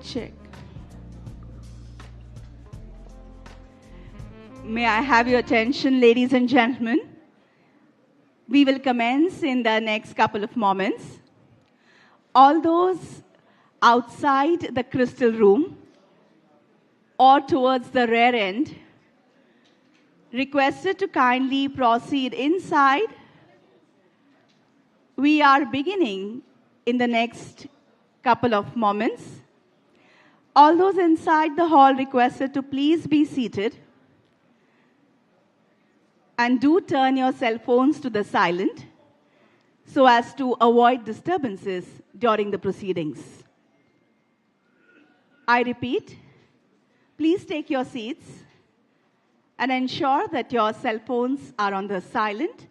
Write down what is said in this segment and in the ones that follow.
Check. May I have your attention, ladies and gentlemen? We will commence in the next couple of moments. All those outside the crystal room or towards the rear end, requested to kindly proceed inside. We are beginning in the next couple of moments. All those inside the hall requested to please be seated. And do turn your cell phones to the silent so as to avoid disturbances during the proceedings. I repeat, please take your seats and ensure that your cell phones are on the silent,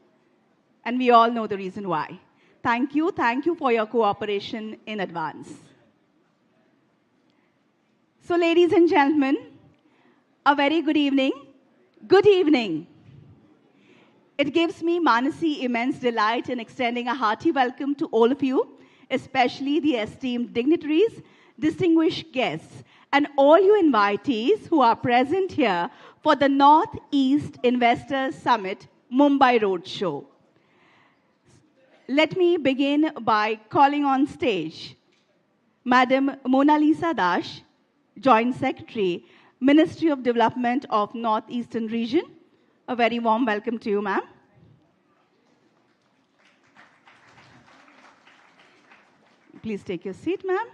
and we all know the reason why. Thank you for your cooperation in advance. So, ladies and gentlemen, a very good evening. Good evening. It gives me, Manasi, immense delight in extending a hearty welcome to all of you, especially the esteemed dignitaries, distinguished guests, and all you invitees who are present here for the Northeast Investors Summit Mumbai Roadshow. Let me begin by calling on stage Madam Mona Lisa Das, Joint Secretary, Ministry of Development of Northeastern Region. A very warm welcome to you, ma'am. Please take your seat, ma'am.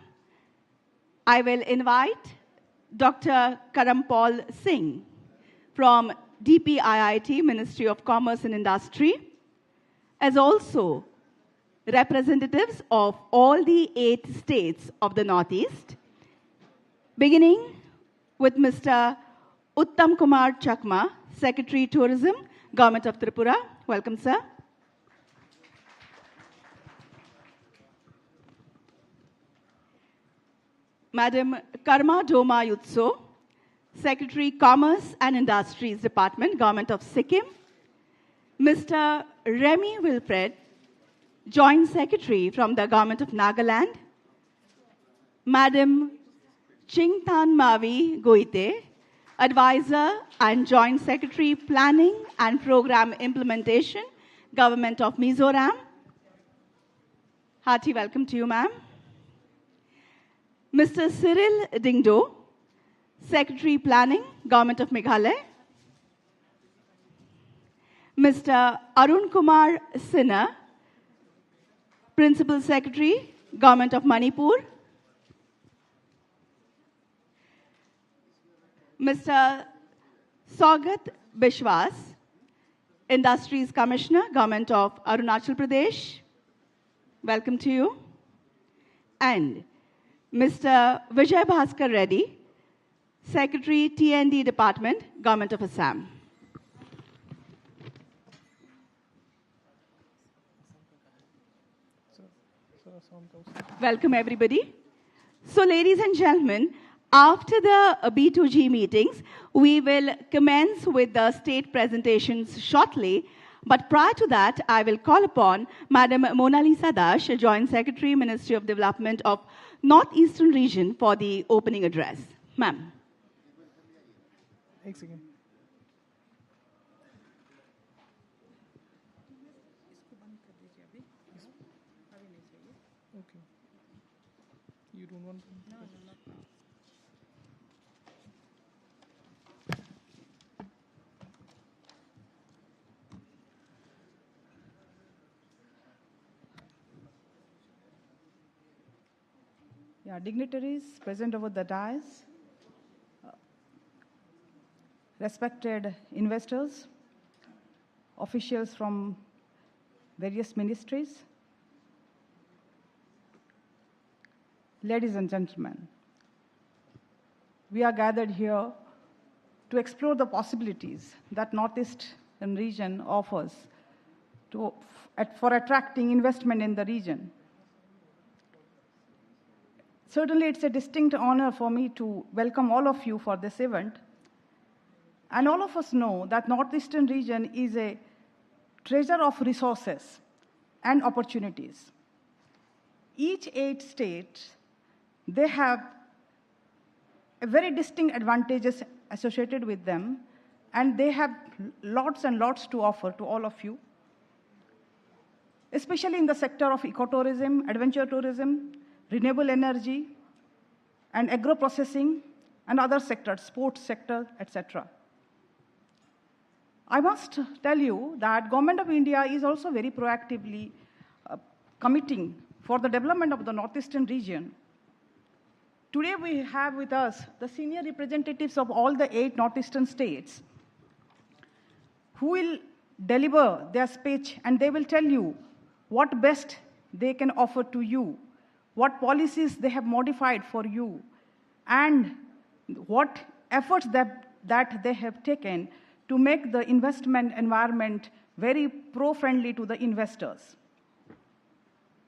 I will invite Dr. Karampal Singh from DPIIT, Ministry of Commerce and Industry, as also representatives of all the 8 states of the Northeast, beginning with Mr. Uttam Kumar Chakma, Secretary Tourism, Government of Tripura. Welcome, sir. Madam Karma Doma Yutso, Secretary Commerce and Industries Department, Government of Sikkim. Mr. Remy Wilfred, Joint Secretary from the Government of Nagaland. Madam Chingthan Mavi Goite, Advisor and Joint Secretary, Planning and Program Implementation, Government of Mizoram. Hearty welcome to you, ma'am. Mr. Cyril Dingdo, Secretary, Planning, Government of Meghalaya. Mr. Arun Kumar Sinha, Principal Secretary, Government of Manipur. Mr. Saugat Bishwas, Industries Commissioner, Government of Arunachal Pradesh. Welcome to you. And Mr. Vijay Bhaskar Reddy, Secretary, T&D Department, Government of Assam. Welcome, everybody. So, ladies and gentlemen, after the B2G meetings, we will commence with the state presentations shortly. But prior to that, I will call upon Madam Mona Lisa Das, Joint Secretary, Ministry of Development of Northeastern Region, for the opening address. Ma'am. एक second okay you don't want Yeah, dignitaries present over the dais, respected investors, officials from various ministries, ladies and gentlemen, we are gathered here to explore the possibilities that Northeastern region offers for attracting investment in the region. Certainly, it's a distinct honor for me to welcome all of you for this event. And all of us know that Northeastern region is a treasure of resources and opportunities. Each 8 states, they have a very distinct advantages associated with them, and they have lots and lots to offer to all of you, especially in the sector of ecotourism, adventure tourism, renewable energy, and agro-processing, and other sectors, sports sector, etc. I must tell you that Government of India is also very proactively committing for the development of the Northeastern region. Today we have with us the senior representatives of all the 8 Northeastern states who will deliver their speech, and they will tell you what best they can offer to you, what policies they have modified for you, and what efforts that they have taken to make the investment environment very pro-friendly to the investors.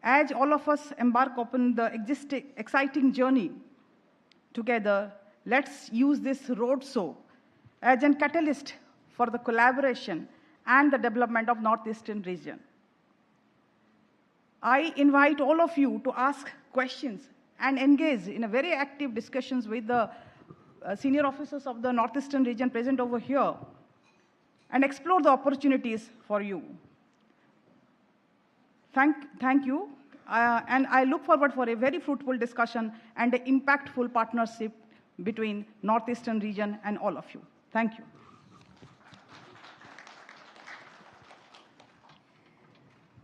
As all of us embark upon the exciting journey together, let's use this roadshow as a catalyst for the collaboration and the development of Northeastern region. I invite all of you to ask questions and engage in a very active discussions with the senior officers of the Northeastern region present over here and explore the opportunities for you. Thank you, and I look forward for a very fruitful discussion and an impactful partnership between Northeastern region and all of you. Thank you.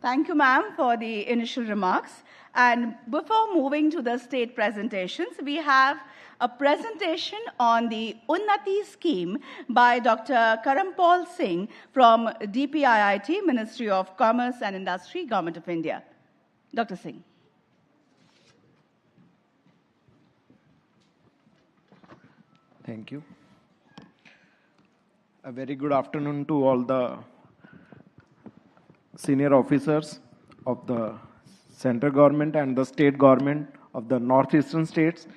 Thank you, ma'am, for the initial remarks. And before moving to the state presentations, we have a presentation on the Unnati scheme by Dr. Karampal Singh from DPIIT, Ministry of Commerce and Industry, Government of India. Dr. Singh. Thank you. A very good afternoon to all the senior officers of the central government and the state government of the northeastern states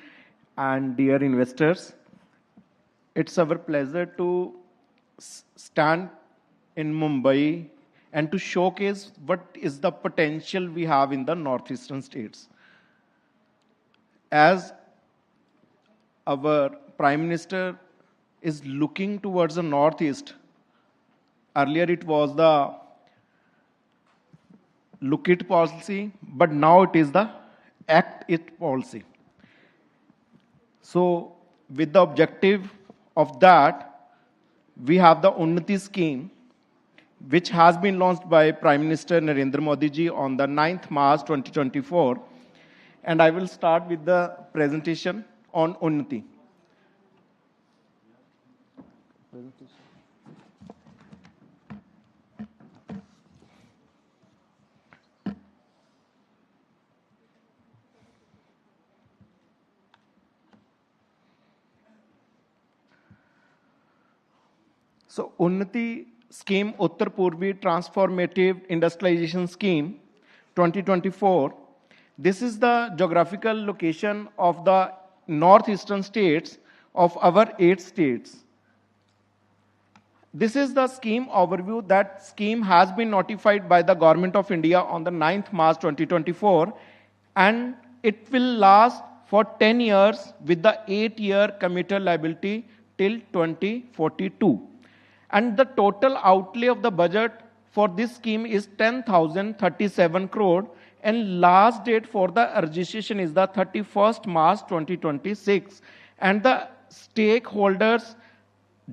and dear investors. It's our pleasure to stand in Mumbai and to showcase what is the potential we have in the northeastern states. As our Prime Minister is looking towards the northeast, earlier it was the look it policy, but now it is the act it policy. So with the objective of that, we have the Unnati scheme, which has been launched by Prime Minister Narendra Modi ji on the 9th March 2024. And I will start with the presentation on Unnati. So, Unnati scheme, Uttar Purvi Transformative Industrialization Scheme 2024. This is the geographical location of the northeastern states of our 8 states. This is the scheme overview. That scheme has been notified by the Government of India on the 9th March 2024, and it will last for 10 years with the 8-year committal liability till 2042. And the total outlay of the budget for this scheme is 10,037 crore, and last date for the registration is the 31st March 2026. And the stakeholders,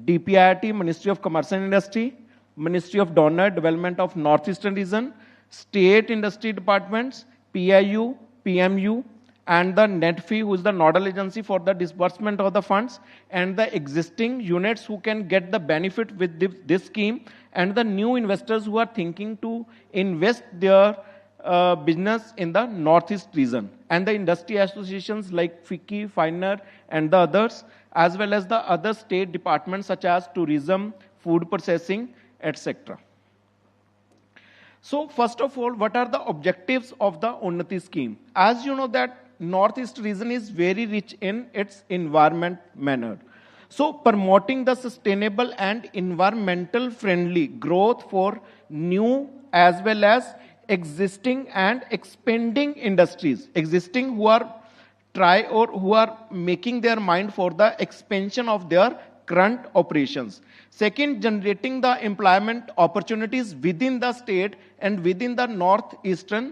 DPIIT, Ministry of Commerce and Industry, Ministry of Donor Development of Northeastern Region, State Industry Departments, PIU, PMU, and the NEDFI, who is the nodal agency for the disbursement of the funds, and the existing units who can get the benefit with this scheme, and the new investors who are thinking to invest their business in the Northeast region. And the industry associations like FICCI, FINER, and the others, as well as the other state departments such as tourism, food processing, etc. So first of all, what are the objectives of the Unnati scheme? As you know that Northeast region is very rich in its environment manner. So promoting the sustainable and environmental friendly growth for new as well as existing and expanding industries, existing who are who are making their mind for the expansion of their current operations. Second, generating the employment opportunities within the state and within the northeastern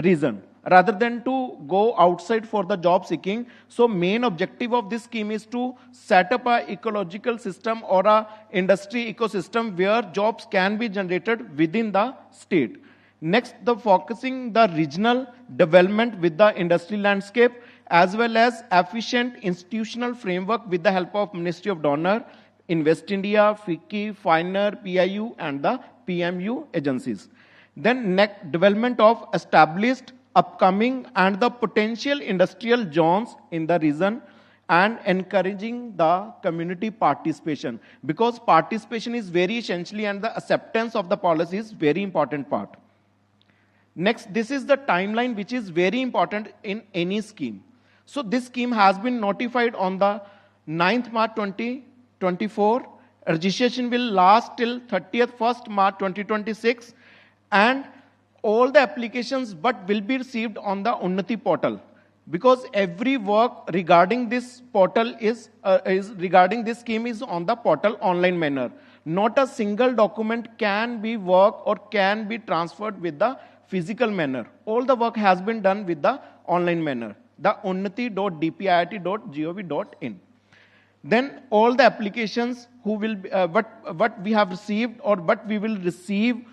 region, rather than to go outside for the job seeking. So main objective of this scheme is to set up a ecological system or a industry ecosystem where jobs can be generated within the state. Next, the focusing the regional development with the industry landscape, as well as efficient institutional framework with the help of Ministry of Donor, Invest India, FICCI, FINER, PIU, and the PMU agencies. Then next, development of established, upcoming, and the potential industrial zones in the region, and encouraging the community participation, because participation is very essentially and the acceptance of the policy is very important part. Next, this is the timeline which is very important in any scheme. So this scheme has been notified on the 9th March 2024. Registration will last till 1st March 2026, and all the applications but will be received on the Unnati portal, because every work regarding this portal is regarding this scheme is on the portal online manner. Not a single document can be worked or can be transferred with the physical manner. All the work has been done with the online manner, the unnati.dpiit.gov.in. Then all the applications who will be, what we have received or what we will receive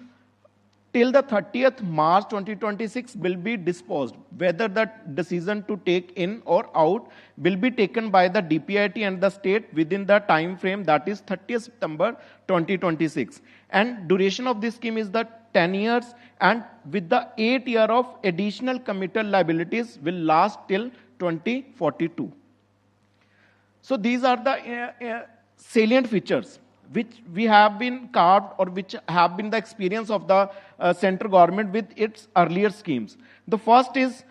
till the 30th March 2026 will be disposed. Whether the decision to take in or out will be taken by the DPIT and the state within the time frame, that is 30th September 2026. And duration of this scheme is the 10 years, and with the 8 year of additional committal liabilities will last till 2042. So these are the salient features which we have been carved or which have been the experience of the central government with its earlier schemes. The first is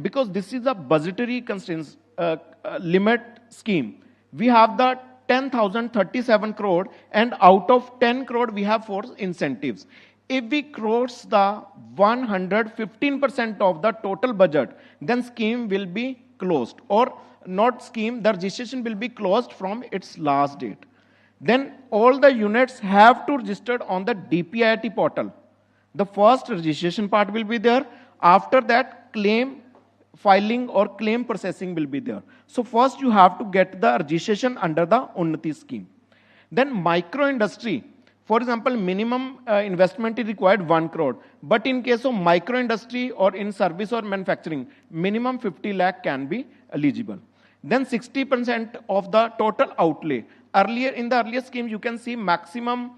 because this is a budgetary constraints limit scheme, we have the 10,037 crore, and out of 10 crore we have 4 incentives. If we cross the 115% of the total budget, then scheme will be closed, or not scheme, the registration will be closed from its last date. Then all the units have to register on the DPIT portal. The first registration part will be there. After that, claim filing or claim processing will be there. So first you have to get the registration under the Unnati scheme. Then micro industry, for example, minimum investment is required 1 crore. But in case of micro industry or in service or manufacturing, minimum 50 lakh can be eligible. Then 60% of the total outlay. In the earlier scheme, you can see maximum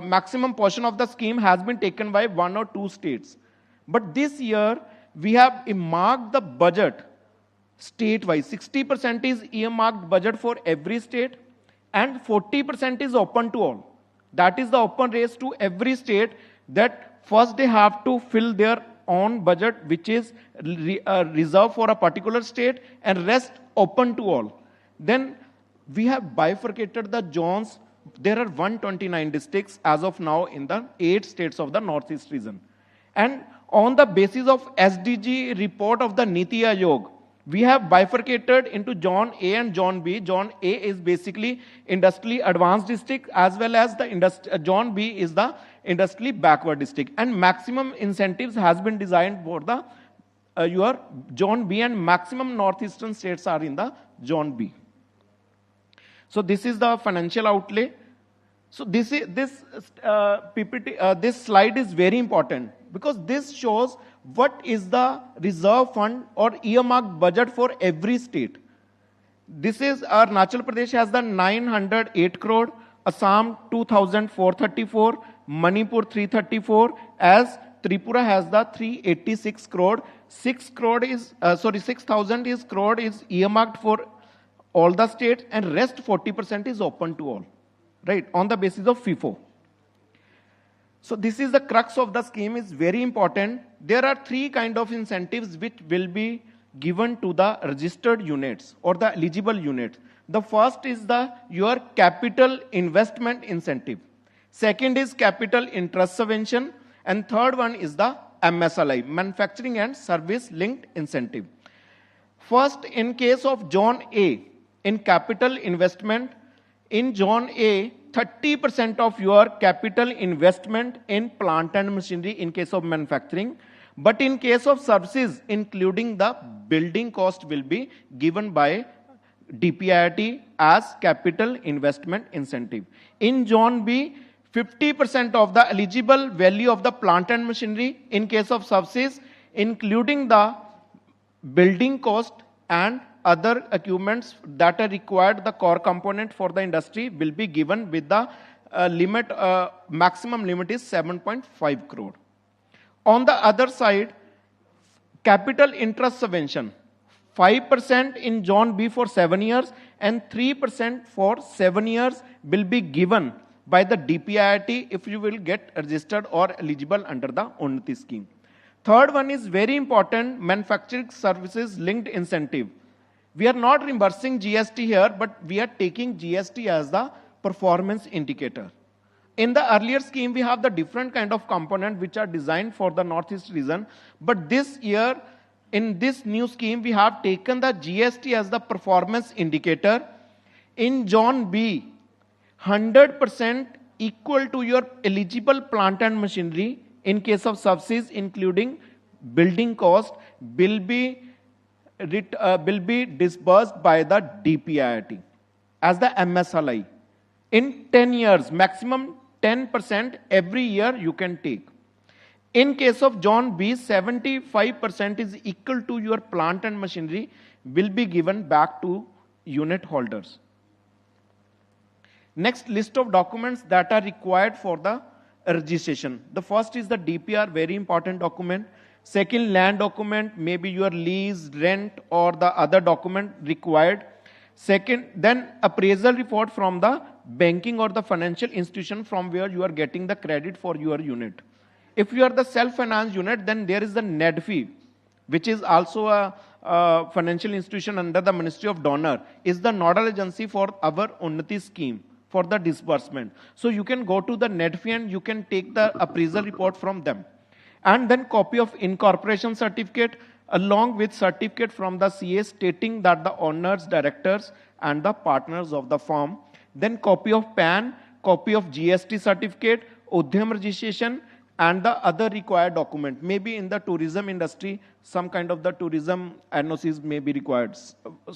maximum portion of the scheme has been taken by 1 or 2 states. But this year, we have earmarked the budget state-wise. 60% is earmarked budget for every state, and 40% is open to all. That is the open race to every state, that first they have to fill their own budget, which is reserved for a particular state, and rest open to all. Then we have bifurcated the zones. There are 129 districts as of now in the 8 states of the Northeast region. And on the basis of SDG report of the Niti Aayog, we have bifurcated into Zone A and Zone B. Zone A is basically industrially advanced district, as well as the Zone B is the industrially backward district. And maximum incentives has been designed for the your Zone B, and maximum northeastern states are in the Zone B. So this is the financial outlay. So this PPT, this slide is very important, because this shows what is the reserve fund or earmarked budget for every state. This is Arunachal Pradesh has the 908 crore, Assam 2,434, Manipur 334, as Tripura has the 386 crore. 6,000 is crore is earmarked for all the states, and rest 40% is open to all, right, on the basis of FIFO. So this is the crux of the scheme, is very important. There are three kind of incentives which will be given to the registered units or the eligible units. The first is your capital investment incentive. Second is capital interest subvention. And third one is the MSLI, manufacturing and service linked incentive. First, in case of Zone A, in capital investment, in Zone A, 30% of your capital investment in plant and machinery in case of manufacturing. But in case of services, including the building cost, will be given by DPIIT as capital investment incentive. In Zone B, 50% of the eligible value of the plant and machinery in case of services, including the building cost and other equipments that are required, the core component for the industry, will be given with the maximum limit is 7.5 crore. On the other side, capital interest subvention, 5% in Zone B for 7 years and 3% for 7 years will be given by the DPIIT if you will get registered or eligible under the Unnati scheme. Third one is very important, manufacturing services linked incentive. We are not reimbursing GST here, but we are taking GST as the performance indicator. In the earlier scheme, we have the different kind of component which are designed for the Northeast region. But this year, in this new scheme, we have taken the GST as the performance indicator. In Zone B, 100% equal to your eligible plant and machinery in case of subsidies, including building cost, will be disbursed by the DPIIT as the MSLI. In 10 years, maximum 10% every year you can take. In case of Zone B, 75% is equal to your plant and machinery will be given back to unit holders. Next, list of documents that are required for the registration. The first is the DPR, very important document. Second, land document, maybe your lease, rent, or the other document required. Second, then appraisal report from the banking or the financial institution from where you are getting the credit for your unit. If you are the self-finance unit, then there is the NEDFI, which is also a financial institution under the Ministry of Donor, is the nodal agency for our Unnati scheme for the disbursement. So you can go to the NEDFI and you can take the appraisal report from them. And then copy of incorporation certificate along with certificate from the CA stating that the owners, directors and the partners of the firm. Then copy of PAN, copy of GST certificate, Udyam registration and the other required document. Maybe in the tourism industry, some kind of the tourism NOCs may be required.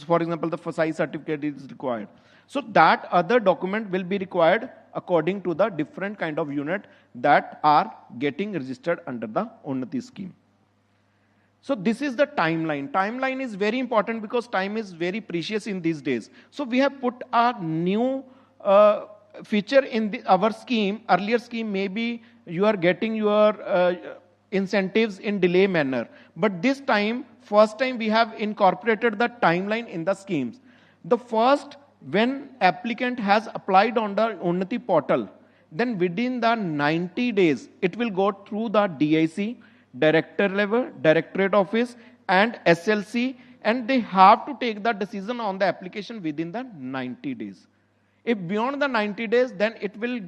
For example, the FSI certificate is required. So that other document will be required according to the different kind of unit that are getting registered under the Unnati scheme. So this is the timeline. Timeline is very important because time is very precious in these days. So we have put a new feature in our scheme. Earlier scheme, maybe you are getting your incentives in delay manner. But this time, first time we have incorporated the timeline in the schemes. The first, when applicant has applied on the Unnati portal, then within the 90 days, it will go through the DIC, director level, directorate office and SLC, and they have to take the decision on the application within the 90 days. If beyond the 90 days, then it will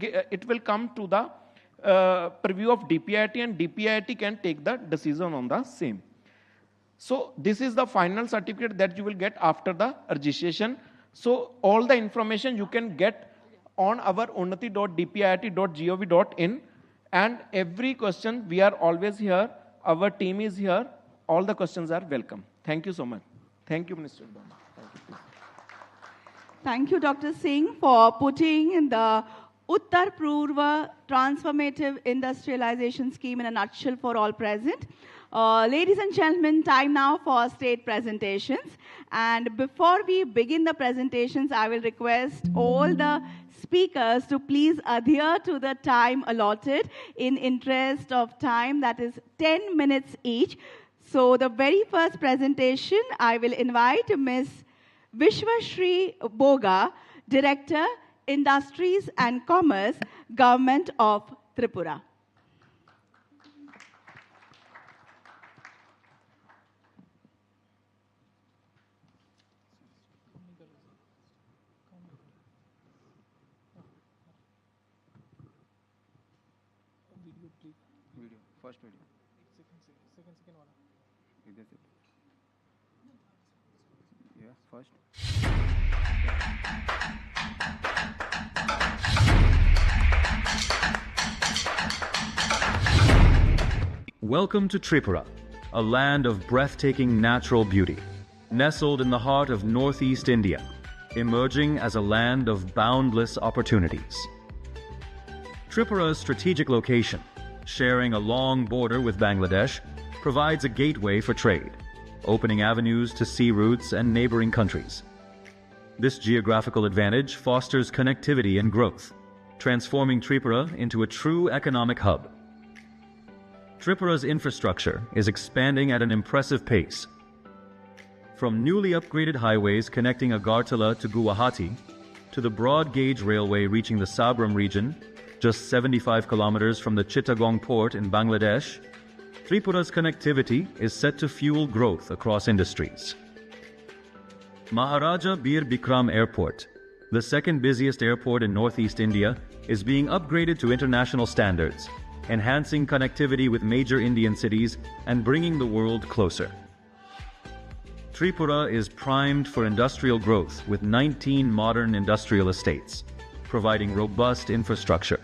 come to the preview of DPIIT and DPIIT can take the decision on the same. So this is the final certificate that you will get after the registration. So all the information you can get on our unnati.dpiit.gov.in, and every question we are always here. Our team is here. All the questions are welcome. Thank you so much. Thank you, Minister. Thank you, Dr. Singh, for putting the Uttar Purva Transformative Industrialization Scheme in a nutshell for all present. Ladies and gentlemen, time now for state presentations. And before we begin the presentations, I will request all the speakers to please adhere to the time allotted in interest of time, that is 10 minutes each. So the very first presentation, I will invite Ms. Vishwashri Boga, Director, Industries and Commerce, Government of Tripura. Video, first video. Second one. Yeah, first. Welcome to Tripura, a land of breathtaking natural beauty, nestled in the heart of northeast India, emerging as a land of boundless opportunities. Tripura's strategic location, sharing a long border with Bangladesh, provides a gateway for trade, opening avenues to sea routes and neighboring countries. This geographical advantage fosters connectivity and growth, transforming Tripura into a true economic hub. Tripura's infrastructure is expanding at an impressive pace. From newly upgraded highways connecting Agartala to Guwahati, to the broad-gauge railway reaching the Sabram region, just 75 kilometers from the Chittagong port in Bangladesh, Tripura's connectivity is set to fuel growth across industries. Maharaja Bir Bikram Airport, the second busiest airport in northeast India, is being upgraded to international standards, enhancing connectivity with major Indian cities and bringing the world closer. Tripura is primed for industrial growth with 19 modern industrial estates, providing robust infrastructure,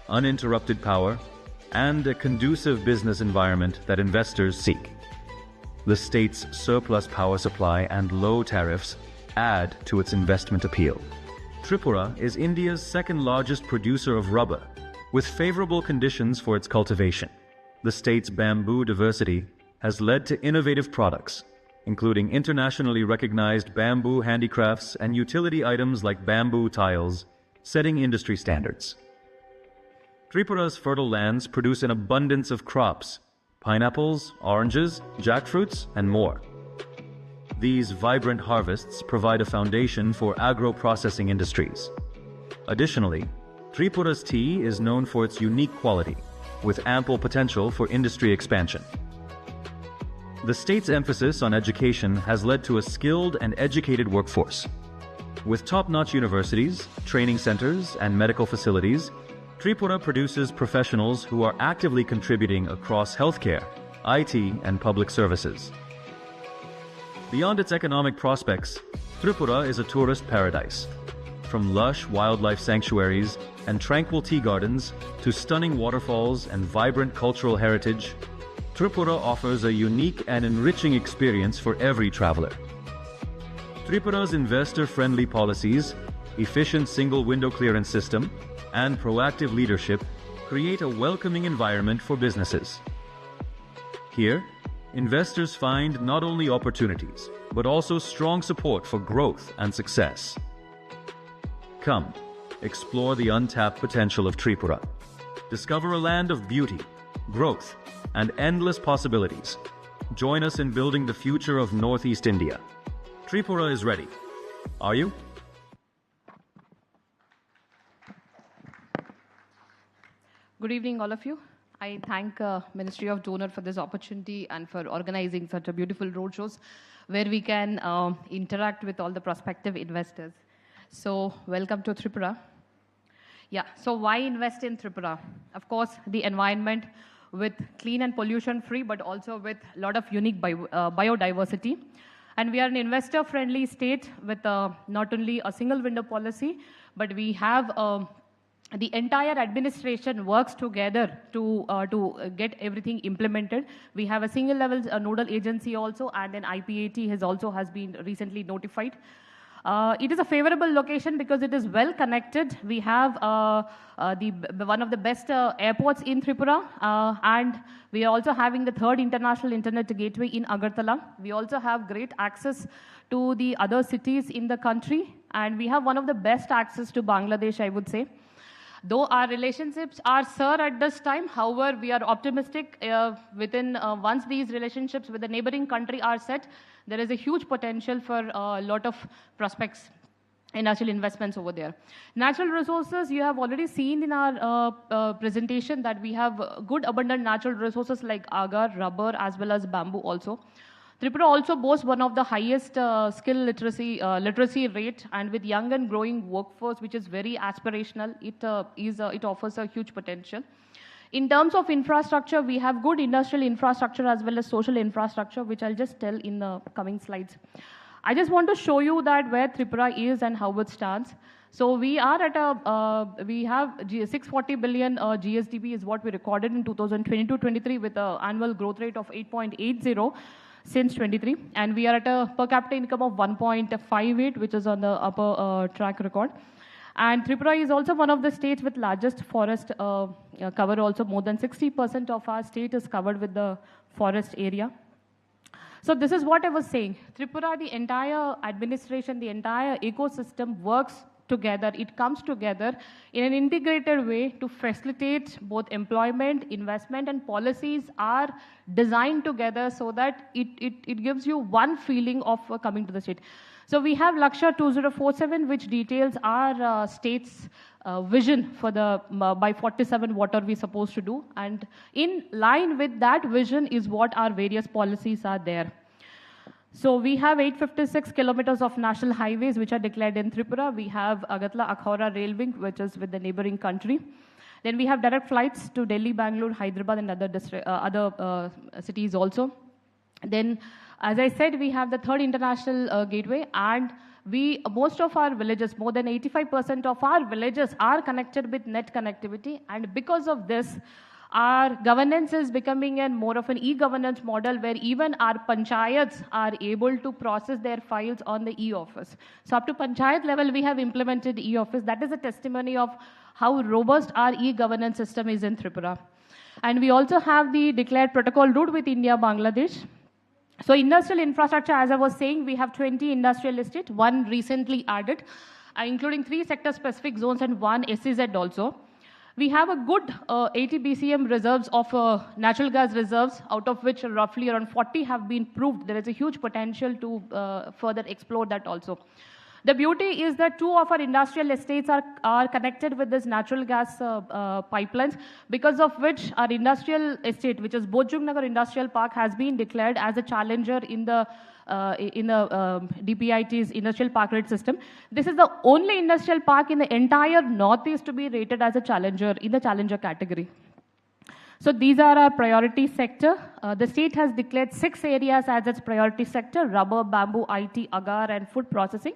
uninterrupted power, and a conducive business environment that investors seek. The state's surplus power supply and low tariffs add to its investment appeal. Tripura is India's second largest producer of rubber, with favorable conditions for its cultivation. The state's bamboo diversity has led to innovative products, including internationally recognized bamboo handicrafts and utility items like bamboo tiles, setting industry standards. Tripura's fertile lands produce an abundance of crops: pineapples, oranges, jackfruits, and more. These vibrant harvests provide a foundation for agro-processing industries. Additionally, Tripura's tea is known for its unique quality, with ample potential for industry expansion. The state's emphasis on education has led to a skilled and educated workforce. With top-notch universities, training centers, and medical facilities, Tripura produces professionals who are actively contributing across healthcare, IT, and public services. Beyond its economic prospects, Tripura is a tourist paradise. From lush wildlife sanctuaries and tranquil tea gardens to stunning waterfalls and vibrant cultural heritage, Tripura offers a unique and enriching experience for every traveler. Tripura's investor-friendly policies, efficient single-window clearance system, and proactive leadership create a welcoming environment for businesses. Here, investors find not only opportunities, but also strong support for growth and success. Come, explore the untapped potential of Tripura. Discover a land of beauty, growth, and endless possibilities. Join us in building the future of Northeast India. Tripura is ready. Are you? Good evening, all of you. I thank Ministry of Donor for this opportunity and for organizing such a beautiful roadshows where we can interact with all the prospective investors. So, welcome to Tripura. Yeah, so why invest in Tripura? Of course, the environment with clean and pollution-free, but also with a lot of unique biodiversity. And we are an investor-friendly state with not only a single window policy, but we have the entire administration works together to get everything implemented. We have a single level nodal agency also, and an IPAT has been recently notified. It is a favorable location because it is well connected. We have one of the best airports in Tripura, and we are also having the third international internet gateway in Agartala. We also have great access to the other cities in the country, and we have one of the best access to Bangladesh, I would say. Though our relationships are sour at this time, however, we are optimistic once these relationships with the neighboring country are set, there is a huge potential for a lot of prospects, industrial investments over there. Natural resources, you have already seen in our presentation that we have good abundant natural resources like agar, rubber, as well as bamboo also. Tripura also boasts one of the highest skill literacy rate, and with young and growing workforce, which is very aspirational, it offers a huge potential. In terms of infrastructure, we have good industrial infrastructure as well as social infrastructure, which I'll just tell in the coming slides. I just want to show you that where Tripura is and how it stands. So we are at we have 640 billion GSDP is what we recorded in 2022-23 with an annual growth rate of 8.80. Since 23, and we are at a per capita income of 1.58, which is on the upper track record. And Tripura is also one of the states with largest forest cover. Also, more than 60% of our state is covered with the forest area. So this is what I was saying. Tripura, the entire administration, the entire ecosystem works together. It comes together in an integrated way to facilitate both employment, investment, and policies are designed together so that it gives you one feeling of coming to the state. So we have Lakshya 2047, which details our state's vision for the by 47, what are we supposed to do, and in line with that vision is what our various policies are there. So we have 856 kilometers of national highways which are declared in Tripura. We have Agartala-Akhora rail link, which is with the neighboring country. Then we have direct flights to Delhi, Bangalore, Hyderabad, and other cities also. Then, as I said, we have the third international gateway, and most of our villages, more than 85% of our villages are connected with net connectivity, and because of this, our governance is becoming more of an e-governance model where even our panchayats are able to process their files on the e-office. So up to panchayat level, we have implemented e-office. That is a testimony of how robust our e-governance system is in Tripura. And we also have the declared protocol route with India, Bangladesh. So industrial infrastructure, as I was saying, we have 20 industrial estates, one recently added, including 3 sector-specific zones and 1 SEZ also. We have a good 80 BCM reserves of natural gas reserves, out of which roughly around 40 have been proved. There is a huge potential to further explore that also. The beauty is that 2 of our industrial estates are connected with this natural gas pipelines, because of which our industrial estate, which is Bojjungnagar Industrial Park, has been declared as a challenger in the DPIT's industrial park rate system. This is the only industrial park in the entire Northeast to be rated as a challenger in the challenger category. So these are our priority sector. The state has declared 6 areas as its priority sector: rubber, bamboo, IT, agar, and food processing.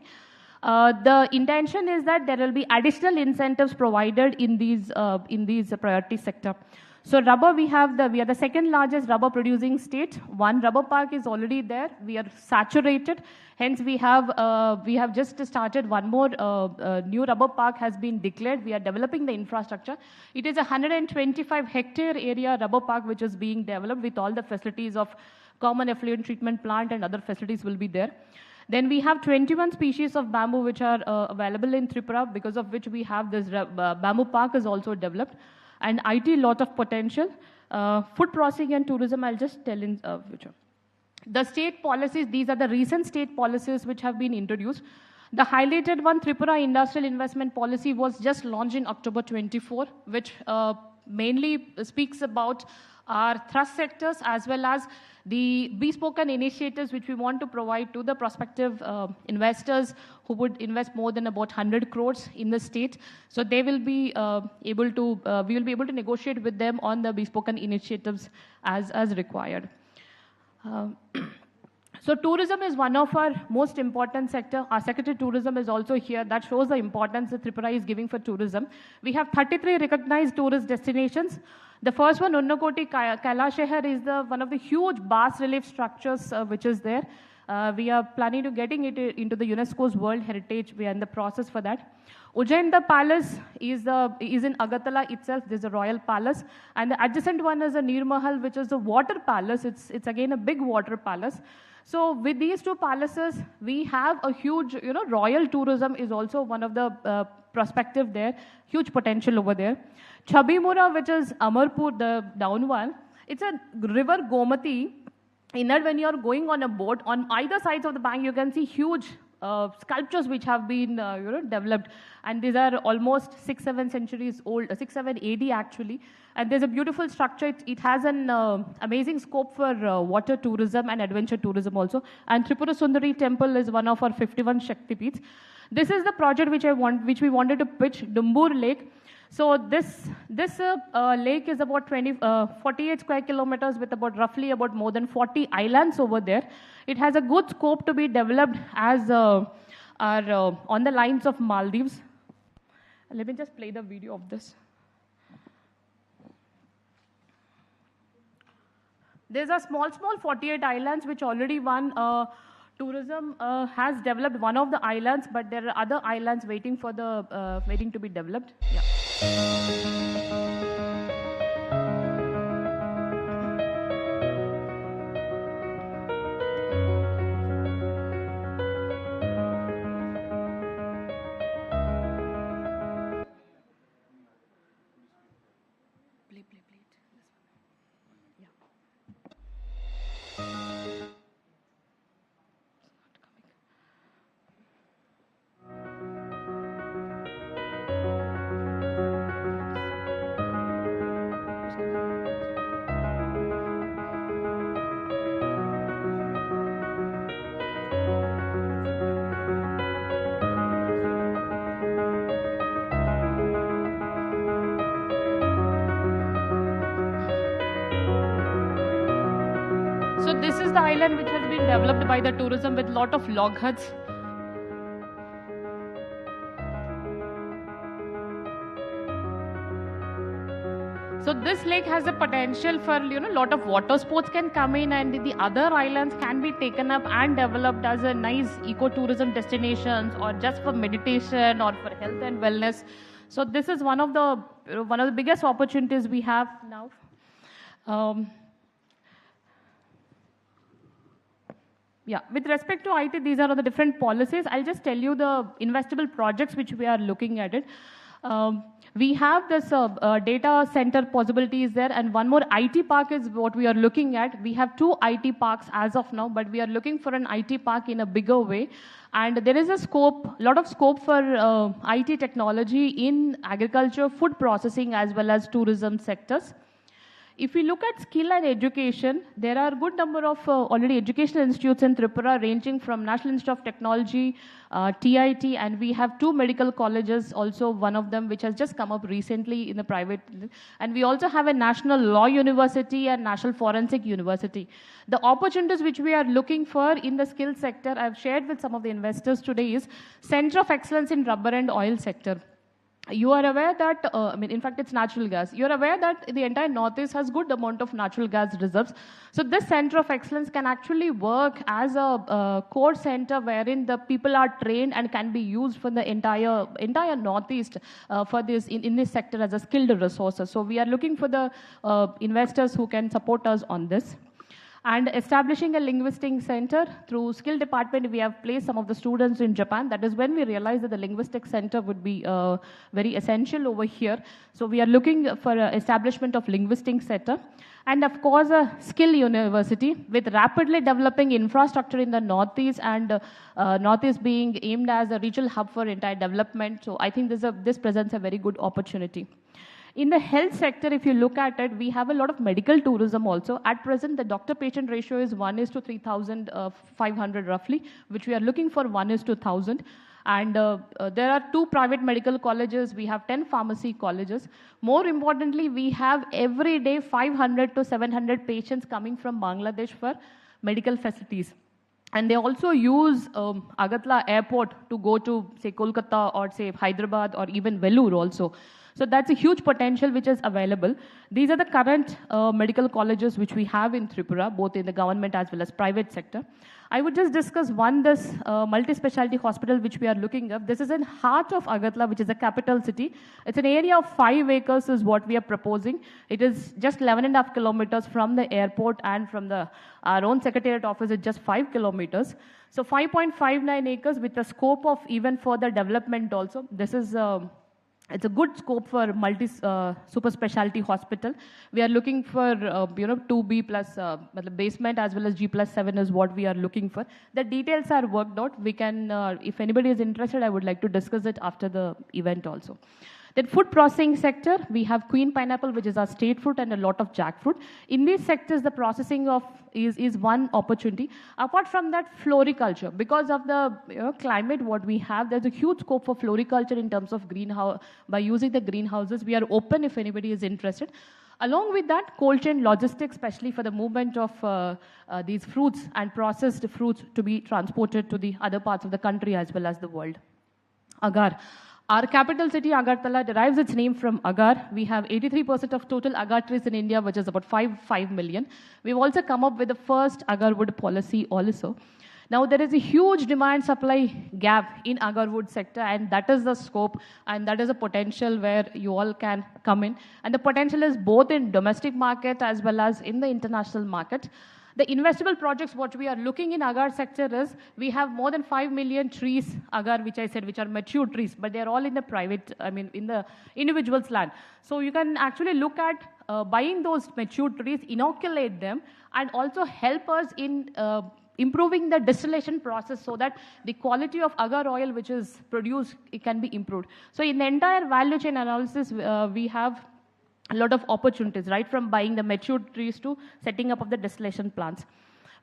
The intention is that there will be additional incentives provided in these priority sector. So rubber, we are the second largest rubber producing state. 1 rubber park is already there. We are saturated. Hence, we have just started one more new rubber park has been declared. We are developing the infrastructure. It is a 125 hectare area rubber park which is being developed with all the facilities of common effluent treatment plant and other facilities will be there. Then we have 21 species of bamboo which are available in Tripura, because of which we have this bamboo park is also developed. And IT, lot of potential. Food processing and tourism, I'll just tell in future. The state policies, these are the recent state policies which have been introduced. The highlighted one, Tripura Industrial Investment Policy, was just launched in October 24, which mainly speaks about our thrust sectors as well as the bespoke initiatives which we want to provide to the prospective investors who would invest more than about 100 crores in the state. So they will be we will be able to negotiate with them on the bespoke initiatives as required. So tourism is one of our most important sector. Our Secretary Tourism is also here. That shows the importance that Tripura is giving for tourism. We have 33 recognized tourist destinations. The first one, Unnakoti Kailashahar, is one of the huge bas relief structures which is there. We are planning to getting it into the UNESCO's World Heritage. We are in the process for that. Ujjain, the palace is in Agartala itself. There's a royal palace, and the adjacent one is a Neer Mahal, which is the water palace. It's again a big water palace. So with these two palaces, we have a huge, royal tourism is also one of the perspective there, huge potential over there. Chabimura, which is Amarpur, the down one, it's a river Gomati. In that, when you are going on a boat, on either sides of the bank, you can see huge sculptures which have been developed, and these are almost 6-7 centuries old, 6-7 AD actually. And there's a beautiful structure. It has an amazing scope for water tourism and adventure tourism also. And Tripura Sundari Temple is one of our 51 Shakti Peeths. This is the project which we wanted to pitch, Dumbur Lake. So this lake is about 48 square kilometers with roughly about more than 40 islands over there. It has a good scope to be developed as on the lines of Maldives. Let me just play the video of this. There's a small 48 islands which already tourism has developed one of the islands, but there are other islands waiting to be developed. Yeah. So this is the island which has been developed by the tourism with lot of log huts. So this lake has the potential for lot of water sports can come in, and the other islands can be taken up and developed as a nice ecotourism destinations, or just for meditation or for health and wellness. So this is one of the biggest opportunities we have now. Yeah, with respect to IT, these are the different policies. I'll just tell you the investable projects which we are looking at it. We have this data center possibilities there, and one more IT park is what we are looking at. We have 2 IT parks as of now, but we are looking for an IT park in a bigger way. And there is a lot of scope for IT technology in agriculture, food processing, as well as tourism sectors. If we look at skill and education, there are a good number of already educational institutes in Tripura, ranging from National Institute of Technology, TIT, and we have 2 medical colleges, also one of them which has just come up recently in the private. And we also have a National Law University and National Forensic University. The opportunities which we are looking for in the skill sector, I've shared with some of the investors today, is Center of Excellence in Rubber and Oil sector. You are aware that, in fact, it's natural gas. You're aware that the entire Northeast has good amount of natural gas reserves. So this center of excellence can actually work as a core center wherein the people are trained and can be used for the entire Northeast for this in this sector as a skilled resources. So we are looking for the investors who can support us on this. And establishing a linguistic center through skill department, we have placed some of the students in Japan. That is when we realized that the linguistic center would be very essential over here. So we are looking for establishment of linguistic center. And of course, a skill university with rapidly developing infrastructure in the Northeast, and Northeast being aimed as a regional hub for entire development. So I think this presents a very good opportunity. In the health sector, if you look at it, we have a lot of medical tourism also. At present, the doctor-patient ratio is 1:3,500 roughly, which we are looking for 1:1,000. And there are 2 private medical colleges. We have 10 pharmacy colleges. More importantly, we have every day 500 to 700 patients coming from Bangladesh for medical facilities. And they also use Agartala airport to go to, say, Kolkata or, say, Hyderabad or even Vellore also. So that's a huge potential which is available. These are the current medical colleges which we have in Tripura, both in the government as well as private sector. I would just discuss this multi-specialty hospital which we are looking at. This is in heart of Agartala, which is a capital city. It's an area of 5 acres is what we are proposing. It is just 11.5 kilometers from the airport, and from our own secretariat office is just 5 kilometers. So 5.59 acres with the scope of even further development also. This is it's a good scope for super specialty hospital. We are looking for 2B plus basement as well as G+7 is what we are looking for. The details are worked out. We can, if anybody is interested, I would like to discuss it after the event also. Then food processing sector, we have Queen Pineapple, which is our state fruit, and a lot of jackfruit. In these sectors, the processing of is one opportunity. Apart from that, floriculture. Because of the climate what we have, there's a huge scope for floriculture in terms of greenhouse. By using the greenhouses, we are open if anybody is interested. Along with that, cold chain logistics, especially for the movement of these fruits and processed fruits to be transported to the other parts of the country as well as the world. Agar. Our capital city, Agartala, derives its name from agar. We have 83% of total agar trees in India, which is about 5 million. We've also come up with the first agar wood policy also. Now, there is a huge demand-supply gap in agar wood sector, and that is the scope, and that is a potential where you all can come in. And the potential is both in domestic market as well as in the international market. The investable projects, what we are looking in agar sector is, we have more than 5 million trees, agar, which I said, which are mature trees, but they're all in the private, in the individual's land. So you can actually look at buying those mature trees, inoculate them, and also help us in improving the distillation process so that the quality of agar oil which is produced, it can be improved. So in the entire value chain analysis, we have a lot of opportunities, right from buying the mature trees to setting up of the distillation plants.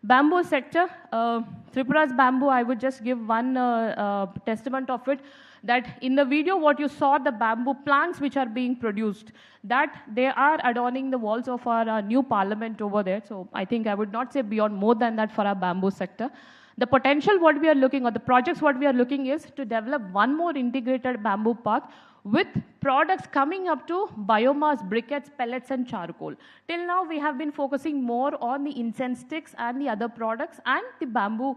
Bamboo sector, Tripura's bamboo, I would just give one testament of it, that in the video what you saw, the bamboo planks which are being produced, that they are adorning the walls of our new parliament over there. So I think I would not say beyond more than that for our bamboo sector. The potential what we are looking, or the projects what we are looking, is to develop one more integrated bamboo park with products coming up to biomass, briquettes, pellets, and charcoal. Till now, we have been focusing more on the incense sticks and the other products and the bamboo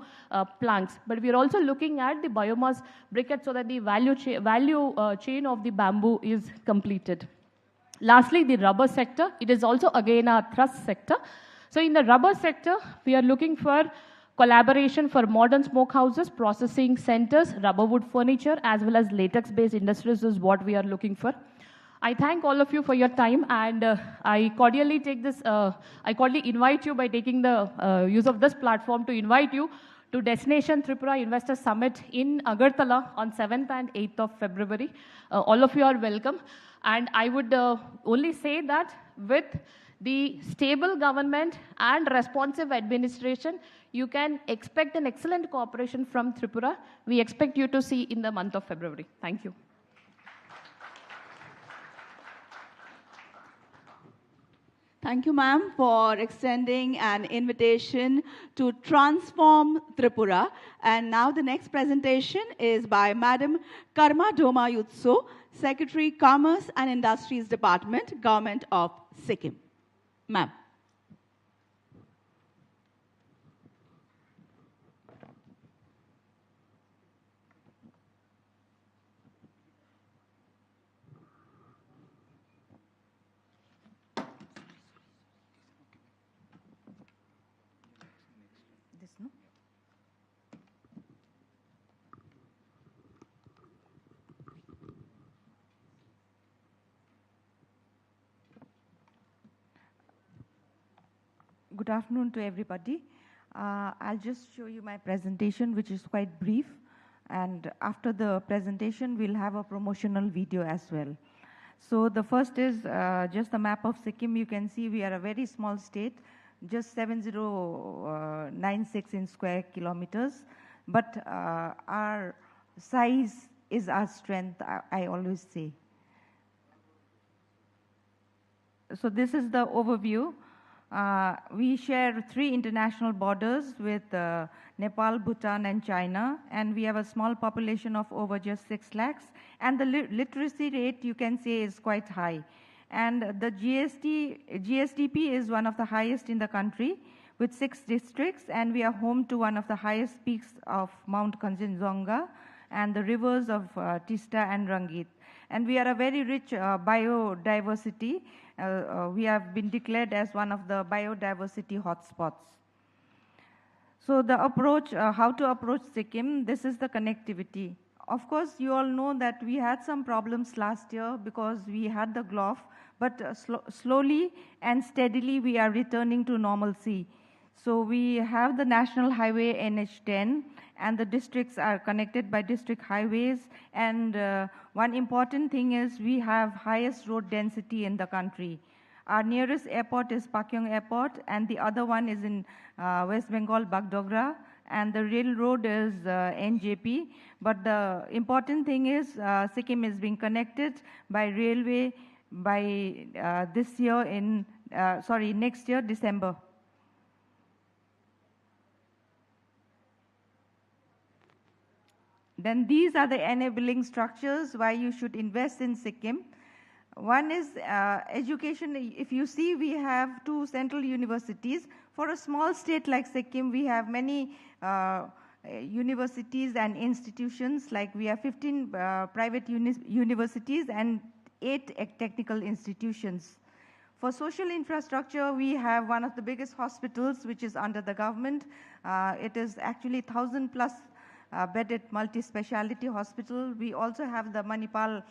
planks. But we are also looking at the biomass briquettes so that the value chain of the bamboo is completed. Lastly, the rubber sector. It is also again a thrust sector. So in the rubber sector, we are looking for collaboration for modern smokehouses, processing centers, rubber wood furniture, as well as latex-based industries is what we are looking for. I thank all of you for your time, and I cordially invite you by taking the use of this platform to invite you to Destination Tripura Investor Summit in Agartala on 7th and 8th of February. All of you are welcome. And I would only say that with the stable government and responsive administration, you can expect an excellent cooperation from Tripura. We expect you to see in the month of February. Thank you. Thank you, ma'am, for extending an invitation to transform Tripura. And now the next presentation is by Madam Karma Doma Yutso, Secretary, Commerce and Industries Department, Government of Sikkim. Ma'am. Good afternoon to everybody. I'll just show you my presentation, which is quite brief. And after the presentation, we'll have a promotional video as well. So the first is just a map of Sikkim. You can see we are a very small state, just 7096 in square kilometers. But our size is our strength, I always say. So this is the overview. We share 3 international borders with Nepal, Bhutan, and China, and we have a small population of over just 6 lakhs, and the literacy rate, you can say, is quite high. And the GSDP is one of the highest in the country, with 6 districts, and we are home to one of the highest peaks of Mount Kanchenjunga and the rivers of Tista and Rangit. And we are a very rich biodiversity. We have been declared as one of the biodiversity hotspots. So the approach, how to approach Sikkim, this is the connectivity. Of course, you all know that we had some problems last year because we had the GLOF, but slowly and steadily we are returning to normalcy. So we have the National Highway NH10, and the districts are connected by district highways. And one important thing is we have highest road density in the country. Our nearest airport is Pakyong Airport, and the other one is in West Bengal, Bagdogra, and the railroad is NJP. But the important thing is Sikkim is being connected by railway by next year, December. Then these are the enabling structures why you should invest in Sikkim. One is education. If you see, we have 2 central universities. For a small state like Sikkim, we have many universities and institutions. Like we have 15 private universities and 8 technical institutions. For social infrastructure, we have one of the biggest hospitals, which is under the government. It is actually 1,000 plus bedded multi-speciality hospital. We also have the Manipal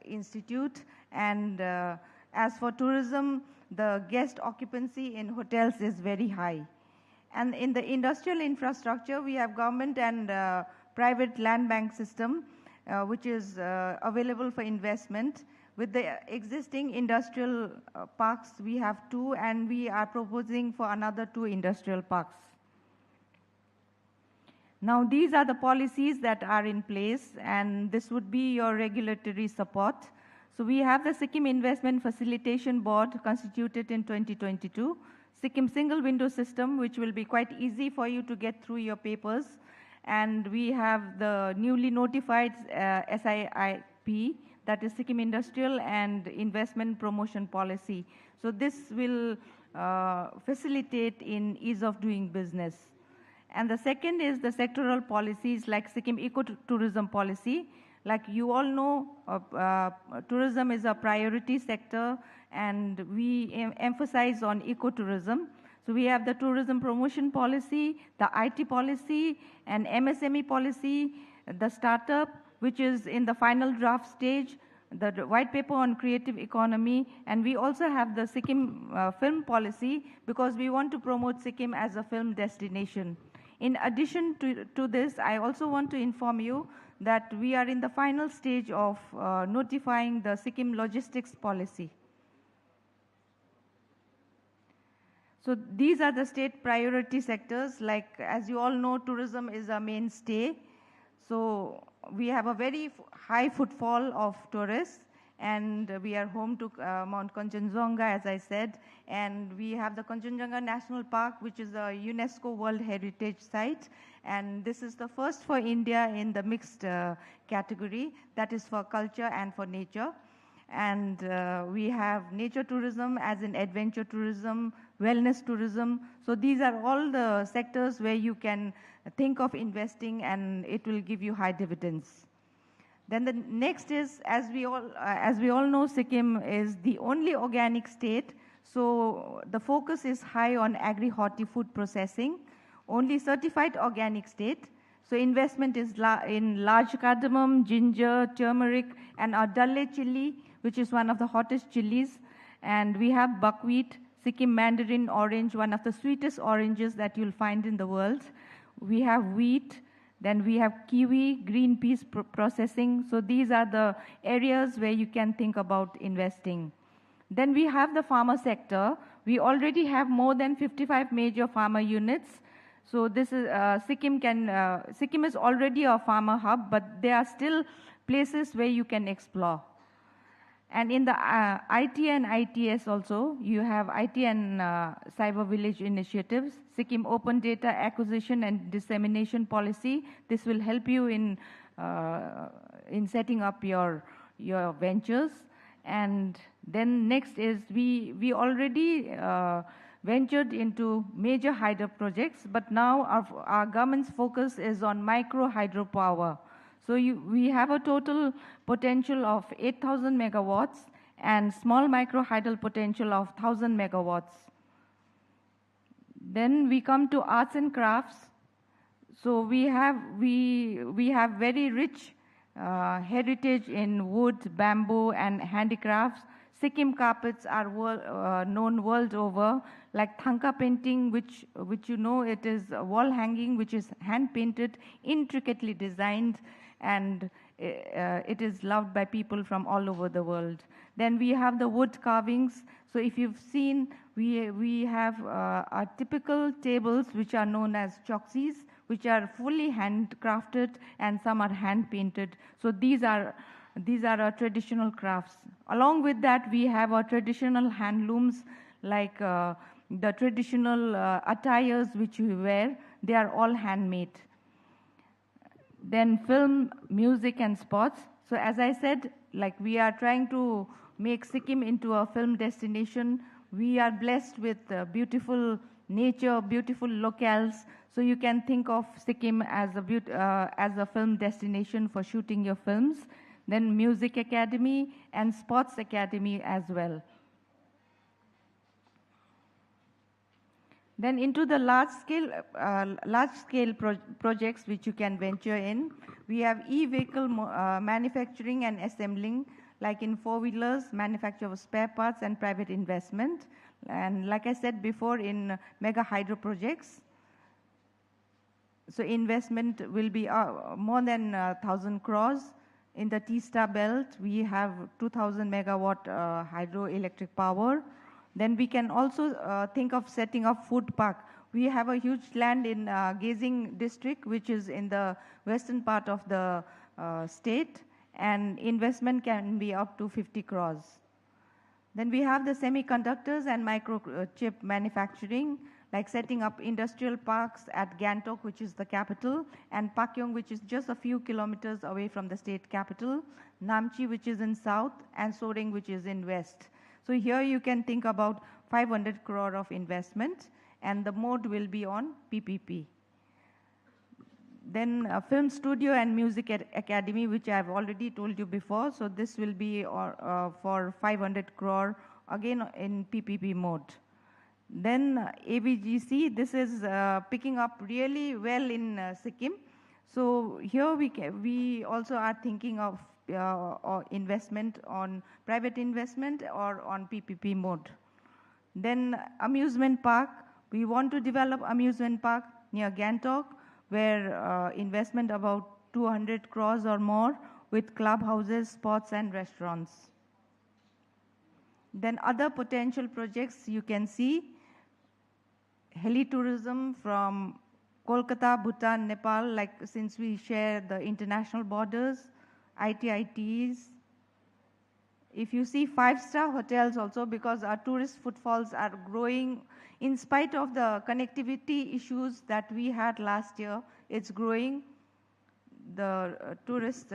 Institute, and as for tourism, the guest occupancy in hotels is very high. And in the industrial infrastructure, we have government and private land bank system, which is available for investment. With the existing industrial parks, we have 2, and we are proposing for another 2 industrial parks. Now, these are the policies that are in place, and this would be your regulatory support. So we have the Sikkim Investment Facilitation Board constituted in 2022, Sikkim Single Window System, which will be quite easy for you to get through your papers, and we have the newly notified SIIP, that is Sikkim Industrial and Investment Promotion Policy. So this will facilitate in ease of doing business. And the second is the sectoral policies like Sikkim Ecotourism Policy. Like you all know, tourism is a priority sector, and we emphasize on ecotourism. So we have the tourism promotion policy, the IT policy, and MSME policy, the startup, which is in the final draft stage, the white paper on creative economy, and we also have the Sikkim film policy because we want to promote Sikkim as a film destination. In addition to this, I also want to inform you that we are in the final stage of notifying the Sikkim logistics policy. So these are the state priority sectors. Like, as you all know, tourism is a mainstay. So we have a very high footfall of tourists, and we are home to Mount Kanchenjunga, as I said, and we have the Kanchenjunga National Park, which is a UNESCO World Heritage Site, and this is the first for India in the mixed category, that is for culture and for nature. And we have nature tourism as in adventure tourism, wellness tourism. So these are all the sectors where you can think of investing, and it will give you high dividends. Then the next is, as we all know, Sikkim is the only organic state, so the focus is high on agri-horti food processing, only certified organic state. So investment is in large cardamom, ginger, turmeric, and our Dalle chili, which is one of the hottest chilies. And we have buckwheat, Sikkim mandarin orange, one of the sweetest oranges that you'll find in the world. We have wheat. Then we have kiwi, green peas processing. So these are the areas where you can think about investing. Then we have the farmer sector. We already have more than 55 major farmer units. So this is Sikkim is already a farmer hub, but there are still places where you can explore. And in the IT and ITS also, you have IT and Cyber Village initiatives, Sikkim Open Data Acquisition and Dissemination Policy. This will help you in setting up your ventures. And then next is we already ventured into major hydro projects, but now our government's focus is on micro hydropower. So we have a total potential of 8,000 megawatts and small micro hydel potential of 1,000 megawatts. Then we come to arts and crafts. So we have very rich heritage in wood, bamboo, and handicrafts. Sikkim carpets are known world over, like Thangka painting, which you know it is wall hanging, which is hand painted, intricately designed, and it is loved by people from all over the world. Then we have the wood carvings. So if you've seen, we have our typical tables, which are known as choksies, which are fully handcrafted, and some are hand painted. So these are our traditional crafts. Along with that, we have our traditional handlooms, like the traditional attires which we wear. They are all handmade. Then film, music, and sports. So as I said, like we are trying to make Sikkim into a film destination. We are blessed with beautiful nature, beautiful locales. So you can think of Sikkim as a film destination for shooting your films. Then Music Academy and Sports Academy as well. Then into the large-scale projects which you can venture in, we have e-vehicle manufacturing and assembling, like in four-wheelers, manufacture of spare parts and private investment. And like I said before, in mega hydro projects, so investment will be more than 1,000 crores. In the Teesta belt, we have 2,000 megawatt hydroelectric power. Then we can also think of setting up food park. We have a huge land in Gazing district, which is in the western part of the state, and investment can be up to 50 crores. Then we have the semiconductors and microchip manufacturing, like setting up industrial parks at Gangtok, which is the capital, and Pakyong, which is just a few kilometers away from the state capital, Namchi, which is in south, and Soreng, which is in west. So here you can think about 500 crore of investment, and the mode will be on PPP. Then Film Studio and Music Academy, which I have already told you before. So this will be for 500 crore, again in PPP mode. Then AVGC, this is picking up really well in Sikkim. So here we also are thinking of or investment on private investment or on PPP mode. Then amusement park, we want to develop amusement park near Gangtok, where investment about 200 crores or more, with clubhouses, sports, and restaurants. Then other potential projects you can see, heli-tourism from Kolkata, Bhutan, Nepal, like since we share the international borders, ITITs. If you see 5-star hotels also, because our tourist footfalls are growing in spite of the connectivity issues that we had last year, it's growing. The tourist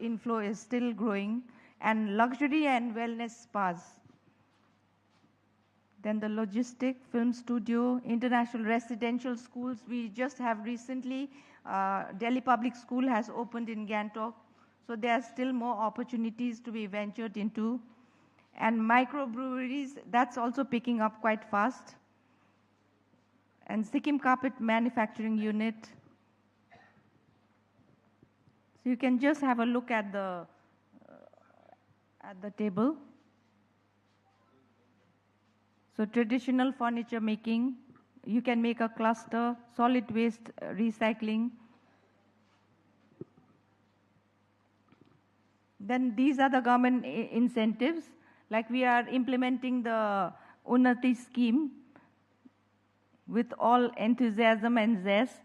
inflow is still growing, and luxury and wellness spas. Then the logistic, film studio, international residential schools. We just have recently, Delhi Public School has opened in Gangtok. So there are still more opportunities to be ventured into. And microbreweries, that's also picking up quite fast. And Sikkim Carpet Manufacturing Unit. So you can just have a look at the table. So traditional furniture making, you can make a cluster, solid waste recycling. Then these are the government incentives, like we are implementing the Unnati scheme with all enthusiasm and zest.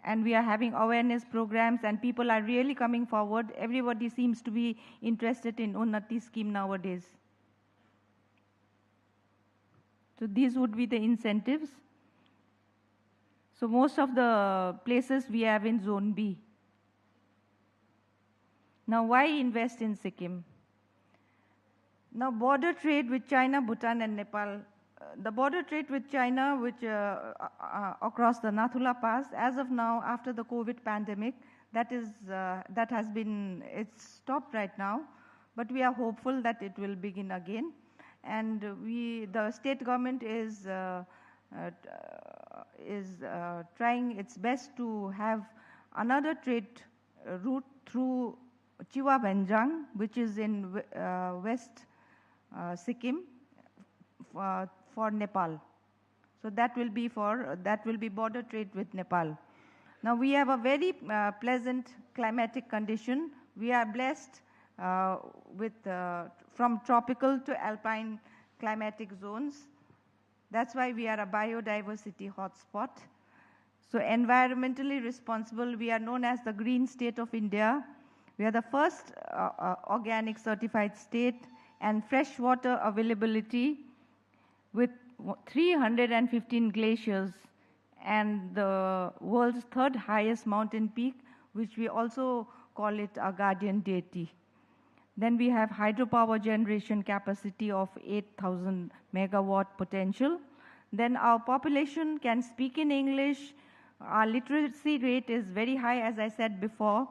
and we are having awareness programs, and people are really coming forward. Everybody seems to be interested in Unnati scheme nowadays. So these would be the incentives. So most of the places we have in Zone B. Now, why invest in Sikkim? Now, border trade with China, Bhutan, and Nepal. The border trade with China, which across the Nathula Pass, as of now, after the COVID pandemic, that has been, it's stopped right now, but we are hopeful that it will begin again. And the state government is trying its best to have another trade route through Chiwa Benjang, which is in West Sikkim, for Nepal. So that will be border trade with Nepal. Now we have a very pleasant climatic condition. We are blessed from tropical to alpine climatic zones. That's why we are a biodiversity hotspot. So environmentally responsible, we are known as the green state of India. We are the first organic certified state, and fresh water availability with 315 glaciers and the world's third highest mountain peak, which we also call it a guardian deity. Then we have hydropower generation capacity of 8,000 megawatt potential. Then our population can speak in English. Our literacy rate is very high, as I said before,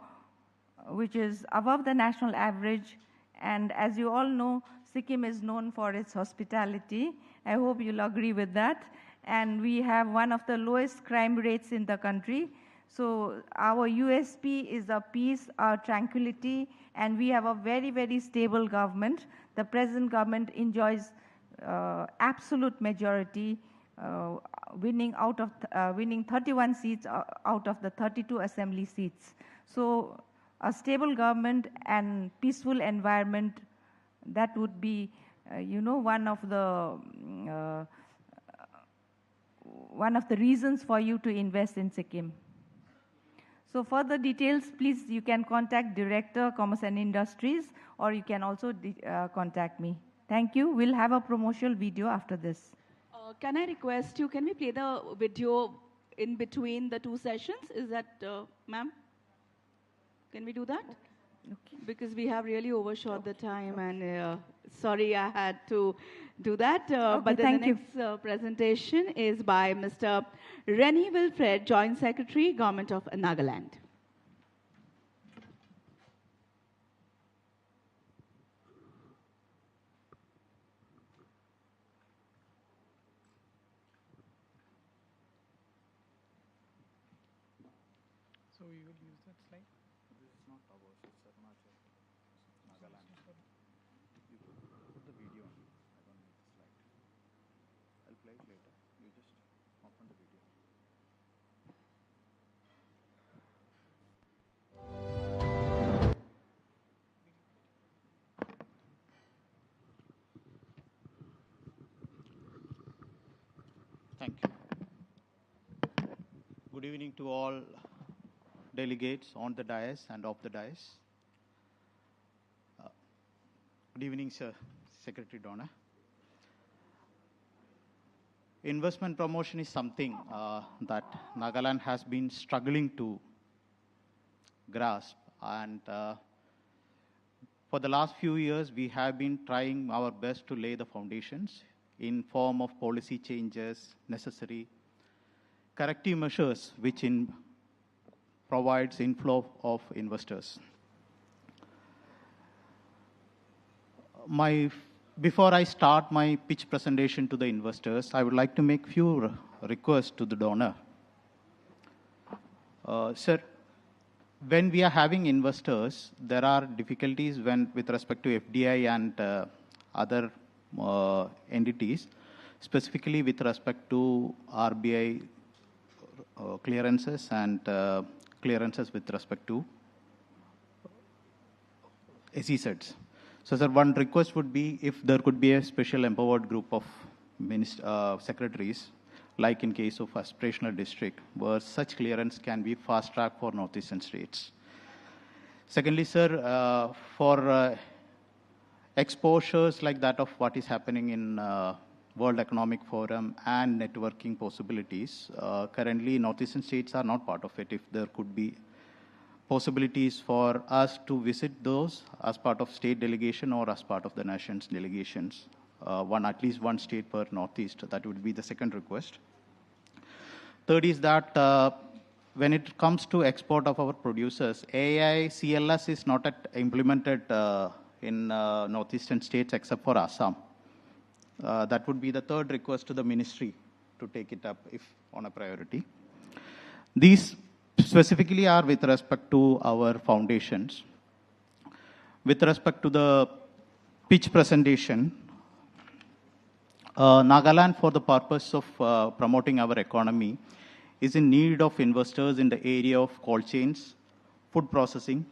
which is above the national average. And as you all know, Sikkim is known for its hospitality. I hope you'll agree with that. And we have one of the lowest crime rates in the country. So our USP is our peace, our tranquility, and we have a very, very stable government. The present government enjoys absolute majority, winning 31 seats out of the 32 assembly seats. So a stable government and peaceful environment, that would be, one of the reasons for you to invest in Sikkim. So further details, please, you can contact Director, Commerce and Industries, or you can also contact me. Thank you. We'll have a promotional video after this. Can I request you, can we play the video in between the two sessions? Is that, ma'am? Can we do that? Okay. Because we have really overshot the time, and sorry I had to do that. But then the next presentation is by Mr. Rennie Wilfred, Joint Secretary, Government of Nagaland. So you will use that slide? This is not ours, it's Arunachal, Nagaland. You put the video on. I don't need the slide. I'll play it later. You just open the video. Thank you. Good evening to all delegates on the dais and off the dais. Good evening, Sir Secretary Donna. Investment promotion is something that Nagaland has been struggling to grasp, and for the last few years we have been trying our best to lay the foundations in form of policy changes, necessary corrective measures which provides inflow of investors. Before I start my pitch presentation to the investors, I would like to make few requests to the donor. Sir, when we are having investors, there are difficulties with respect to FDI and other entities, specifically with respect to RBI clearances and clearances with respect to SEZs. So, sir, one request would be if there could be a special empowered group of secretaries like in case of aspirational district, where such clearance can be fast-tracked for northeastern states. Secondly, sir, for exposures like that of what is happening in World Economic Forum and networking possibilities, currently northeastern states are not part of it. If there could be possibilities for us to visit those as part of state delegation or as part of the nation's delegations, at least one state per northeast, that would be the second request. Third is that when it comes to export of our producers, AI CLS is not implemented in northeastern states except for Assam. That would be the third request to the ministry to take it up if on a priority. These specifically are with respect to our foundations. With respect to the pitch presentation, Nagaland, for the purpose of promoting our economy, is in need of investors in the area of cold chains, food processing,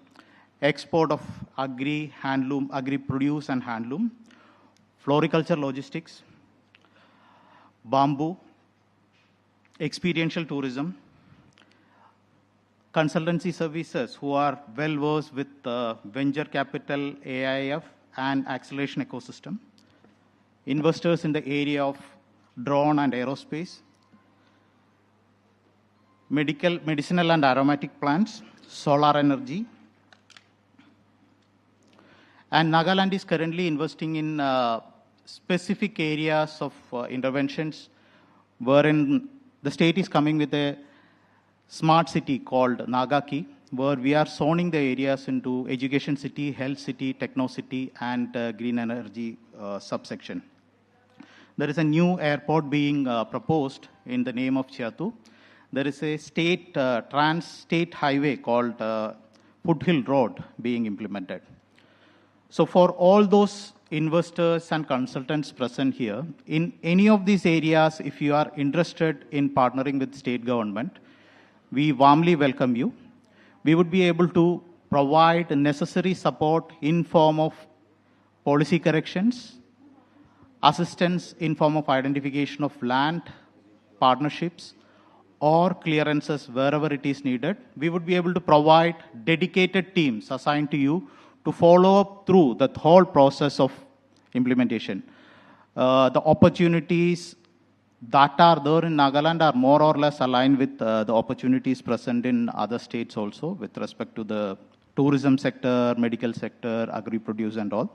export of agri-handloom, agri-produce and handloom, floriculture logistics, bamboo, experiential tourism, consultancy services who are well versed with venture capital, AIF, and acceleration ecosystem, investors in the area of drone and aerospace, medicinal and aromatic plants, solar energy. And Nagaland is currently investing in specific areas of interventions, wherein the state is coming with a smart city called Nagaki, where we are zoning the areas into education city, health city, techno city, and green energy subsection. There is a new airport being proposed in the name of Chiatu. There is a state trans-state highway called Foothill Road being implemented. So for all those investors and consultants present here, in any of these areas, if you are interested in partnering with state government, we warmly welcome you. We would be able to provide necessary support in form of policy corrections, assistance in form of identification of land, partnerships, or clearances wherever it is needed. We would be able to provide dedicated teams assigned to you to follow up through the whole process of implementation. The opportunities that are there in Nagaland are more or less aligned with the opportunities present in other states also with respect to the tourism sector, medical sector, agri-produce and all.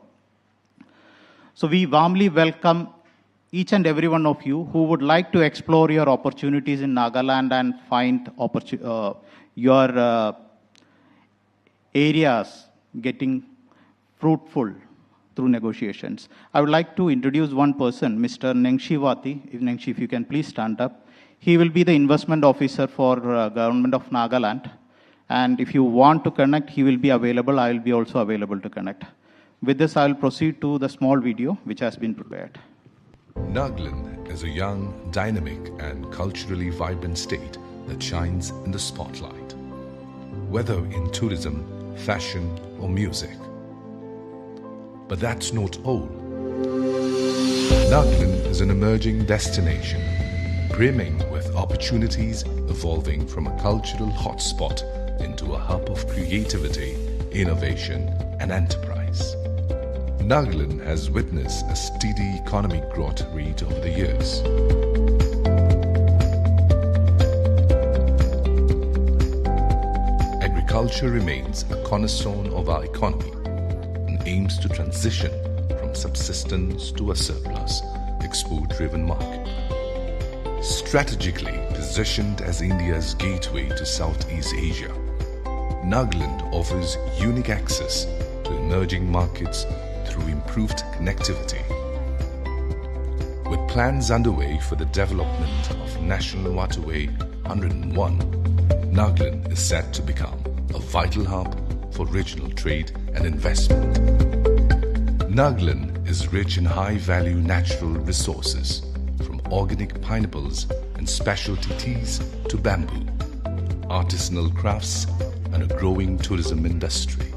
So we warmly welcome each and every one of you who would like to explore your opportunities in Nagaland and find your areas getting fruitful through negotiations. I would like to introduce one person, Mr. Nengshi Vati. Nengshi, if you can please stand up. He will be the investment officer for Government of Nagaland. And if you want to connect, he will be available. I will be also available to connect. With this, I will proceed to the small video which has been prepared. Nagaland is a young, dynamic, and culturally vibrant state that shines in the spotlight. Whether in tourism, fashion, or music. But that's not all. Nagaland is an emerging destination, brimming with opportunities evolving from a cultural hotspot into a hub of creativity, innovation, and enterprise. Nagaland has witnessed a steady economic growth rate over the years. Agriculture remains a cornerstone of our economy and aims to transition from subsistence to a surplus, export-driven market. Strategically positioned as India's gateway to Southeast Asia, Nagaland offers unique access to emerging markets through improved connectivity. With plans underway for the development of National Waterway 101, Nagaland is set to become a vital hub for regional trade and investment. Nagaland is rich in high-value natural resources, from organic pineapples and specialty teas to bamboo, artisanal crafts, and a growing tourism industry.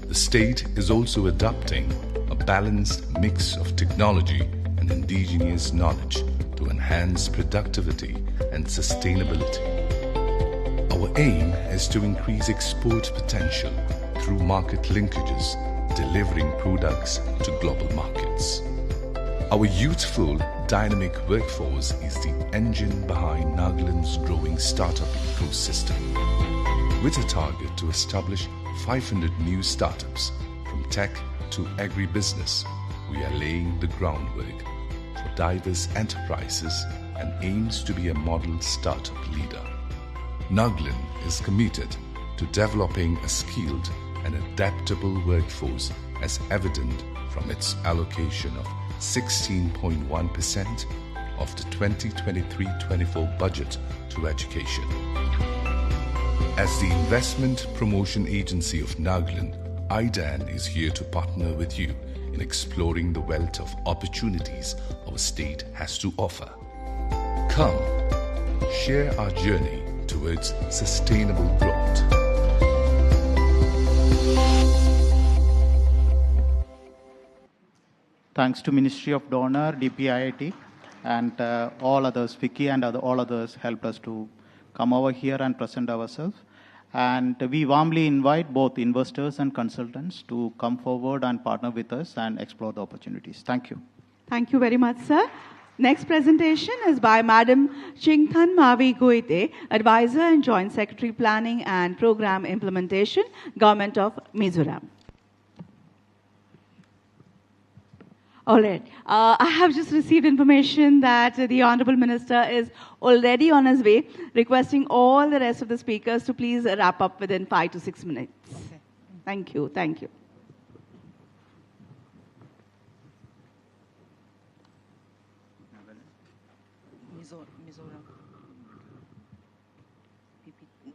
The state is also adopting a balanced mix of technology and indigenous knowledge to enhance enhance productivity and sustainability. Our aim is to increase export potential through market linkages, delivering products to global markets. Our youthful, dynamic workforce is the engine behind Nagaland's growing startup ecosystem. With a target to establish 500 new startups, from tech to agribusiness, we are laying the groundwork for diverse enterprises and aims to be a model startup leader. Nagaland is committed to developing a skilled and adaptable workforce, as evident from its allocation of 16.1% of the 2023-24 budget to education. As the Investment Promotion Agency of Nagaland, IDAN is here to partner with you in exploring the wealth of opportunities our state has to offer. Come, share our journey towards sustainable growth. Thanks to Ministry of Donor, DPIIT, and all others, Vicky and all others helped us to come over here and present ourselves. And we warmly invite both investors and consultants to come forward and partner with us and explore the opportunities. Thank you. Thank you very much, sir. Next presentation is by Madam Chingthan Mavi Goite, Advisor and Joint Secretary Planning and Program Implementation, Government of Mizoram. All right. I have just received information that the Honorable Minister is already on his way, requesting all the rest of the speakers to please wrap up within 5 to 6 minutes. Okay. Thank you. Thank you. Mizoram. PPT.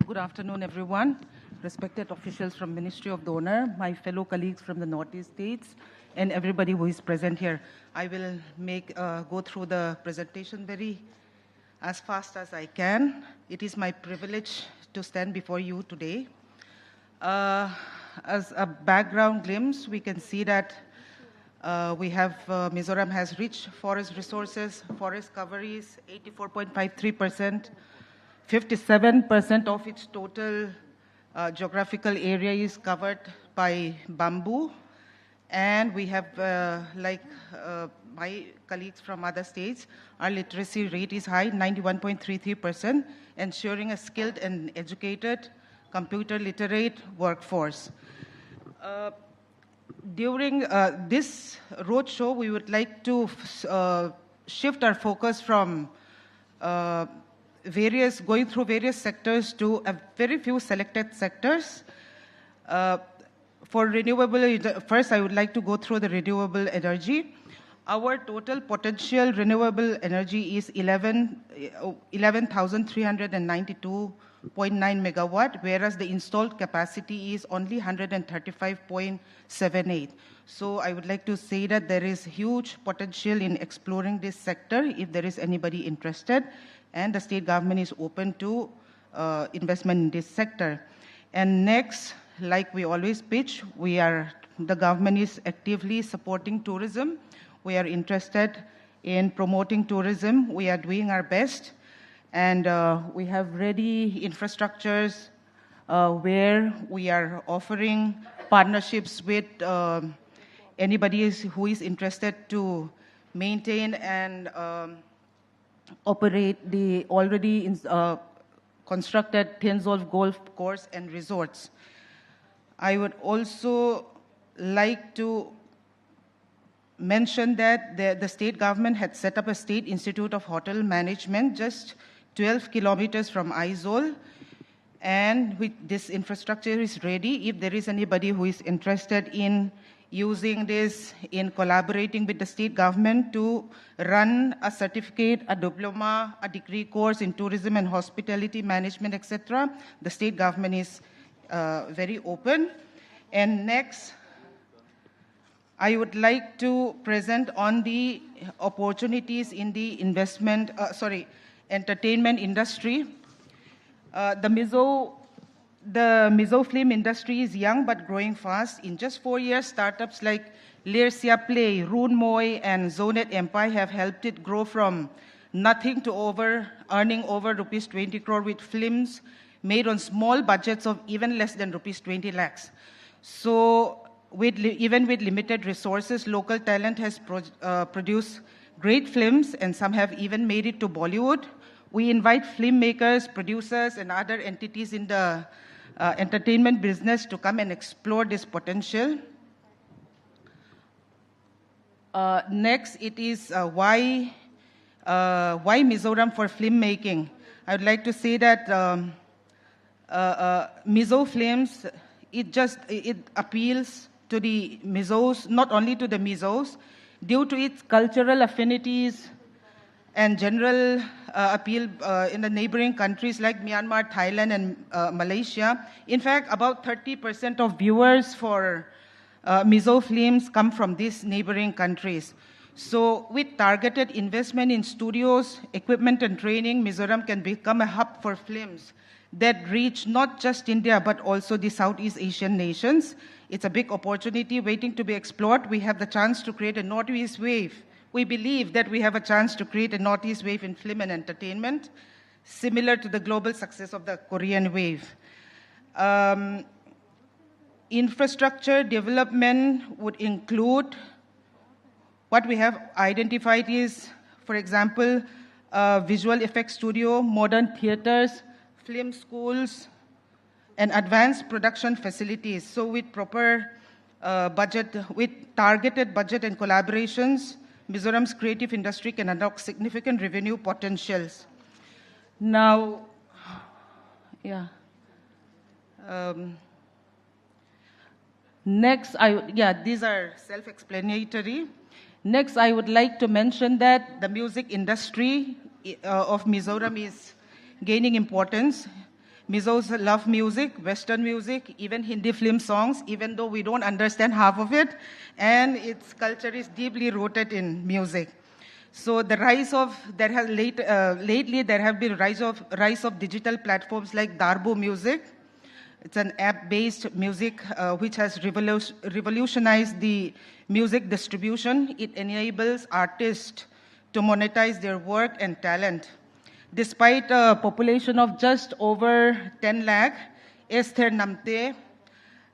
Good afternoon, everyone. Respected officials from Ministry of Donor, my fellow colleagues from the Northeast states, and everybody who is present here. I will go through the presentation as fast as I can. It is my privilege to stand before you today. As a background glimpse, we can see that Mizoram has rich forest resources, forest cover is 84.53%, 57% of its total geographical area is covered by bamboo. And we have, my colleagues from other states, our literacy rate is high, 91.33%, ensuring a skilled and educated, computer literate workforce. During this roadshow, we would like to shift our focus from going through various sectors to a very few selected sectors. For renewable, first I would like to go through the renewable energy. Our total potential renewable energy is 11,392.9 megawatt, whereas the installed capacity is only 135.78. So I would like to say that there is huge potential in exploring this sector if there is anybody interested, and the state government is open to investment in this sector. And next, like we always pitch, the government is actively supporting tourism. We are interested in promoting tourism. We are doing our best. And we have ready infrastructures where we are offering partnerships with anybody who is interested to maintain and operate the already constructed Tenzolf Golf Course and resorts. I would also like to mention that the state government had set up a State Institute of Hotel Management just 12 kilometers from Aizawl, and this infrastructure is ready. If there is anybody who is interested in using this, in collaborating with the state government to run a certificate, a diploma, a degree course in tourism and hospitality management, etc., the state government is very open. And next, I would like to present on the opportunities in the entertainment industry. The Mizo film industry is young but growing fast. In just 4 years, startups like Lersia Play, Rune Moy, and Zonet Empire have helped it grow from nothing to earning over rupees 20 crore with films made on small budgets of even less than rupees 20 lakhs. So even with limited resources, local talent has produced great films, and some have even made it to Bollywood. We invite filmmakers, producers, and other entities in the entertainment business to come and explore this potential. Next, it is why Mizoram for filmmaking. I would like to say that Mizo films, it appeals to the Mizos, not only to the Mizos, due to its cultural affinities and general appeal in the neighboring countries like Myanmar, Thailand, and Malaysia. In fact, about 30% of viewers for Mizo films come from these neighboring countries. So with targeted investment in studios, equipment, and training, Mizoram can become a hub for films that reach not just India, but also the Southeast Asian nations. It's a big opportunity waiting to be explored. We have the chance to create a Northeast wave. We believe that we have a chance to create a Northeast wave in film and entertainment, similar to the global success of the Korean wave. Infrastructure development would include what we have identified is, for example, visual effects studio, modern theaters, film schools, and advanced production facilities. So with proper with targeted budget and collaborations, Mizoram's creative industry can unlock significant revenue potentials. Now, next, these are self-explanatory. Next, I would like to mention that the music industry of Mizoram is gaining importance. Mizos love music, Western music, even Hindi film songs, even though we don't understand half of it, and its culture is deeply rooted in music. So the rise of, lately there have been rise of digital platforms like Darbo Music. It's an app-based music which has revolutionized the music distribution. It enables artists to monetize their work and talent. Despite a population of just over 10 lakh, Esther Namte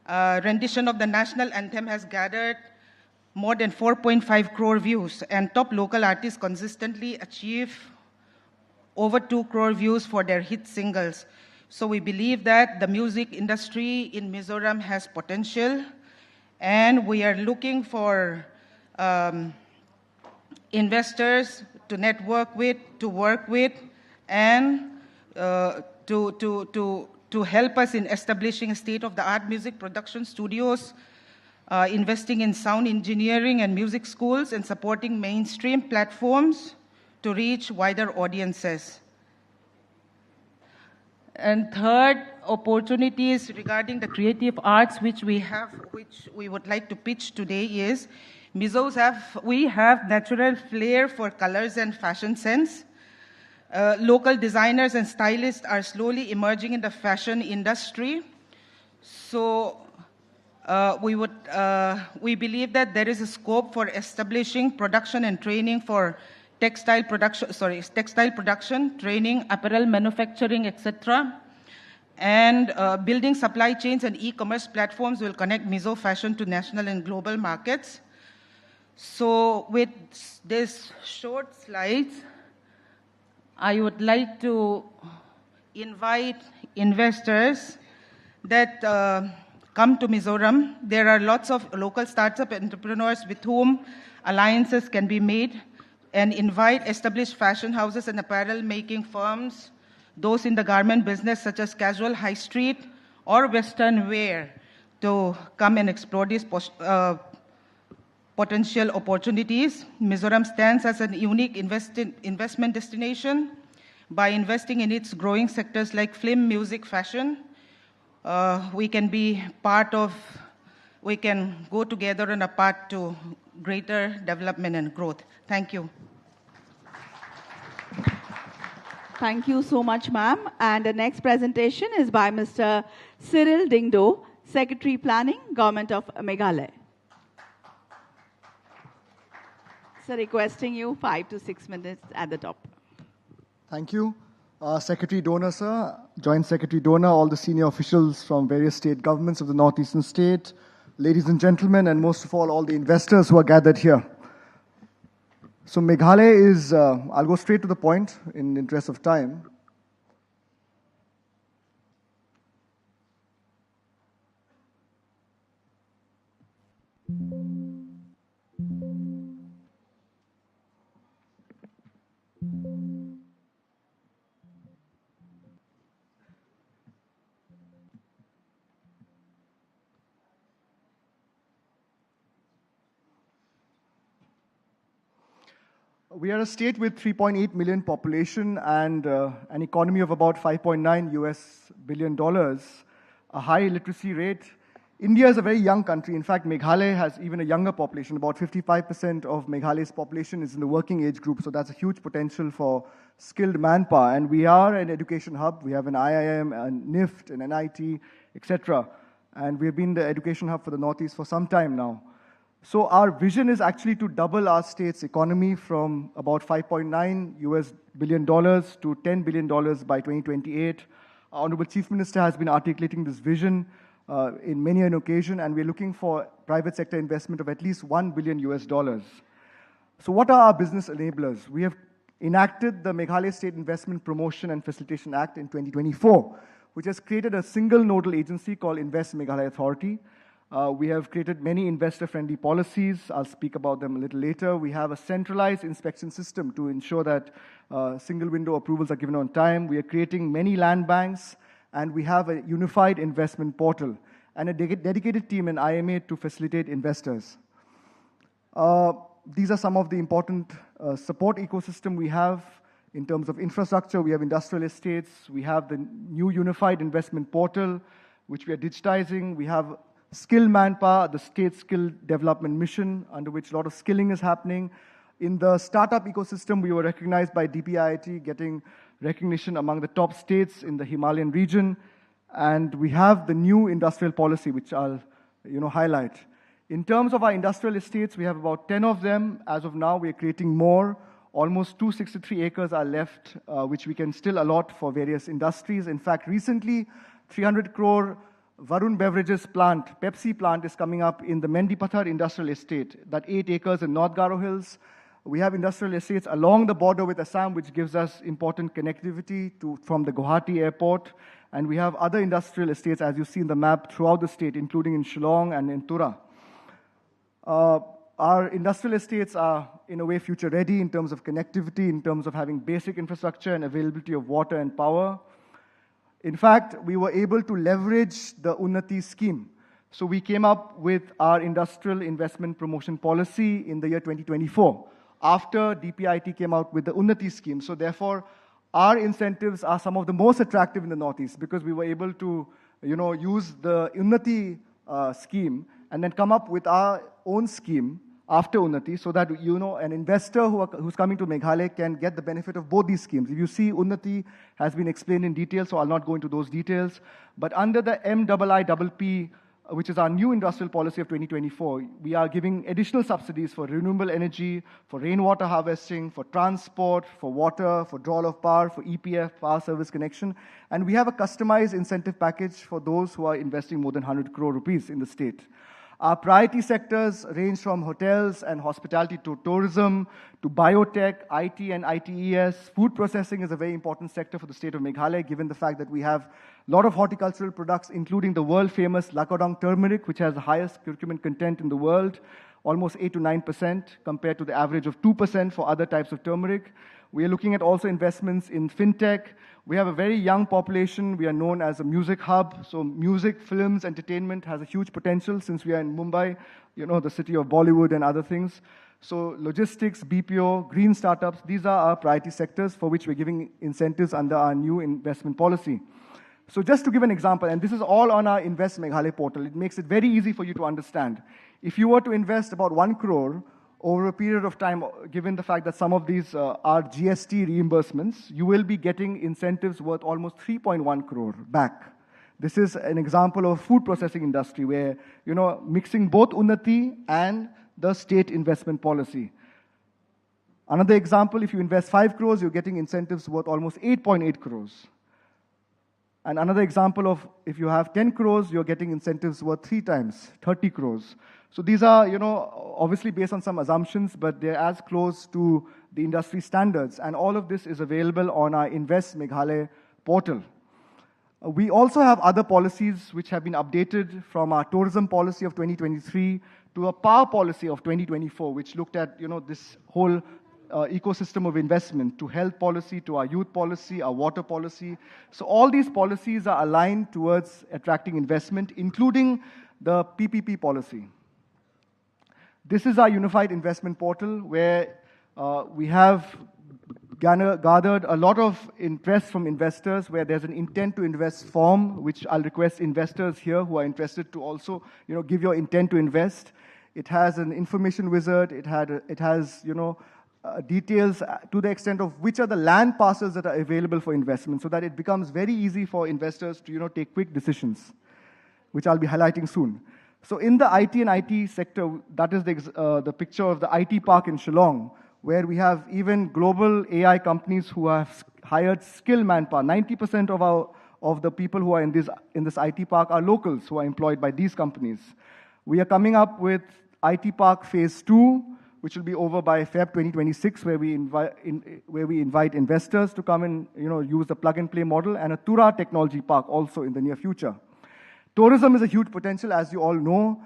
rendition of the national anthem has gathered more than 4.5 crore views, and top local artists consistently achieve over 2 crore views for their hit singles. So we believe that the music industry in Mizoram has potential, and we are looking for investors to network with, to work with, and to help us in establishing state-of-the-art music production studios, investing in sound engineering and music schools, and supporting mainstream platforms to reach wider audiences. And third, opportunities regarding the creative arts which we would like to pitch today is, we have natural flair for colors and fashion sense. Local designers and stylists are slowly emerging in the fashion industry. So we believe that there is a scope for establishing production and training for textile production, training, apparel manufacturing, etc. And building supply chains and e-commerce platforms will connect Mizo fashion to national and global markets. So with these short slides, I would like to invite investors that come to Mizoram. There are lots of local startup entrepreneurs with whom alliances can be made, and invite established fashion houses and apparel making firms, those in the garment business such as casual high street or Western wear, to come and explore these potential opportunities. Mizoram stands as a unique investment destination by investing in its growing sectors like film, music, fashion. We can be part of we can go together on a path to greater development and growth. Thank you. Thank you so much, ma'am. And the next presentation is by Mr. Cyril Dingdo, Secretary Planning, Government of Meghalaya. So requesting you 5 to 6 minutes at the top. Thank you. Secretary Donor, sir, Joint Secretary Donor, all the senior officials from various state governments of the northeastern state, ladies and gentlemen, and most of all the investors who are gathered here. So Meghalaya is, I'll go straight to the point in the interest of time. We are a state with 3.8 million population and an economy of about $5.9 billion, a high literacy rate. India is a very young country. In fact, Meghalaya has even a younger population. About 55% of Meghalaya's population is in the working age group, so that's a huge potential for skilled manpower. And we are an education hub. We have an IIM, an NIFT, an NIT, etc. And we have been the education hub for the Northeast for some time now. So our vision is actually to double our state's economy from about $5.9 billion to $10 billion by 2028. Our Honorable Chief Minister has been articulating this vision in many an occasion, and we're looking for private sector investment of at least $1 billion. So what are our business enablers? We have enacted the Meghalaya State Investment Promotion and Facilitation Act in 2024, which has created a single nodal agency called Invest Meghalaya Authority. We have created many investor-friendly policies. I'll speak about them a little later. We have a centralized inspection system to ensure that single-window approvals are given on time. We are creating many land banks, and we have a unified investment portal and a dedicated team in IMA to facilitate investors. These are some of the important support ecosystem we have in terms of infrastructure. We have industrial estates. We have the new unified investment portal, which we are digitizing. We have skill manpower, the state skill development mission, under which a lot of skilling is happening. In the startup ecosystem, we were recognized by DPIIT, getting recognition among the top states in the Himalayan region. And we have the new industrial policy, which I'll highlight. In terms of our industrial estates, we have about 10 of them. As of now, we are creating more. Almost 263 acres are left, which we can still allot for various industries. In fact, recently, 300 crore Varun Beverages plant, Pepsi plant, is coming up in the Mendipathar industrial estate, that 8 acres in North Garo Hills. We have industrial estates along the border with Assam, which gives us important connectivity from the Guwahati airport. And we have other industrial estates, as you see in the map, throughout the state, including in Shillong and in Tura. Our industrial estates are, in a way, future-ready in terms of connectivity, in terms of having basic infrastructure and availability of water and power. In fact, we were able to leverage the Unnati scheme. So we came up with our industrial investment promotion policy in the year 2024, after DPIIT came out with the Unnati scheme. So therefore, our incentives are some of the most attractive in the Northeast, because we were able to use the Unnati scheme and then come up with our own scheme after Unnati, so that an investor who's coming to Meghalaya can get the benefit of both these schemes. If you see, Unnati has been explained in detail, so I'll not go into those details. But under the MIIPP, which is our new industrial policy of 2024, we are giving additional subsidies for renewable energy, for rainwater harvesting, for transport, for water, for drawal of power, for EPF, power service connection. And we have a customized incentive package for those who are investing more than 100 crore rupees in the state. Our priority sectors range from hotels and hospitality to tourism, to biotech, IT and ITES. Food processing is a very important sector for the state of Meghalaya, given the fact that we have a lot of horticultural products, including the world-famous Lakodong turmeric, which has the highest curcumin content in the world, almost 8 to 9%, compared to the average of 2% for other types of turmeric. We are looking at also investments in fintech. We have a very young population. We are known as a music hub. So music, films, entertainment has a huge potential, since we are in Mumbai, the city of Bollywood and other things. So logistics, BPO, green startups, these are our priority sectors for which we're giving incentives under our new investment policy. So just to give an example, and this is all on our Invest Meghalaya portal, it makes it very easy for you to understand. If you were to invest about 1 crore over a period of time, given the fact that some of these are GST reimbursements, you will be getting incentives worth almost 3.1 crore back. This is an example of food processing industry where, mixing both Unnati and the state investment policy. Another example, if you invest 5 crores, you're getting incentives worth almost 8.8 crores. And another example of if you have 10 crores, you're getting incentives worth 3 times, 30 crores. So these are, obviously based on some assumptions, but they're as close to the industry standards. And all of this is available on our Invest Meghalaya portal. We also have other policies which have been updated from our tourism policy of 2023 to a power policy of 2024, which looked at, this whole ecosystem of investment, to health policy, to our youth policy, our water policy. So all these policies are aligned towards attracting investment, including the PPP policy. This is our unified investment portal where we have gathered a lot of interest from investors, where there's an intent to invest form, which I'll request investors here who are interested to also, give your intent to invest. It has an information wizard. It has, details to the extent of which are the land parcels that are available for investment, so that it becomes very easy for investors to, take quick decisions, which I'll be highlighting soon. So in the IT and IT sector, that is the picture of the IT park in Shillong, where we have even global AI companies who have hired skilled manpower. 90% of the people who are in this IT park are locals who are employed by these companies. We are coming up with IT Park Phase 2, which will be over by Feb 2026, where we invite investors to come and use the plug-and-play model, and a Tura Technology Park also in the near future. Tourism is a huge potential, as you all know.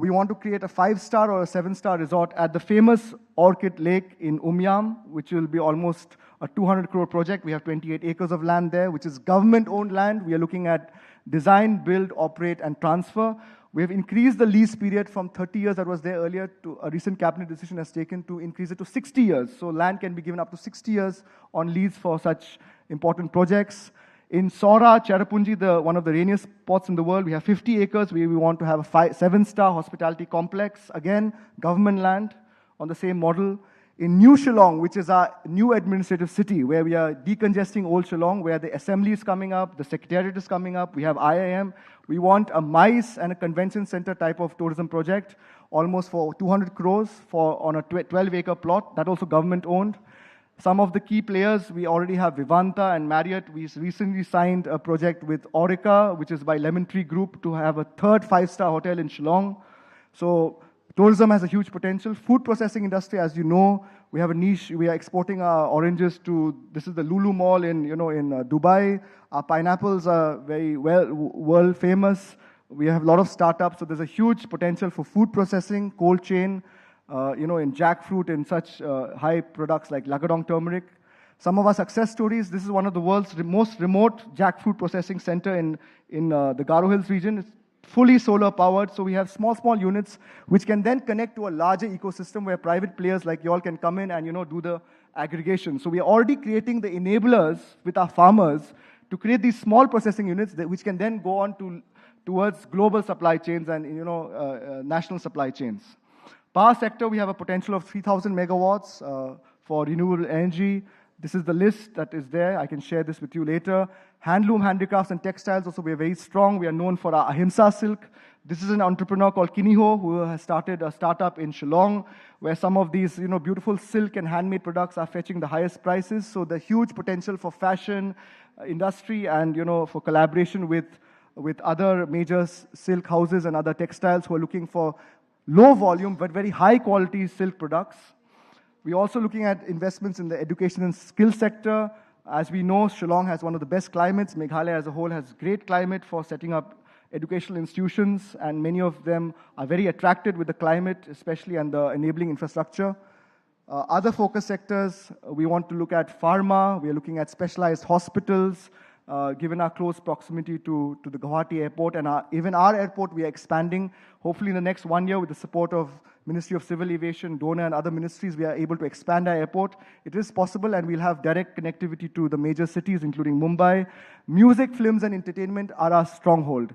We want to create a 5-star or a 7-star resort at the famous Orchid Lake in Umyam, which will be almost a 200 crore project. We have 28 acres of land there, which is government-owned land. We are looking at design, build, operate, and transfer. We have increased the lease period from 30 years that was there earlier to a recent cabinet decision has taken to increase it to 60 years. So land can be given up to 60 years on lease for such important projects. In Saura, Cherrapunji, one of the rainiest spots in the world, we have 50 acres where we want to have a 7-star hospitality complex. Again, government land on the same model. In New Shillong, which is our new administrative city, where we are decongesting old Shillong, where the assembly is coming up, the secretariat is coming up, we have IIM. We want a MICE and a convention center type of tourism project, almost for 200 crores on a 12-acre plot, that also government-owned. Some of the key players, we already have Vivanta and Marriott. We recently signed a project with Orica, which is by Lemon Tree Group, to have a third 5-star hotel in Shillong. So tourism has a huge potential. Food processing industry, as you know, we have a niche. We are exporting our oranges to, this is the Lulu Mall in Dubai. Our pineapples are very world famous. We have a lot of startups, so there's a huge potential for food processing, cold chain, in jackfruit and such high products like Lagadong turmeric. Some of our success stories, this is one of the world's most remote jackfruit processing center in the Garo Hills region. It's fully solar powered, so we have small units which can then connect to a larger ecosystem where private players like you all can come in and do the aggregation. So we are already creating the enablers with our farmers to create these small processing units which can then go on towards global supply chains and national supply chains. Power sector, we have a potential of 3,000 megawatts for renewable energy. This is the list that is there. I can share this with you later. Handloom, handicrafts, and textiles, also we are very strong. We are known for our Ahimsa silk. This is an entrepreneur called Kiniho who has started a startup in Shillong where some of these beautiful silk and handmade products are fetching the highest prices. So the huge potential for fashion industry and for collaboration with other major silk houses and other textiles who are looking for low volume but very high quality silk products. We're also looking at investments in the education and skill sector. As we know, Shillong has one of the best climates. Meghalaya as a whole has great climate for setting up educational institutions, and many of them are very attracted with the climate, especially and the enabling infrastructure. Other focus sectors, we want to look at pharma. We are looking at specialized hospitals. given our close proximity to the Guwahati airport. And even our airport, we are expanding. Hopefully in the next 1 year, with the support of Ministry of Civil Aviation, DONA, and other ministries, we are able to expand our airport. It is possible, and we'll have direct connectivity to the major cities, including Mumbai. Music, films, and entertainment are our stronghold.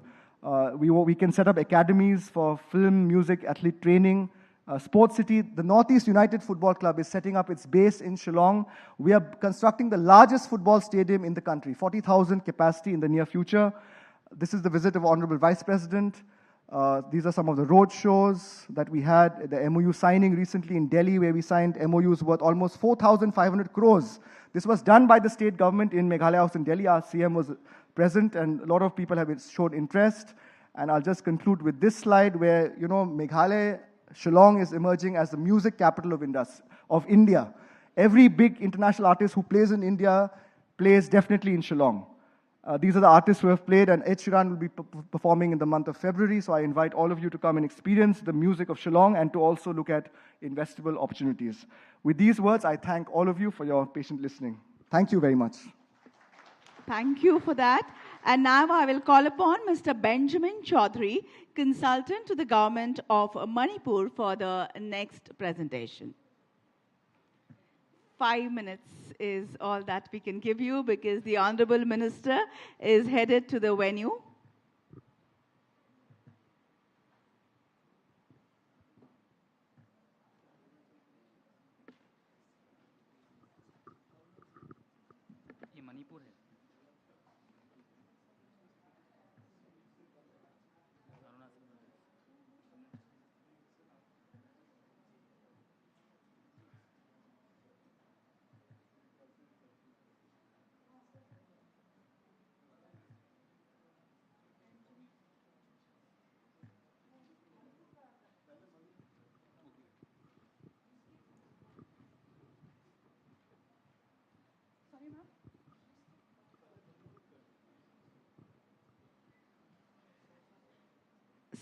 We can set up academies for film, music, athlete training. Sports City, the Northeast United Football Club is setting up its base in Shillong. We are constructing the largest football stadium in the country, 40,000 capacity in the near future. This is the visit of Honorable Vice President. These are some of the road shows that we had. The MOU signing recently in Delhi, where we signed MOUs worth almost 4,500 crores. This was done by the state government in Meghalaya House in Delhi. Our CM was present, and a lot of people have shown interest. And I'll just conclude with this slide where, Meghalaya, Shillong is emerging as the music capital of India. Every big international artist who plays in India plays definitely in Shillong. These are the artists who have played, and Ed Sheeran will be performing in the month of February. So I invite all of you to come and experience the music of Shillong and to also look at investable opportunities. With these words, I thank all of you for your patient listening. Thank you very much. Thank you for that. And now I will call upon Mr. Benjamin Chaudhary, consultant to the government of Manipur, for the next presentation. 5 minutes is all that we can give you because the Honorable Minister is headed to the venue.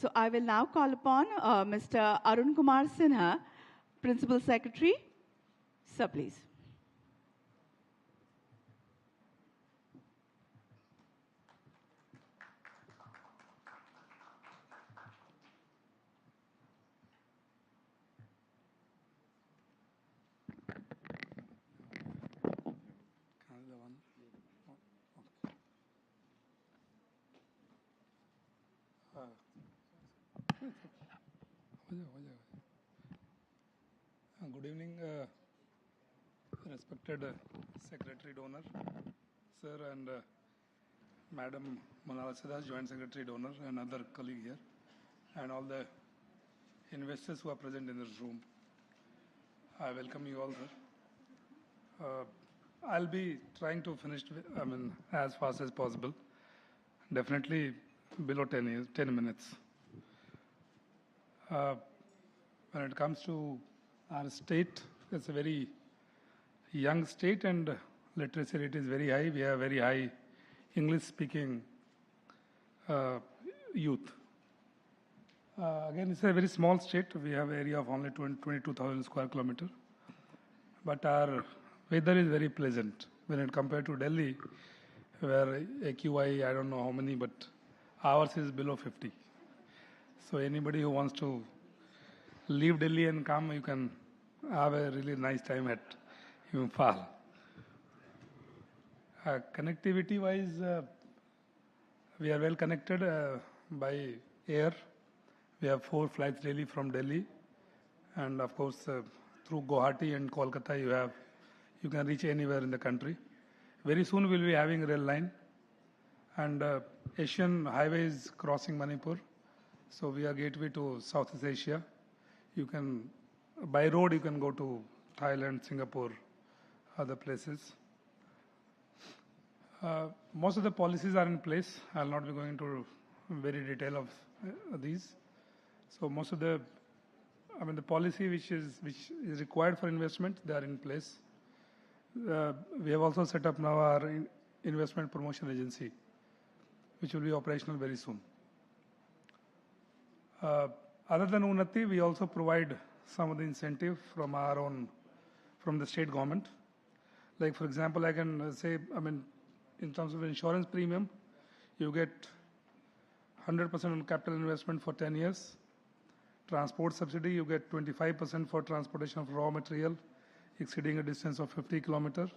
So I will now call upon Mr. Arun Kumar Sinha, Principal Secretary. Sir, please. Good evening, respected Secretary Donor, Sir, and Madam Manala Siddhas, Joint Secretary Donor, and other colleague here, and all the investors who are present in this room. I welcome you all, sir. I'll be trying to finish, as fast as possible. Definitely below 10 minutes. When it comes to our state, it's a very young state and literacy rate is very high. We have very high English-speaking youth. Again, it's a very small state. We have an area of only 22,000 square kilometers. But our weather is very pleasant when it compared to Delhi, where AQI, I don't know how many, but ours is below 50. So anybody who wants to leave Delhi and come, you can have a really nice time at Imphal. Connectivity-wise, we are well connected by air. We have 4 flights daily from Delhi, and of course through Guwahati and Kolkata you can reach anywhere in the country. Very soon we'll be having a rail line, and Asian highways crossing Manipur. So we are gateway to Southeast Asia. You can, by road, you can go to Thailand, Singapore, other places. Most of the policies are in place. I'll not be going into very detail of these. So most of the, the policy which is required for investment, they are in place. We have also set up now our investment promotion agency, which will be operational very soon. Other than Unnati, we also provide some of the incentive from from the state government. Like, for example, I can say, in terms of insurance premium, you get 100% on capital investment for 10 years. Transport subsidy, you get 25% for transportation of raw material exceeding a distance of 50 kilometers.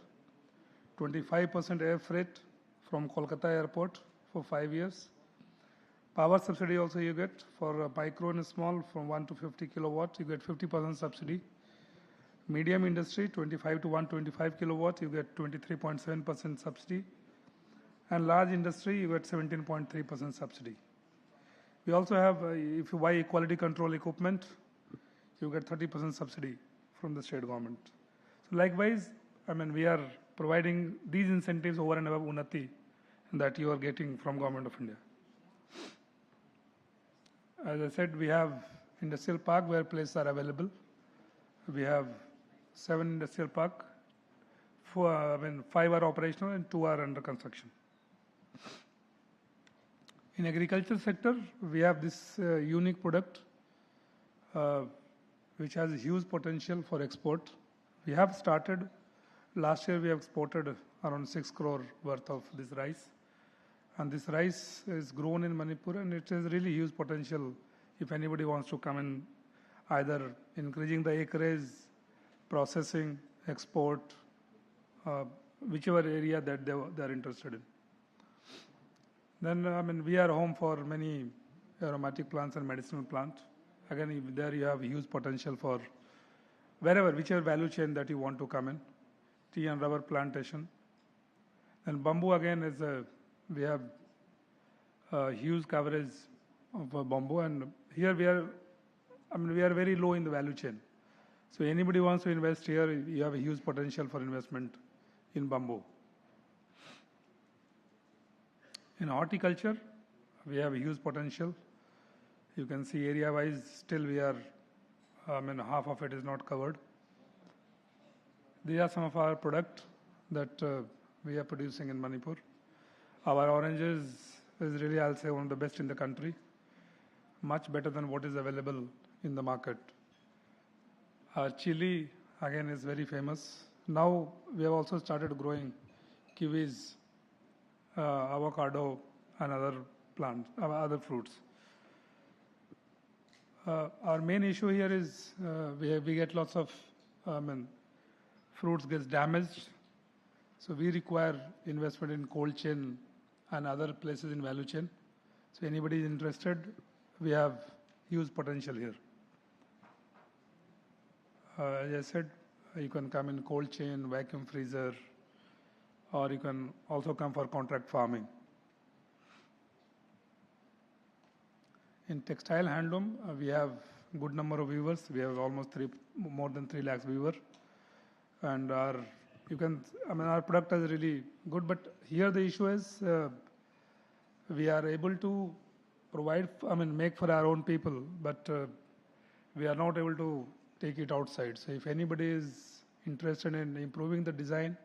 25% air freight from Kolkata airport for 5 years. Power subsidy also you get for micro and small from 1 to 50 kilowatt, you get 50% subsidy. Medium industry, 25 to 125 kilowatt, you get 23.7% subsidy. And large industry, you get 17.3% subsidy. We also have, if you buy quality control equipment, you get 30% subsidy from the state government. So likewise, we are providing these incentives over and above Unnati that you are getting from Government of India. As I said, we have industrial park where places are available. We have 7 industrial park. 5 are operational and 2 are under construction. In agriculture sector, we have this unique product which has a huge potential for export. We have started, last year we have exported around 6 crore worth of this rice. And this rice is grown in Manipur and it has really huge potential if anybody wants to come in, either increasing the acreage, processing, export, whichever area that they are interested in. Then, we are home for many aromatic plants and medicinal plants. Again, there you have huge potential for whichever value chain that you want to come in. Tea and rubber plantation. And bamboo again we have huge coverage of bamboo, and here we are very low in the value chain. So anybody wants to invest here, you have a huge potential for investment in bamboo. In horticulture, we have a huge potential. You can see area-wise, still we are, half of it is not covered. These are some of our products that we are producing in Manipur. Our oranges is really, I'll say, one of the best in the country. Much better than what is available in the market. Our chili, again, is very famous. Now, we have also started growing kiwis, avocado, and other plants, other fruits. Our main issue here is we get lots of fruits gets damaged. So we require investment in cold chain and other places in value chain. So anybody is interested, we have huge potential here. As I said, you can come in cold chain, vacuum freezer, or you can also come for contract farming. In textile handloom, we have good number of viewers. We have almost more than 3 lakhs viewers. And our product is really good, but here the issue is we are able to provide, make for our own people, but we are not able to take it outside. So if anybody is interested in improving the design,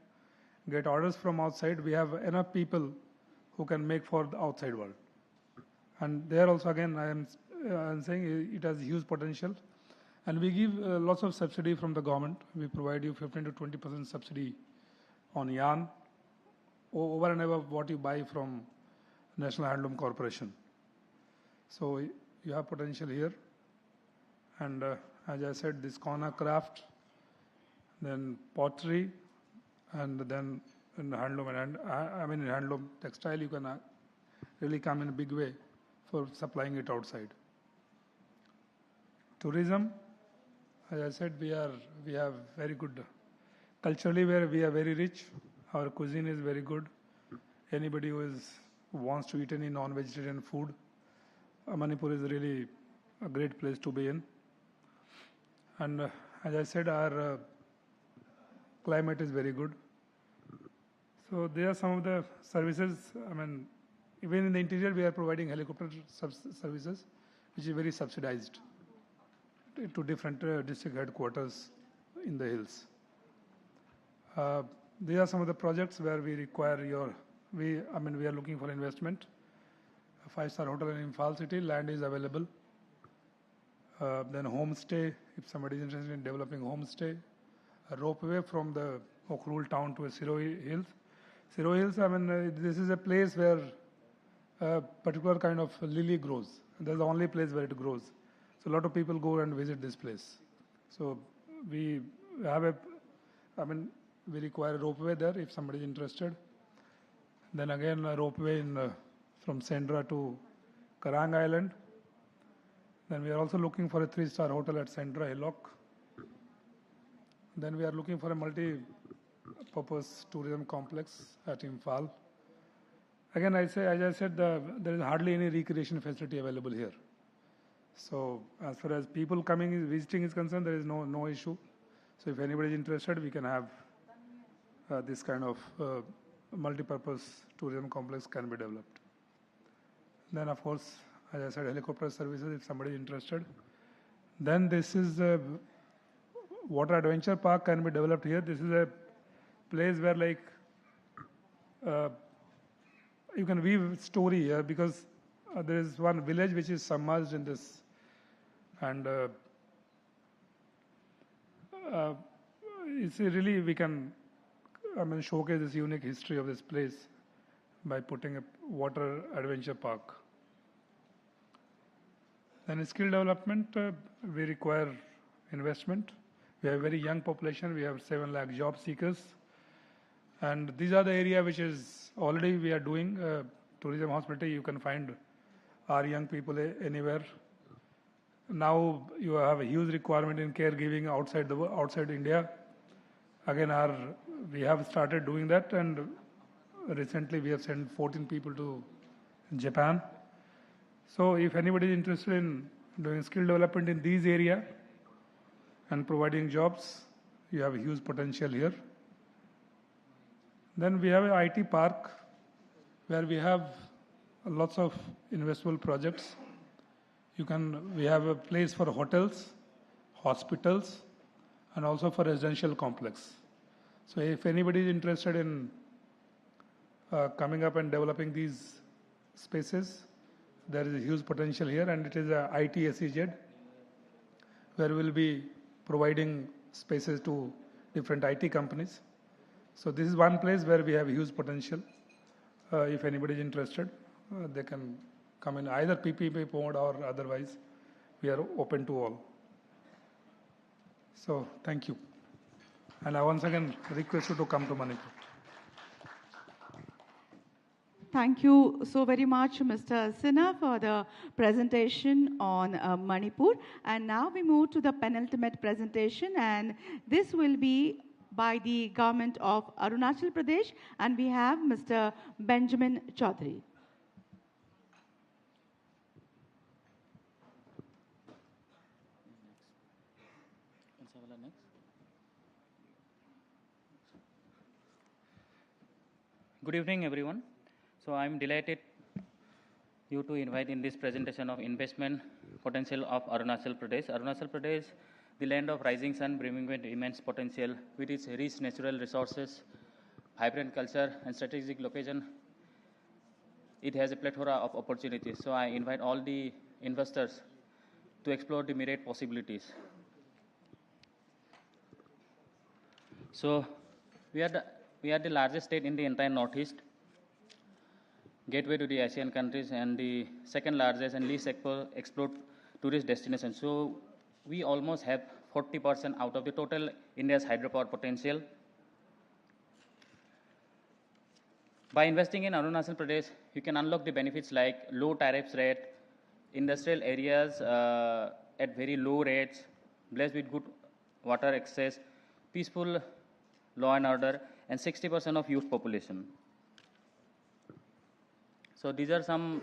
get orders from outside, we have enough people who can make for the outside world. And there also, again, I am saying it has huge potential. And we give lots of subsidy from the government. We provide you 15 to 20% subsidy on yarn, over and above what you buy from National Handloom Corporation. So you have potential here. And as I said, this corner craft, then pottery, and then in handloom. In handloom textile, you can really come in a big way for supplying it outside. Tourism, as I said, we have very good, culturally we are very rich. Our cuisine is very good. Anybody who wants to eat any non-vegetarian food, Manipur is really a great place to be in. And as I said, our climate is very good. So there are some of the services, even in the interior we are providing helicopter services, which is very subsidized to different district headquarters in the hills. These are some of the projects where we require we are looking for investment. A 5-star hotel in Imphal city, land is available. Then homestay, if somebody is interested in developing homestay. A ropeway from the Okhrul town to Siroi Hills. Siro Hills, I mean, this is a place where a particular kind of lily grows. That's the only place where it grows. So a lot of people go and visit this place. So we have we require a ropeway there if somebody is interested. Then again, a ropeway from Sendra to Karang Island. Then we are also looking for a 3-star hotel at Sendra Hillock. Then we are looking for a multi-purpose tourism complex at Imphal. Again, as I said, there is hardly any recreation facility available here. So as far as people visiting is concerned, there is no issue. So if anybody is interested, we can have this kind of multi-purpose tourism complex can be developed. Then, of course, as I said, helicopter services if somebody is interested. Then this is a water adventure park can be developed here. This is a place where you can weave story here because there is one village which is submerged in this, and it's really we can showcase this unique history of this place by putting a water adventure park. Then skill development, we require investment. We have a very young population. We have 7 lakh job seekers. And these are the area which is already we are doing. Tourism hospitality, you can find our young people anywhere. Now you have a huge requirement in caregiving outside India. Again, we have started doing that, and recently we have sent 14 people to Japan. So if anybody is interested in doing skill development in these areas and providing jobs, you have a huge potential here. Then we have an IT park where we have lots of investable projects. We have a place for hotels, hospitals, and also for residential complex. So if anybody is interested in coming up and developing these spaces, there is a huge potential here, and it is a IT SEZ where we will be providing spaces to different IT companies. So this is one place where we have huge potential. If anybody is interested, they can come in either PPP mode or otherwise. We are open to all. So thank you. And I once again request you to come to Manipur. Thank you so very much, Mr. Sinha, for the presentation on Manipur. And now we move to the penultimate presentation, and this will be by the government of Arunachal Pradesh, and we have Mr. Benjamin Chaudhary. Good evening, everyone. So I'm delighted you to invite in this presentation of investment potential of Arunachal Pradesh. Arunachal Pradesh, the land of rising sun, brimming with immense potential, with its rich natural resources, vibrant culture, and strategic location. It has a plethora of opportunities. So I invite all the investors to explore the myriad possibilities. So we are the largest state in the entire Northeast, gateway to the Asian countries, and the second largest and least explored tourist destination. So we almost have 40% out of the total India's hydropower potential. By investing in Arunachal Pradesh, you can unlock the benefits like low tariffs rate, industrial areas at very low rates, blessed with good water access, peaceful law and order, and 60% of youth population. So these are some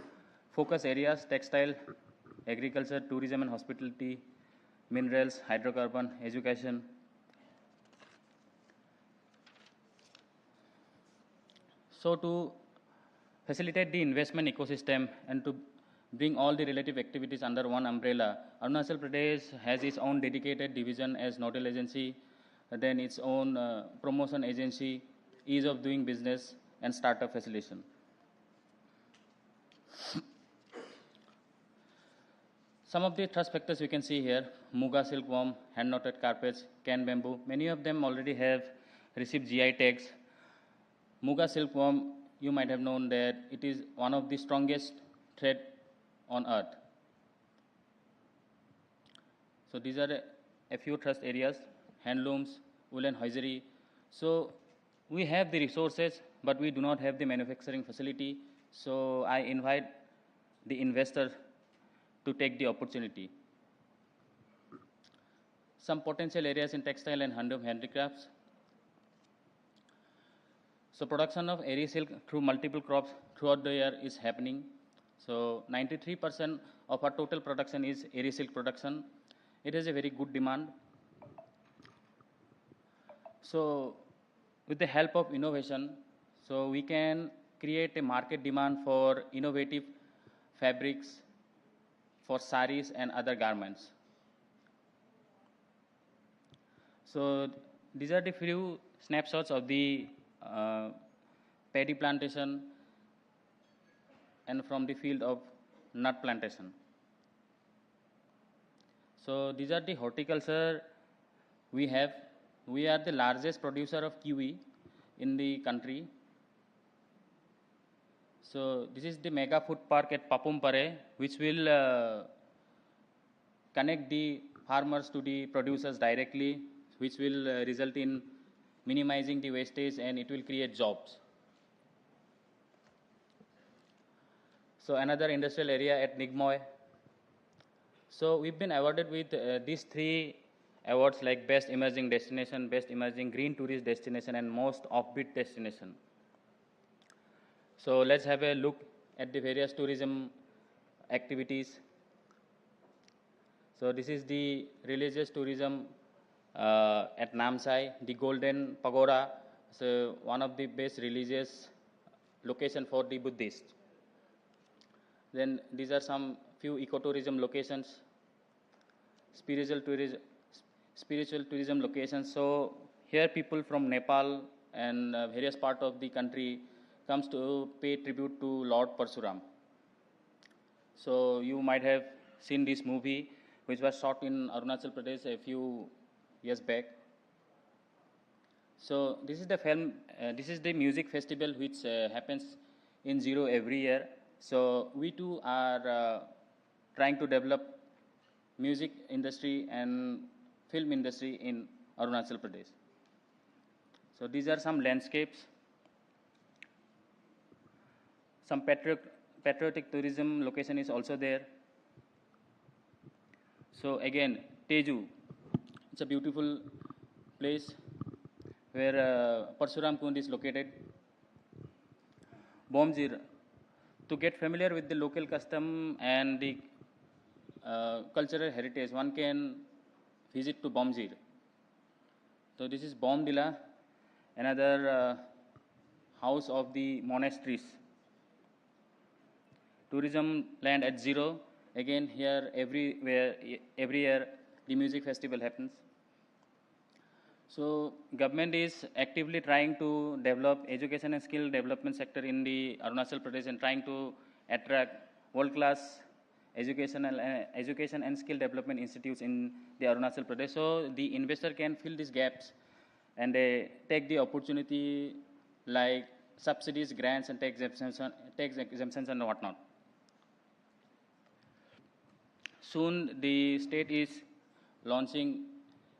focus areas: textile, agriculture, tourism and hospitality, minerals, hydrocarbon, education. So to facilitate the investment ecosystem and to bring all the relative activities under one umbrella, Arunachal Pradesh has its own dedicated division as nodal agency, then its own promotion agency, ease of doing business, and startup facilitation. Some of the thrust factors you can see here: Muga silkworm, hand-knotted carpets, cane bamboo. Many of them already have received GI tags. Muga silkworm, you might have known that it is one of the strongest thread on earth. So these are a few thrust areas: handlooms, woolen hosiery. So we have the resources, but we do not have the manufacturing facility. So I invite the investor to take the opportunity. Some potential areas in textile and handicrafts. So production of eri silk through multiple crops throughout the year is happening. So 93% of our total production is eri silk production. It has a very good demand. So with the help of innovation, so we can create a market demand for innovative fabrics, for saris and other garments. So these are the few snapshots of the paddy plantation and from the field of nut plantation. So these are the horticulture we have. We are the largest producer of kiwi in the country. So this is the mega food park at Papumpare, which will connect the farmers to the producers directly, which will result in minimizing the wastage, and it will create jobs. So another industrial area at Nigmoy. So we've been awarded with these 3 awards, like Best Emerging Destination, Best Emerging Green Tourist Destination, and Most Offbeat Destination. So let's have a look at the various tourism activities. So this is the religious tourism at Namsai, the Golden Pagoda, so one of the best religious location for the Buddhists. Then these are some few ecotourism locations, spiritual tourism locations. So here people from Nepal and various parts of the country comes to pay tribute to Lord Parsuram. So you might have seen this movie, which was shot in Arunachal Pradesh a few years back. So this is the film, this is the music festival which happens in Zero every year. So we too are trying to develop music industry and film industry in Arunachal Pradesh. So these are some landscapes. Some patriotic tourism location is also there. So again, Teju, it's a beautiful place where Parsuram Kund is located. Bomjir, to get familiar with the local custom and the cultural heritage, one can visit to Bomjir. So this is Bomdila, another house of the monasteries. Tourism land at Zero, again here every year the music festival happens. So government is actively trying to develop education and skill development sector in the Arunachal Pradesh and trying to attract world-class education and skill development institutes in the Arunachal Pradesh. So the investor can fill these gaps and take the opportunity like subsidies, grants, and tax exemptions and whatnot. Soon the state is launching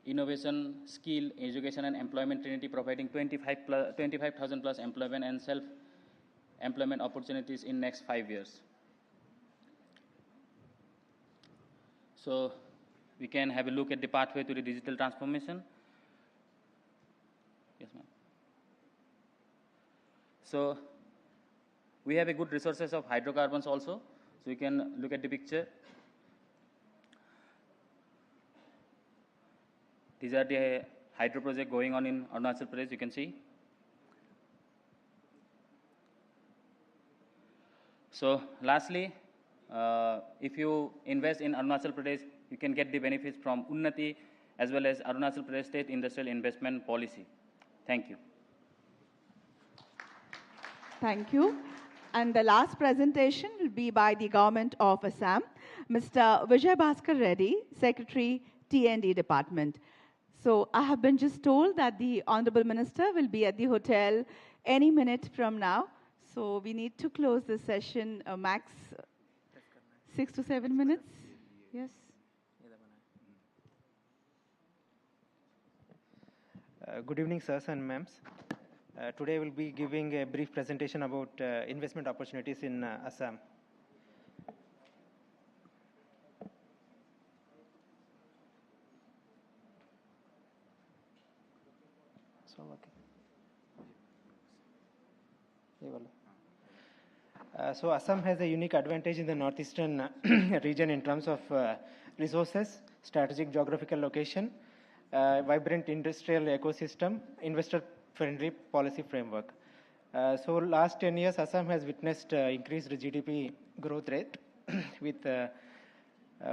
innovation, skill, education and employment trinity, providing 25,000 plus employment and self-employment opportunities in next 5 years. So we can have a look at the pathway to the digital transformation. Yes, ma'am. So we have a good resources of hydrocarbons also. So you can look at the picture. These are the hydro project going on in Arunachal Pradesh, you can see. So lastly, if you invest in Arunachal Pradesh, you can get the benefits from Unnati as well as Arunachal Pradesh State Industrial Investment Policy. Thank you. Thank you. And the last presentation will be by the Government of Assam, Mr. Vijay Bhaskar Reddy, Secretary, T&D Department. So I have been just told that the Honorable Minister will be at the hotel any minute from now. So we need to close this session max 6 to 7 minutes. Yes. Good evening, sirs and ma'ams. Today we'll be giving a brief presentation about investment opportunities in Assam. So Assam has a unique advantage in the northeastern region in terms of resources, strategic geographical location, vibrant industrial ecosystem, investor-friendly policy framework. So last 10 years, Assam has witnessed increased GDP growth rate with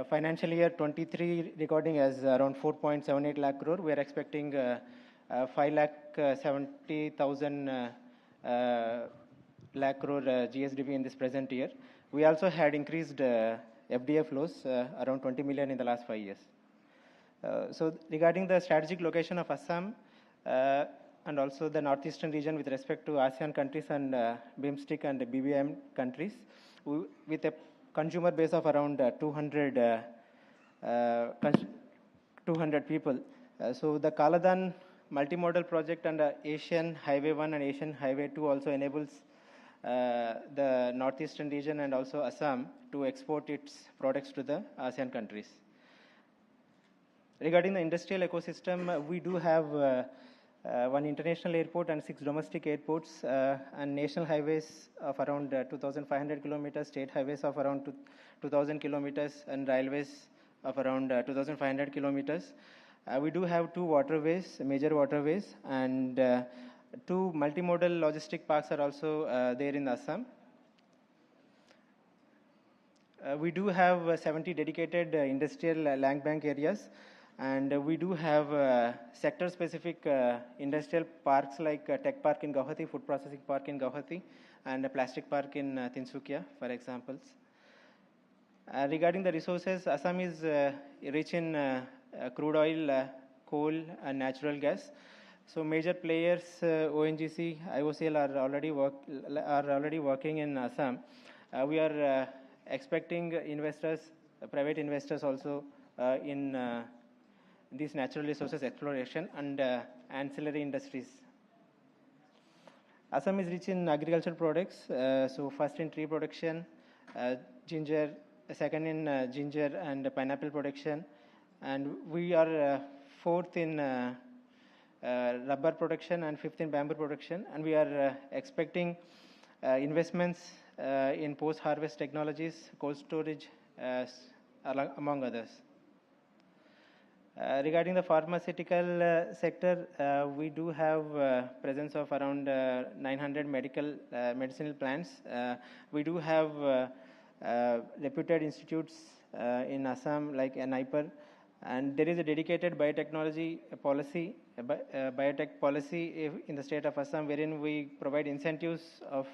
financial year 23 recording as around 4.78 lakh crore. We are expecting 5,70,000 lakh crore GSDP in this present year. We also had increased FDI flows around 20 million in the last 5 years. So regarding the strategic location of Assam and also the northeastern region with respect to ASEAN countries and BIMSTEC and BBM countries, with a consumer base of around 200 people. So the Kaladan multimodal project and Asian Highway 1 and Asian Highway 2 also enables the northeastern region and also Assam to export its products to the ASEAN countries. Regarding the industrial ecosystem, we do have one international airport and 6 domestic airports and national highways of around 2,500 kilometers, state highways of around 2,000 kilometers, and railways of around 2,500 kilometers. We do have 2 waterways, major waterways, and 2 multimodal logistic parks are also there in Assam. We do have 70 dedicated industrial land bank areas, and we do have sector-specific industrial parks like Tech Park in Guwahati, Food Processing Park in Guwahati, and a Plastic Park in Tinsukia, for examples. Regarding the resources, Assam is rich in crude oil, coal, and natural gas. So major players, ONGC, IOCL are already working in Assam. We are expecting investors, private investors also in these natural resources exploration and ancillary industries. Assam is rich in agricultural products. So first in tree production, ginger, second in ginger and pineapple production, and we are fourth in rubber production and fifth in bamboo production, and we are expecting investments in post-harvest technologies, cold storage, among others. Regarding the pharmaceutical sector, we do have presence of around 900 medicinal plants. We do have reputed institutes in Assam like NIPER, and there is a dedicated biotechnology policy, biotech policy in the state of Assam, wherein we provide incentives of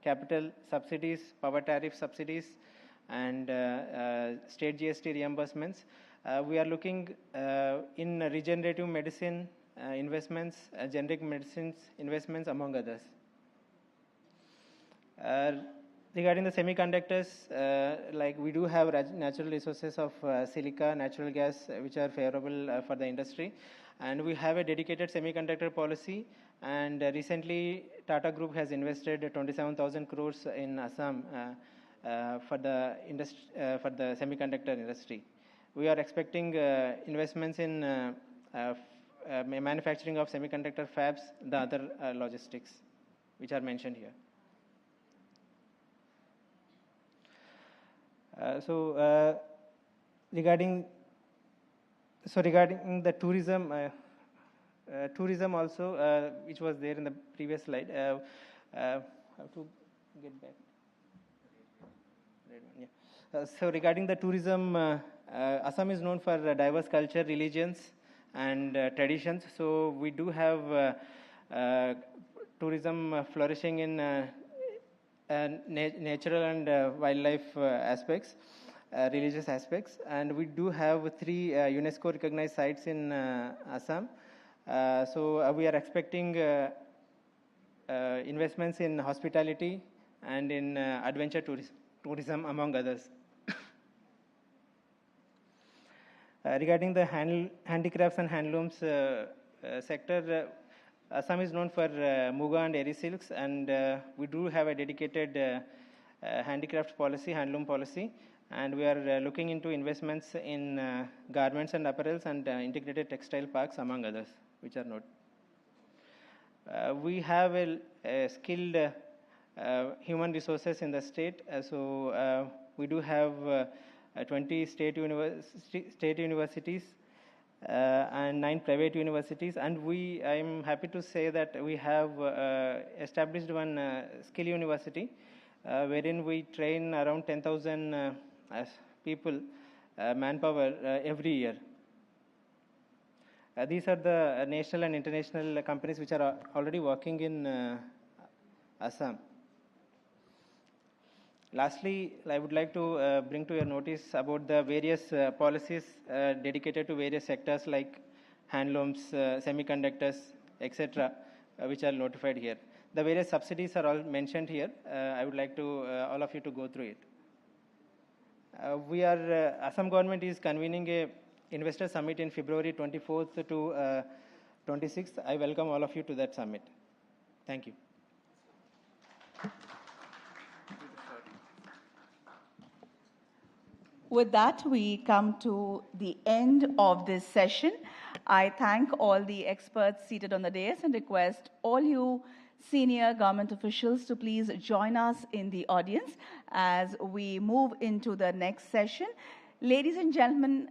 capital subsidies, power tariff subsidies, and state GST reimbursements. We are looking in regenerative medicine investments, generic medicines investments, among others. Regarding the semiconductors, like we do have natural resources of silica, natural gas, which are favorable for the industry. And we have a dedicated semiconductor policy. And recently, Tata Group has invested 27,000 crores in Assam for the semiconductor industry. We are expecting investments in manufacturing of semiconductor fabs, the other logistics, which are mentioned here. Regarding the tourism, tourism also, which was there in the previous slide, have to get back. So regarding the tourism, Assam is known for diverse culture, religions, and traditions. So we do have tourism flourishing in natural and wildlife aspects, religious aspects, and we do have 3 UNESCO recognized sites in Assam. So we are expecting investments in hospitality and in adventure tourism, among others. Regarding the handicrafts and handlooms sector, Assam is known for Muga and Eri silks, and we do have a dedicated handicraft policy, handloom policy, and we are looking into investments in garments and apparels and integrated textile parks, among others, which are not. We have a skilled human resources in the state, so we do have 20 state universities and 9 private universities, and I am happy to say that we have established one skill university wherein we train around 10,000 people, manpower every year. These are the national and international companies which are already working in Assam. Lastly, I would like to bring to your notice about the various policies dedicated to various sectors like handlooms, semiconductors, etc., which are notified here. The various subsidies are all mentioned here. I would like to all of you to go through it. Assam government is convening a investor summit in February 24th to 26th. I welcome all of you to that summit. Thank you. With that, we come to the end of this session. I thank all the experts seated on the dais and request all you senior government officials to please join us in the audience as we move into the next session. Ladies and gentlemen,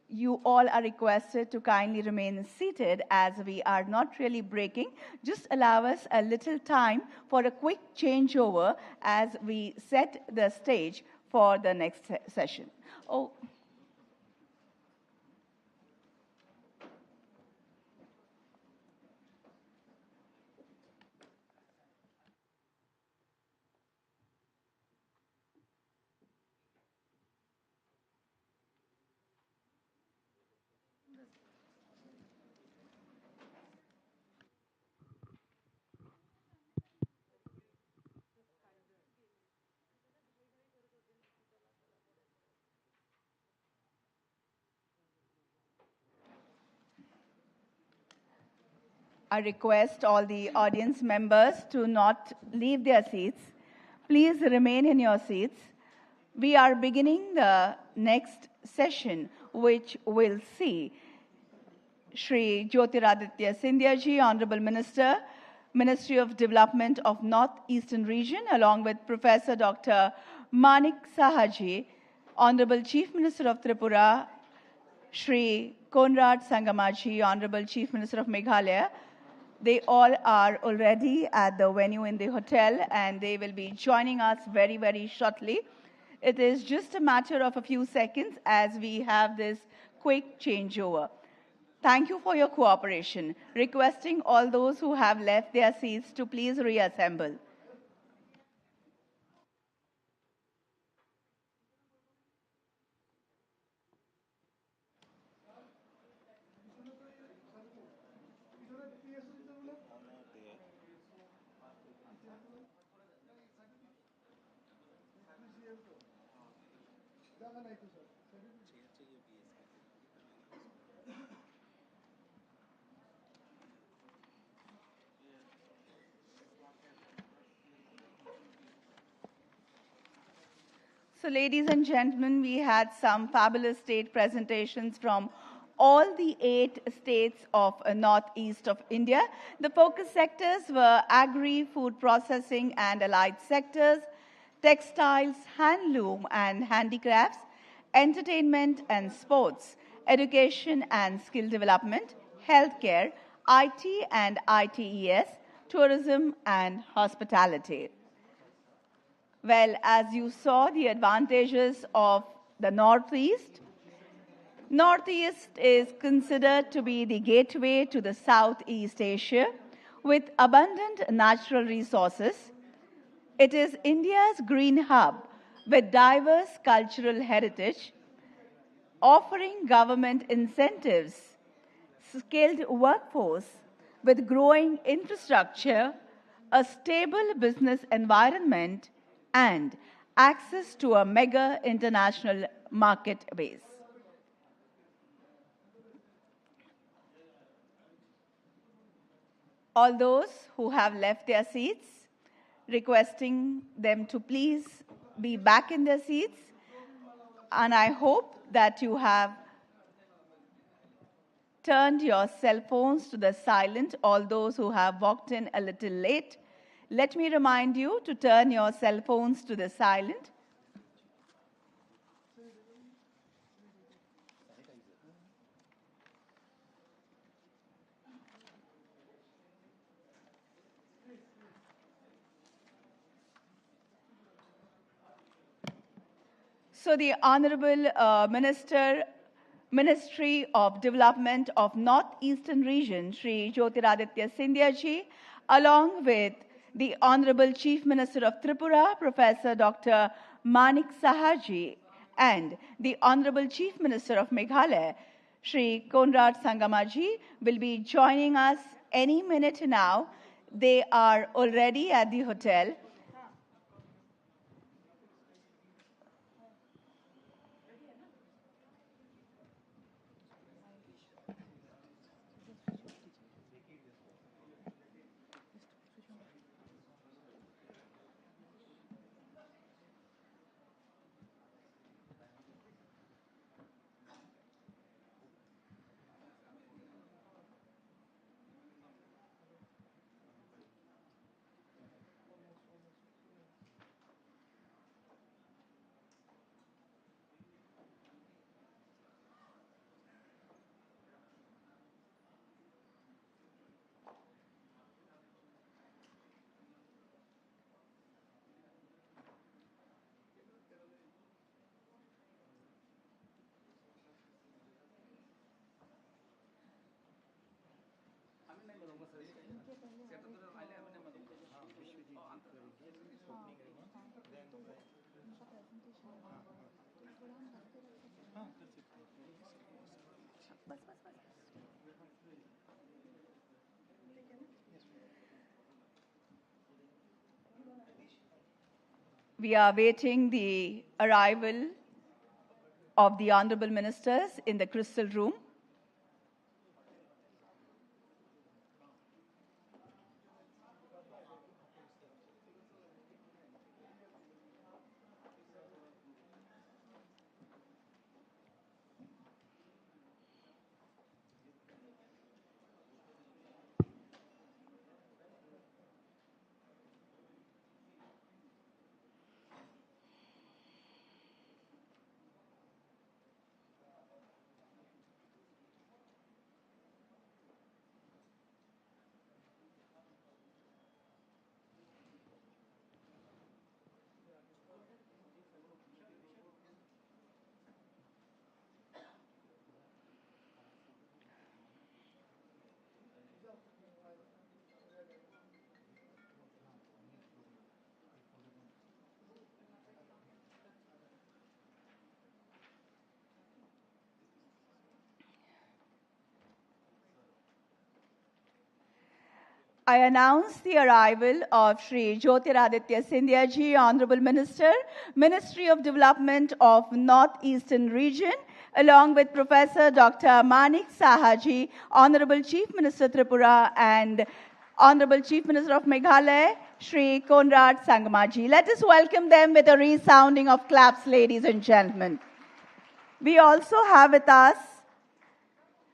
you all are requested to kindly remain seated as we are not really breaking. Just allow us a little time for a quick changeover as we set the stage for the next session. Oh. I request all the audience members to not leave their seats. Please remain in your seats. We are beginning the next session, which will see Shri Jyotiraditya Scindia Ji, Honorable Minister, Ministry of Development of North-Eastern Region, along with Professor Dr. Manik Sahaji, Honorable Chief Minister of Tripura, Shri Konrad Sangamaji, Honorable Chief Minister of Meghalaya. They all are already at the venue in the hotel, and they will be joining us very, very shortly. It is just a matter of a few seconds as we have this quick changeover. Thank you for your cooperation. Requesting all those who have left their seats to please reassemble. So, ladies and gentlemen, we had some fabulous state presentations from all the 8 states of northeast of India. The focus sectors were agri, food processing and allied sectors, textiles, handloom and handicrafts, entertainment and sports, education and skill development, healthcare, IT and ITES, tourism and hospitality. Well, as you saw, the advantages of the Northeast. Northeast is considered to be the gateway to the Southeast Asia with abundant natural resources. It is India's green hub with diverse cultural heritage, offering government incentives, skilled workforce with growing infrastructure, a stable business environment, and access to a mega international market base. All those who have left their seats, requesting them to please be back in their seats. And I hope that you have turned your cell phones to the silent, all those who have walked in a little late. Let me remind you to turn your cell phones to the silent. So the Honorable Ministry of Development of Northeastern Region, Shri Jyotiraditya Scindia ji, along with the Honorable Chief Minister of Tripura, Professor Dr. Manik Saha ji, and the Honorable Chief Minister of Meghalaya, Shri Konrad Sangama ji, will be joining us any minute now. They are already at the hotel. We are waiting the arrival of the Honorable Ministers in the Crystal Room. I announce the arrival of Shri Jyotiraditya Scindia ji, Honorable Minister, Ministry of Development of Northeastern Region, along with Professor Dr. Manik Saha ji, Honorable Chief Minister Tripura, and Honorable Chief Minister of Meghalaya, Shri Konrad Sangama ji. Let us welcome them with a resounding of claps, ladies and gentlemen. We also have with us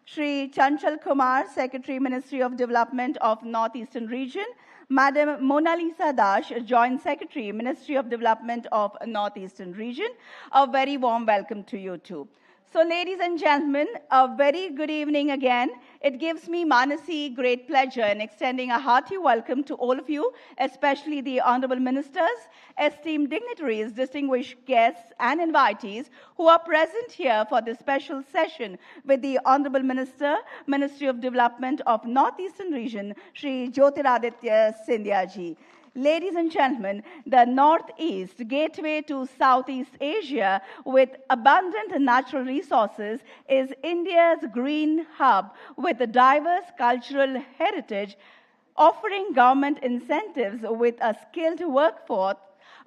Shri Chanchal Kumar, Secretary, Ministry of Development of Northeastern Region, Madam Mona Lisa Dash, Joint Secretary, Ministry of Development of Northeastern Region. A very warm welcome to you too. So ladies and gentlemen, a very good evening again. It gives me, Manasi, great pleasure in extending a hearty welcome to all of you, especially the Honorable Ministers, esteemed dignitaries, distinguished guests and invitees who are present here for this special session with the Honorable Minister, Ministry of Development of Northeastern Region, Shri Jyotiraditya Scindia ji. Ladies and gentlemen, the Northeast, gateway to Southeast Asia with abundant natural resources, is India's green hub with a diverse cultural heritage offering government incentives with a skilled workforce,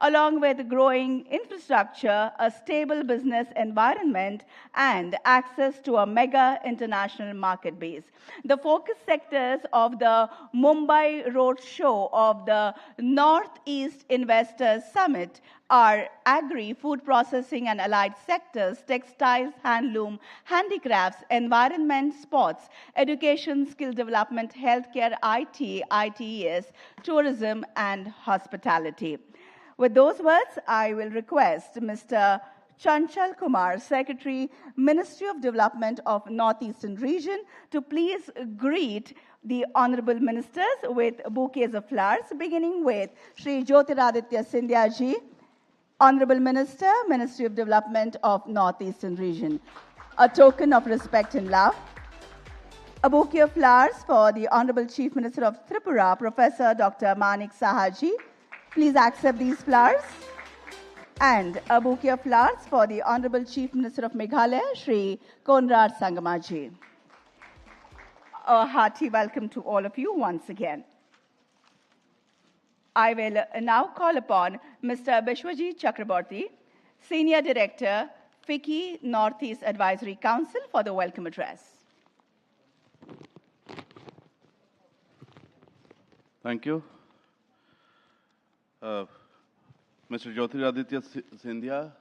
along with growing infrastructure, a stable business environment, and access to a mega international market base. The focus sectors of the Mumbai Roadshow of the Northeast Investors Summit are agri, food processing and allied sectors, textiles, handloom, handicrafts, environment, sports, education, skill development, healthcare, IT, ITES, tourism, and hospitality. With those words, I will request Mr. Chanchal Kumar, Secretary, Ministry of Development of Northeastern Region, to please greet the Honorable Ministers with bouquets of flowers, beginning with Shri Jyotiraditya Scindia Ji, Honorable Minister, Ministry of Development of Northeastern Region. A token of respect and love. A bouquet of flowers for the Honorable Chief Minister of Tripura, Professor Dr. Manik Saha Ji. Please accept these flowers. And a bouquet of flowers for the Honorable Chief Minister of Meghalaya, Shri Konrad Sangama Ji. A hearty welcome to all of you once again. I will now call upon Mr. Bishwajit Chakraborty, Senior Director, FICCI Northeast Advisory Council, for the welcome address. Thank you. Mr. Jyotiraditya Scindia,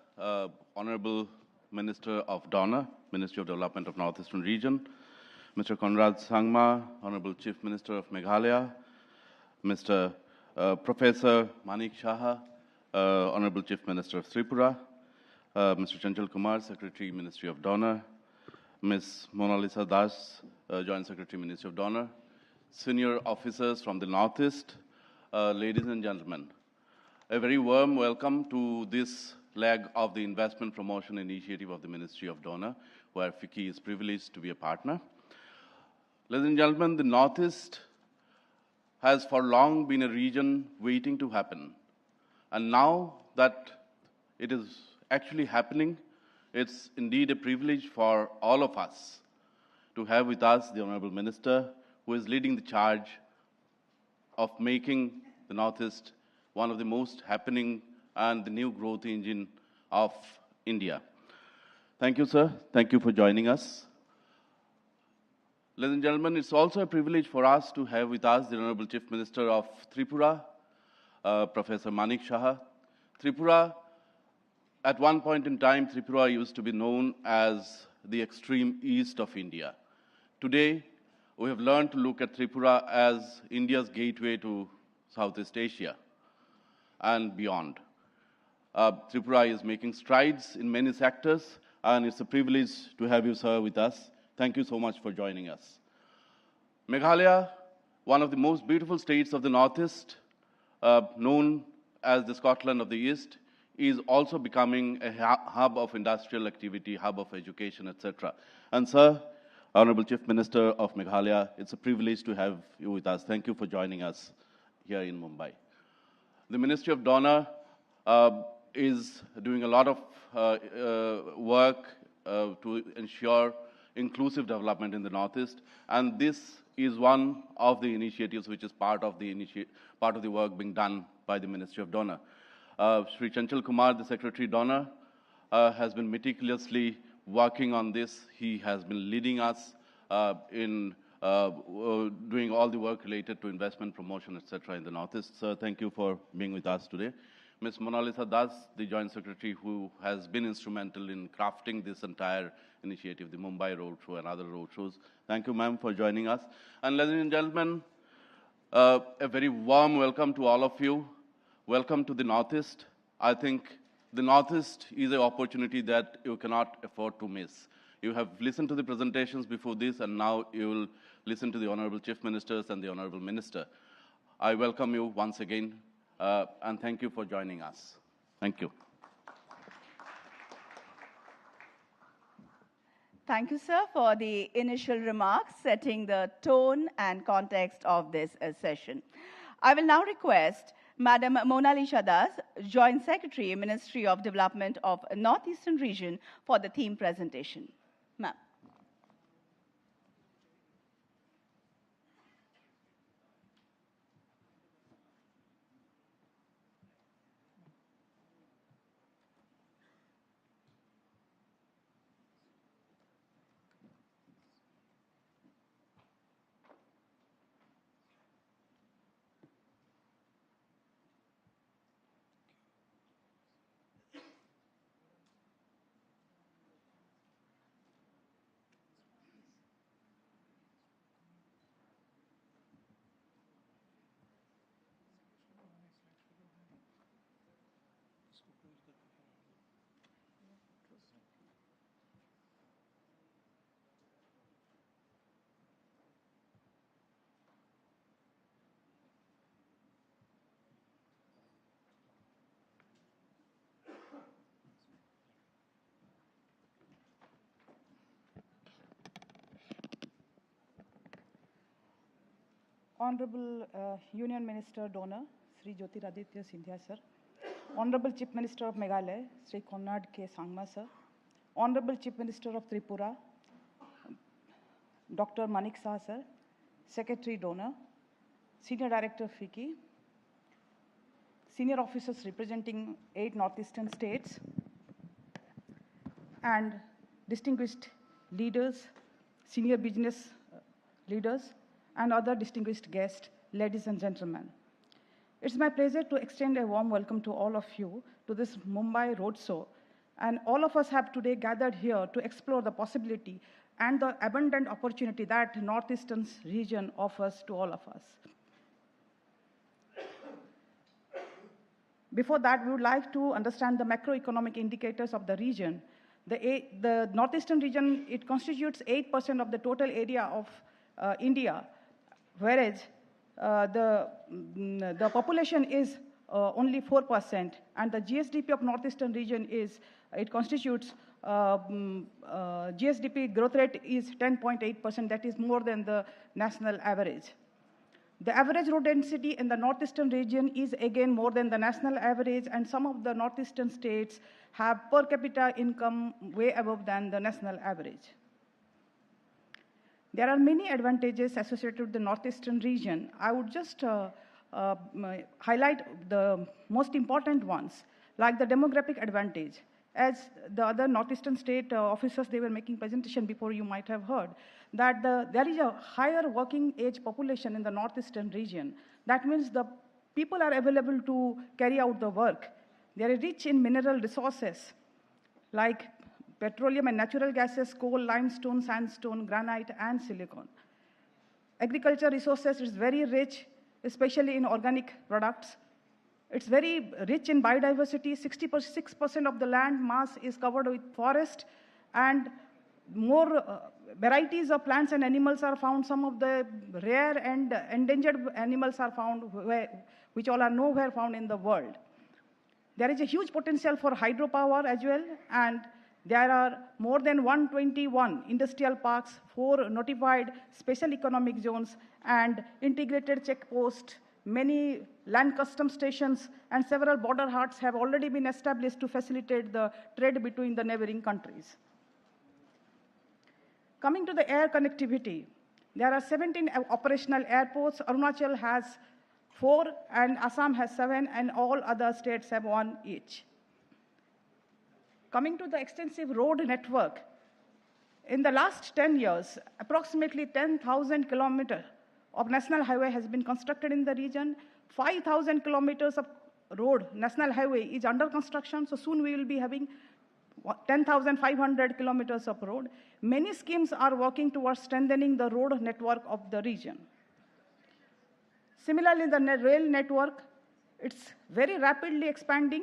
Honorable Minister of DONA, Ministry of Development of Northeastern Region, Mr. Konrad Sangma, Honorable Chief Minister of Meghalaya, Mr. Professor Manik Saha, Honorable Chief Minister of Tripura, Mr. Chanchal Kumar, Secretary, Ministry of DONA, Ms. Mona Lisa Das, Joint Secretary, Ministry of DONA, senior officers from the Northeast, ladies and gentlemen. A very warm welcome to this leg of the investment promotion initiative of the Ministry of DONA, where FICCI is privileged to be a partner. Ladies and gentlemen, the Northeast has for long been a region waiting to happen. And now that it is actually happening, it's indeed a privilege for all of us to have with us the Honorable Minister, who is leading the charge of making the Northeast one of the most happening and the new growth engine of India. Thank you, sir. Thank you for joining us. Ladies and gentlemen, it's also a privilege for us to have with us the Honorable Chief Minister of Tripura, Professor Manik Saha. Tripura, at one point in time, Tripura used to be known as the extreme east of India. Today, we have learned to look at Tripura as India's gateway to Southeast Asia and beyond. Tripura is making strides in many sectors, and it's a privilege to have you, sir, with us. Thank you so much for joining us. Meghalaya, one of the most beautiful states of the Northeast, known as the Scotland of the East, is also becoming a hub of industrial activity, hub of education, etc. And sir, Honorable Chief Minister of Meghalaya, it's a privilege to have you with us. Thank you for joining us here in Mumbai. The Ministry of DONA is doing a lot of work to ensure inclusive development in the Northeast, and this is one of the initiatives which is part of the work being done by the Ministry of DONA. Shri Chanchal Kumar, the Secretary DONA, has been meticulously working on this. He has been leading us in doing all the work related to investment promotion, etc. in the Northeast. Sir, thank you for being with us today. Ms. Mona Lisa Das, the Joint Secretary, who has been instrumental in crafting this entire initiative, the Mumbai Roadshow and other roadshows. Thank you, ma'am, for joining us. And ladies and gentlemen, a very warm welcome to all of you. Welcome to the Northeast. I think the Northeast is an opportunity that you cannot afford to miss. You have listened to the presentations before this, and now you will listen to the Honorable Chief Ministers and the Honorable Minister. I welcome you once again, and thank you for joining us. Thank you. Thank you, sir, for the initial remarks, setting the tone and context of this session. I will now request Madam Mona Lisa Das, Joint Secretary, Ministry of Development of Northeastern Region, for the theme presentation. Ma'am. Honorable Union Minister Donor, Sri Jyotiraditya Scindia sir. Honorable Chief Minister of Meghalaya, Sri Konrad K. Sangma sir. Honorable Chief Minister of Tripura, Dr. Manik Shah sir. Secretary Donor, Senior Director FICCI, senior officers representing 8 northeastern states, and distinguished leaders, senior business leaders, and other distinguished guests, ladies and gentlemen. It's my pleasure to extend a warm welcome to all of you to this Mumbai roadshow. And all of us have today gathered here to explore the possibility and the abundant opportunity that Northeastern region offers to all of us. Before that, we would like to understand the macroeconomic indicators of the region. The Northeastern region, it constitutes 8% of the total area of India, whereas the population is only 4%, and the GSDP of Northeastern region it constitutes GSDP growth rate is 10.8%, that is more than the national average. The average road density in the Northeastern region is again more than the national average, and some of the Northeastern states have per capita income way above than the national average. There are many advantages associated with the Northeastern region. I would just highlight the most important ones, like the demographic advantage. As the other Northeastern state officers, they were making presentation before, you might have heard, that there is a higher working age population in the Northeastern region. That means the people are available to carry out the work. They are rich in mineral resources, like petroleum and natural gases, coal, limestone, sandstone, granite, and silicon. Agriculture resources is very rich, especially in organic products. It's very rich in biodiversity. 66% of the land mass is covered with forest, and more varieties of plants and animals are found. Some of the rare and endangered animals are found, which all are nowhere found in the world. There is a huge potential for hydropower as well, and there are more than 121 industrial parks, 4 notified special economic zones, and integrated checkposts. Many land custom stations and several border huts have already been established to facilitate the trade between the neighboring countries. Coming to the air connectivity, there are 17 operational airports. Arunachal has 4, and Assam has 7, and all other states have 1 each. Coming to the extensive road network, in the last 10 years, approximately 10,000 kilometers of national highway has been constructed in the region. 5,000 kilometers of road, national highway, is under construction, so soon we will be having 10,500 kilometers of road. Many schemes are working towards strengthening the road network of the region. Similarly, the rail network, it's very rapidly expanding.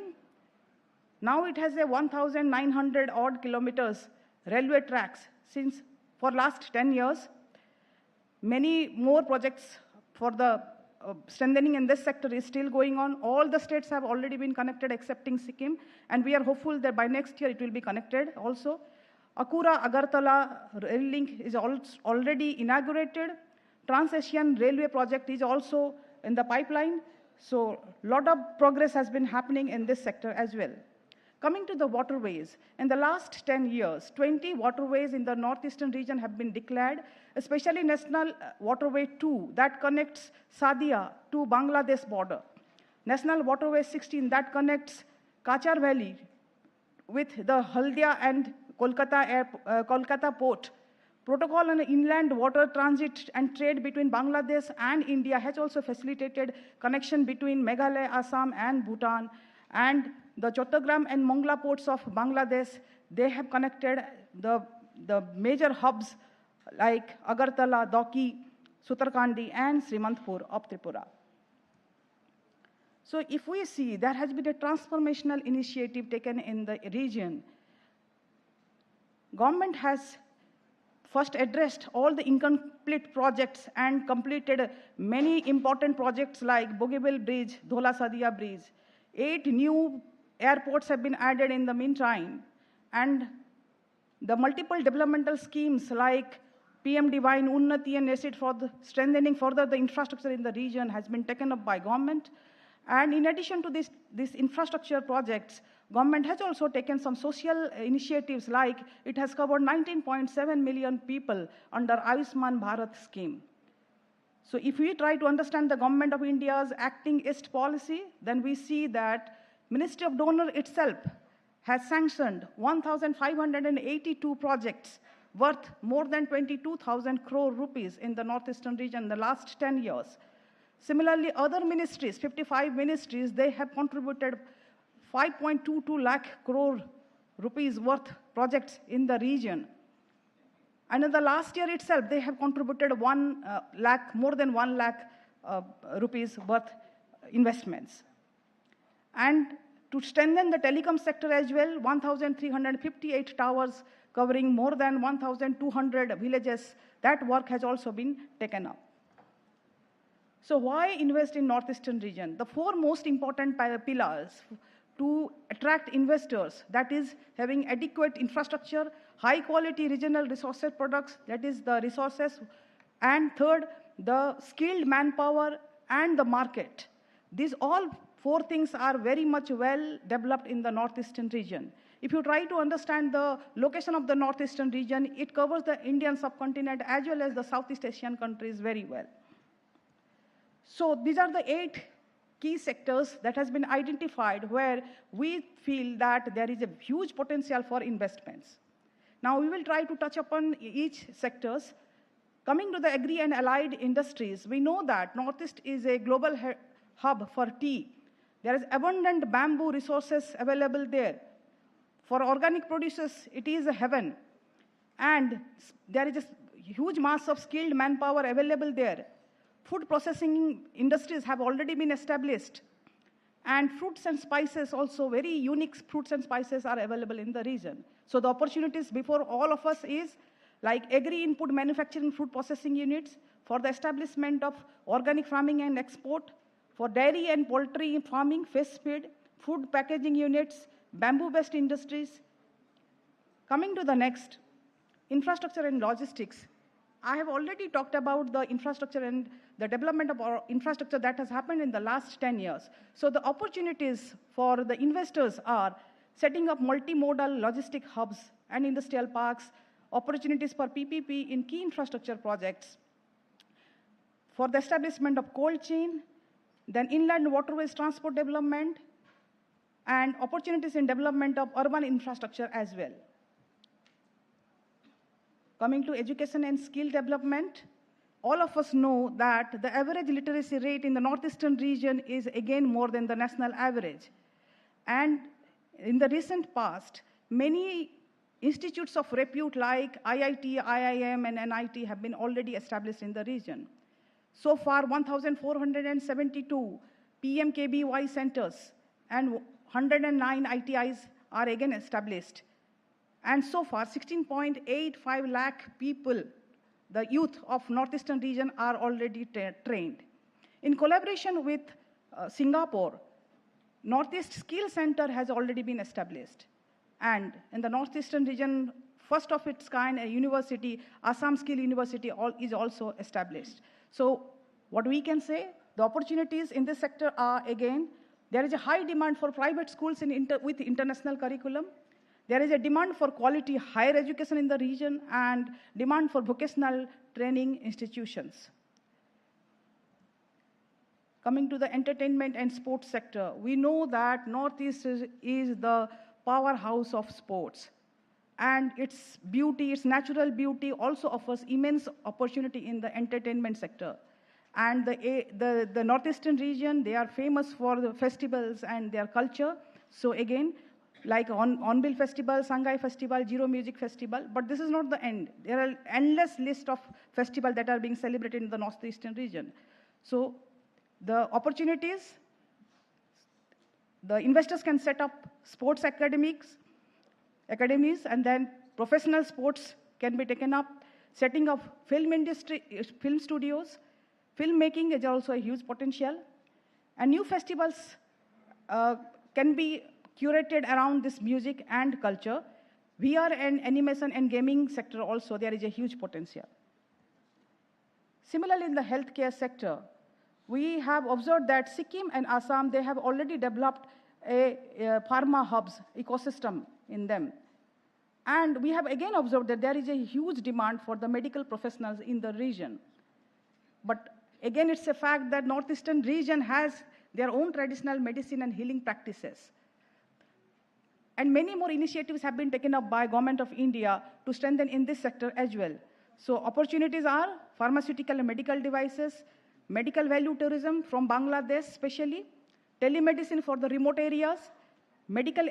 Now it has a 1,900 odd kilometers railway tracks since for last 10 years. Many more projects for the strengthening in this sector is still going on. All the states have already been connected excepting Sikkim, and we are hopeful that by next year it will be connected also. Akura-Agartala rail link is already inaugurated. Trans-Asian Railway project is also in the pipeline. So a lot of progress has been happening in this sector as well. Coming to the waterways, in the last 10 years, 20 waterways in the Northeastern region have been declared, especially National Waterway 2 that connects Sadia to Bangladesh border. National Waterway 16 that connects Kachar Valley with the Haldia and Kolkata port. Protocol on inland water transit and trade between Bangladesh and India has also facilitated connection between Meghalaya, Assam, and Bhutan. And the Chattogram and Mongla ports of Bangladesh, they have connected the major hubs like Agartala, Dauki, Sutarkandi, and Srimantpur of Tripura. So if we see, there has been a transformational initiative taken in the region. Government has first addressed all the incomplete projects and completed many important projects like Bogibel Bridge, Dhola Sadia Bridge. 8 new airports have been added in the meantime, and the multiple developmental schemes like PM Divine Unnati and asset for the strengthening further the infrastructure in the region has been taken up by government. And in addition to this infrastructure projects, government has also taken some social initiatives, like it has covered 19.7 million people under Ayushman Bharat scheme. So if we try to understand the government of India's acting East policy, then we see that Ministry of Donor itself has sanctioned 1,582 projects worth more than 22,000 crore rupees in the northeastern region in the last 10 years. Similarly, other ministries, 55 ministries, they have contributed 5.22 lakh crore rupees worth projects in the region. And in the last year itself, they have contributed more than 1 lakh rupees worth investments. And to strengthen the telecom sector as well, 1,358 towers covering more than 1,200 villages, that work has also been taken up. So why invest in northeastern region? The four most important pillars to attract investors, that is having adequate infrastructure, high quality regional resources products, that is the resources, and third, the skilled manpower and the market. These all four things are very much well developed in the northeastern region. If you try to understand the location of the northeastern region, it covers the Indian subcontinent as well as the Southeast Asian countries very well. So these are the 8 key sectors that has been identified where we feel that there is a huge potential for investments. Now we will try to touch upon each sectors. Coming to the agri and allied industries, we know that Northeast is a global hub for tea. There is abundant bamboo resources available there. For organic producers, it is a heaven. And there is a huge mass of skilled manpower available there. Food processing industries have already been established. And fruits and spices also, very unique fruits and spices are available in the region. So the opportunities before all of us is like agri-input manufacturing food processing units, for the establishment of organic farming and export, for dairy and poultry farming, fish feed, food packaging units, bamboo-based industries. Coming to the next, infrastructure and logistics. I have already talked about the infrastructure and the development of our infrastructure that has happened in the last 10 years. So the opportunities for the investors are setting up multimodal logistic hubs and industrial parks, opportunities for PPP in key infrastructure projects, for the establishment of cold chain, then inland waterways transport development, and opportunities in development of urban infrastructure as well. Coming to education and skill development, all of us know that the average literacy rate in the northeastern region is again more than the national average. And in the recent past, many institutes of repute like IIT, IIM, and NIT have been already established in the region. So far, 1,472 PMKBY centers and 109 ITIs are again established. And so far, 16.85 lakh people, the youth of northeastern region, are already trained. In collaboration with Singapore, Northeast Skill Center has already been established. And in the northeastern region, first of its kind, a university, Assam Skill University, is also established. So what we can say, the opportunities in this sector are, again, there is a high demand for private schools with international curriculum. There is a demand for quality higher education in the region and demand for vocational training institutions. Coming to the entertainment and sports sector, we know that Northeast is the powerhouse of sports. And its beauty, its natural beauty also offers immense opportunity in the entertainment sector. And the northeastern region, they are famous for the festivals and their culture. So again, like Hornbill Festival, Sangai Festival, Zero Music Festival, but this is not the end. There are endless list of festivals that are being celebrated in the northeastern region. So the opportunities, the investors can set up sports academies, and then professional sports can be taken up, setting up film industry, film studios. Filmmaking is also a huge potential. And new festivals can be curated around this music and culture. VR and animation and gaming sector also, there is a huge potential. Similarly, in the healthcare sector, we have observed that Sikkim and Assam, they have already developed a pharma hubs ecosystem in them. And we have again observed that there is a huge demand for the medical professionals in the region. But again, it's a fact that northeastern region has their own traditional medicine and healing practices. And many more initiatives have been taken up by Government of India to strengthen in this sector as well. So opportunities are pharmaceutical and medical devices, medical value tourism from Bangladesh especially, telemedicine for the remote areas, medical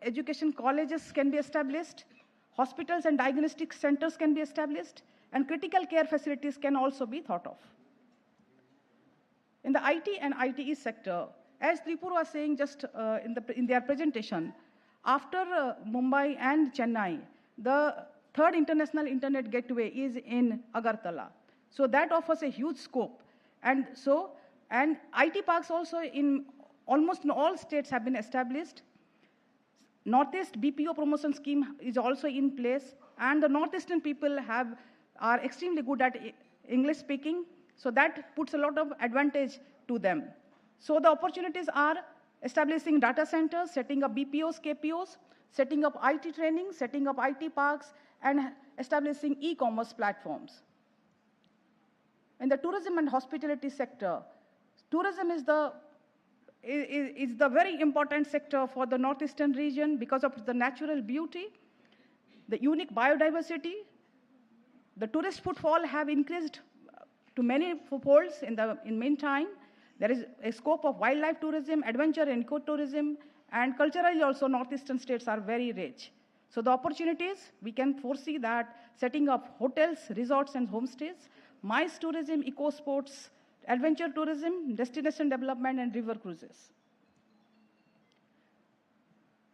education colleges can be established, hospitals and diagnostic centers can be established, and critical care facilities can also be thought of. In the IT and ITE sector, as Tripura was saying just in their presentation, after Mumbai and Chennai, the third international internet gateway is in Agartala. So that offers a huge scope. And IT parks also in almost in all states have been established. Northeast BPO promotion scheme is also in place, and the Northeastern people are extremely good at English speaking, so that puts a lot of advantage to them. So the opportunities are establishing data centers, setting up BPOs, KPOs, setting up IT training, setting up IT parks, and establishing e-commerce platforms. In the tourism and hospitality sector, tourism is the very important sector for the northeastern region because of the natural beauty, the unique biodiversity. The tourist footfall have increased to many folds in meantime. There is a scope of wildlife tourism, adventure and ecotourism, and culturally also northeastern states are very rich. So the opportunities, we can foresee that setting up hotels, resorts and homestays, MICE tourism, eco sports, adventure tourism, destination development and river cruises.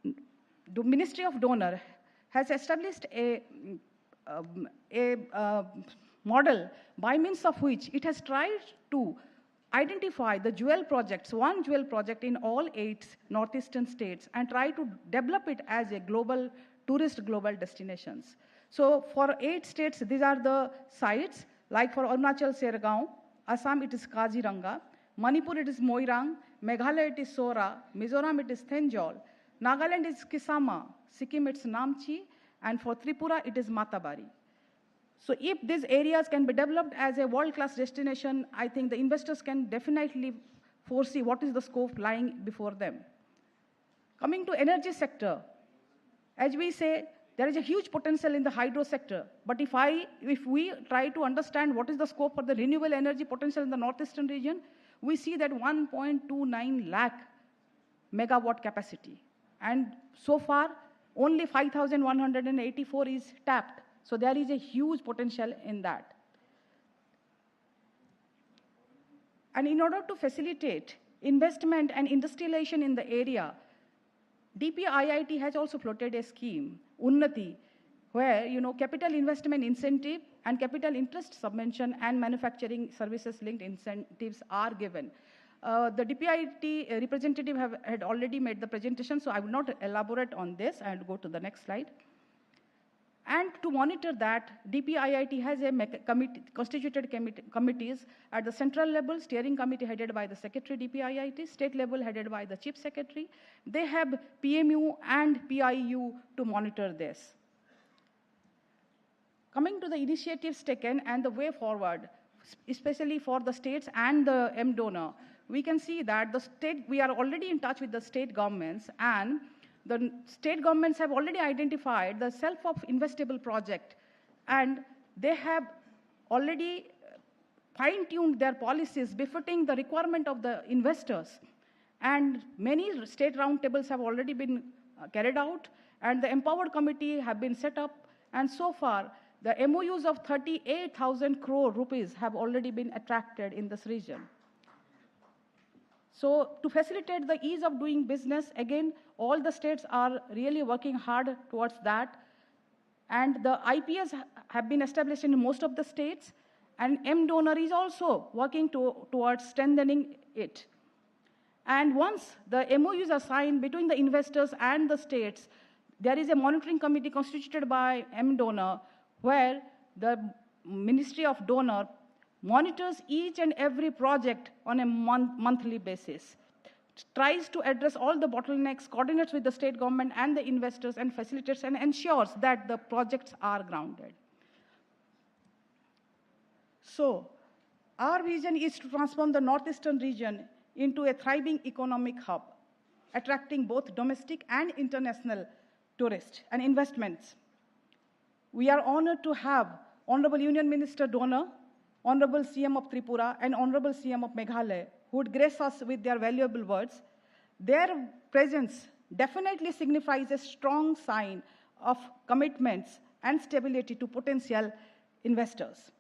The Ministry of Donor has established a model by means of which it has tried to identify the jewel projects, one jewel project in all 8 northeastern states, and try to develop it as a global global destinations. So for 8 states, these are the sites, like for Arunachal Sergaon, Assam it is Kaziranga, Manipur it is Moirang, Meghalaya it is Sora, Mizoram it is Thenjol, Nagaland is Kisama, Sikkim it's Namchi, and for Tripura it is Matabari. So if these areas can be developed as a world-class destination, I think the investors can definitely foresee what is the scope lying before them. Coming to energy sector, as we say, there is a huge potential in the hydro sector. But if we try to understand what is the scope for the renewable energy potential in the northeastern region, we see that 1.29 lakh megawatt capacity. And so far, only 5,184 is tapped. So there is a huge potential in that. And in order to facilitate investment and industrialization in the area, DPIIT has also floated a scheme, Unnati, where capital investment incentive and capital interest subvention and manufacturing services linked incentives are given. The DPIIT representative had already made the presentation, so I will not elaborate on this. I will go to the next slide. And to monitor that, DPIIT has a constituted committees at the central level, steering committee headed by the secretary DPIIT, state level headed by the chief secretary. They have PMU and PIU to monitor this. Coming to the initiatives taken and the way forward, especially for the states and the M-donor, we can see that we are already in touch with the state governments, and the state governments have already identified the self-investable project, and they have already fine-tuned their policies befitting the requirement of the investors. And many state roundtables have already been carried out, and the empowered committee have been set up, and so far, the MOUs of 38,000 crore rupees have already been attracted in this region. So to facilitate the ease of doing business, again, all the states are really working hard towards that. And the IPS have been established in most of the states, and M-donor is also working towards strengthening it. And once the MOUs are signed between the investors and the states, there is a monitoring committee constituted by M-donor, where the Ministry of Donor monitors each and every project on a monthly basis, tries to address all the bottlenecks, coordinates with the state government and the investors and facilitates and ensures that the projects are grounded. So, our vision is to transform the northeastern region into a thriving economic hub, attracting both domestic and international tourists and investments. We are honored to have Honorable Union Minister Donor, Honorable CM of Tripura, and Honorable CM of Meghalaya, who would grace us with their valuable words. Their presence definitely signifies a strong sign of commitments and stability to potential investors.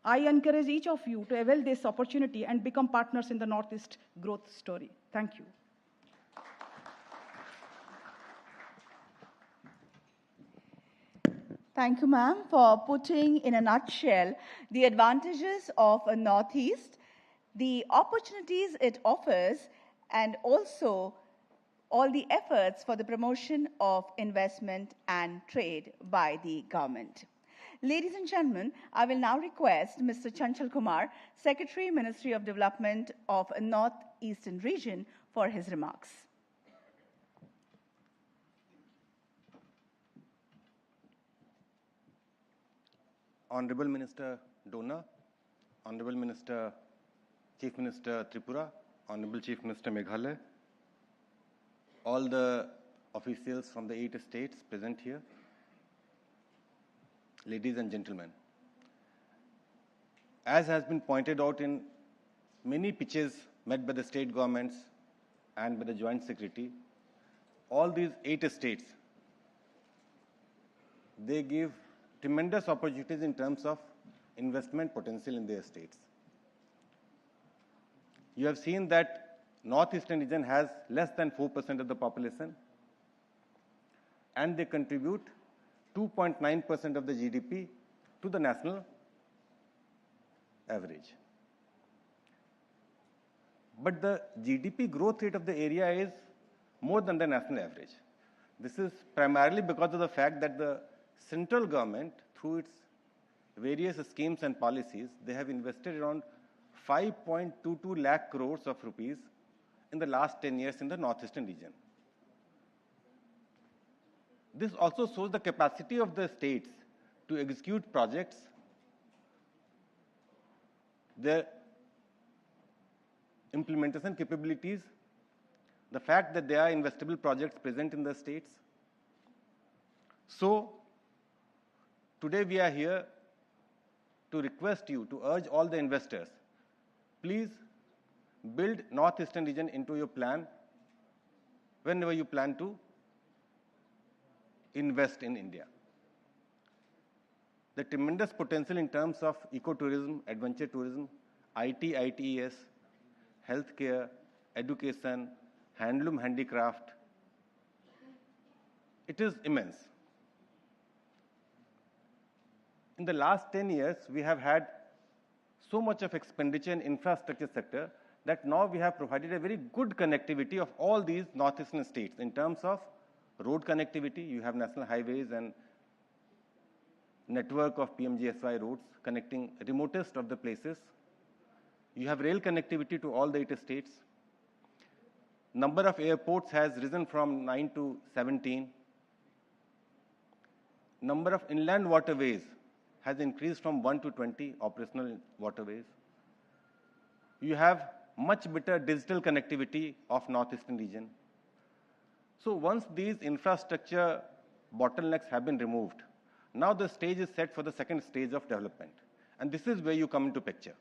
I encourage each of you to avail this opportunity and become partners in the Northeast growth story. Thank you. Thank you, ma'am, for putting in a nutshell the advantages of a Northeast, the opportunities it offers, and also all the efforts for the promotion of investment and trade by the government. Ladies and gentlemen, I will now request Mr. Chanchal Kumar, Secretary, Ministry of Development of Northeastern Region, for his remarks. Honorable Minister Donor, Honorable Minister, Chief Minister Tripura, Honorable Chief Minister Meghalaya, all the officials from the 8 states present here, ladies and gentlemen. As has been pointed out in many pitches made by the state governments and by the Joint Secretary, all these 8 states, they give tremendous opportunities in terms of investment potential in their states. You have seen that Northeastern region has less than 4% of the population, and they contribute 2.9% of the GDP to the national average. But the GDP growth rate of the area is more than the national average. This is primarily because of the fact that the central government, through its various schemes and policies, they have invested around 5.22 lakh crores of rupees in the last 10 years in the Northeastern region. This also shows the capacity of the states to execute projects, their implementation capabilities, the fact that there are investable projects present in the states. So, today we are here to request you, to urge all the investors, please build Northeastern region into your plan whenever you plan to invest in India. The tremendous potential in terms of ecotourism, adventure tourism, IT, ITES, healthcare, education, handloom, handicraft, it is immense. In the last 10 years, we have had so much of expenditure in infrastructure sector that now we have provided a very good connectivity of all these Northeastern states in terms of road connectivity. You have national highways and network of PMGSY roads connecting remotest of the places. You have rail connectivity to all the 8 states. Number of airports has risen from 9 to 17. Number of inland waterways has increased from 1 to 20 operational waterways. You have much better digital connectivity of Northeastern region. So once these infrastructure bottlenecks have been removed, now the stage is set for the second stage of development. And this is where you come into picture.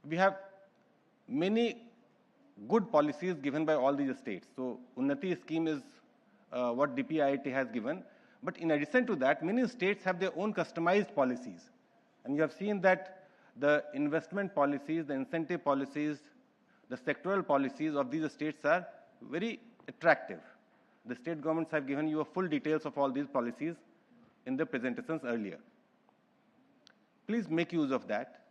We have many good policies given by all these states. So Unnati scheme is what DPIIT has given. But in addition to that, many states have their own customized policies. And you have seen that the investment policies, the incentive policies, the sectoral policies of these states are very attractive. The state governments have given you a full details of all these policies in the presentations earlier. Please make use of that.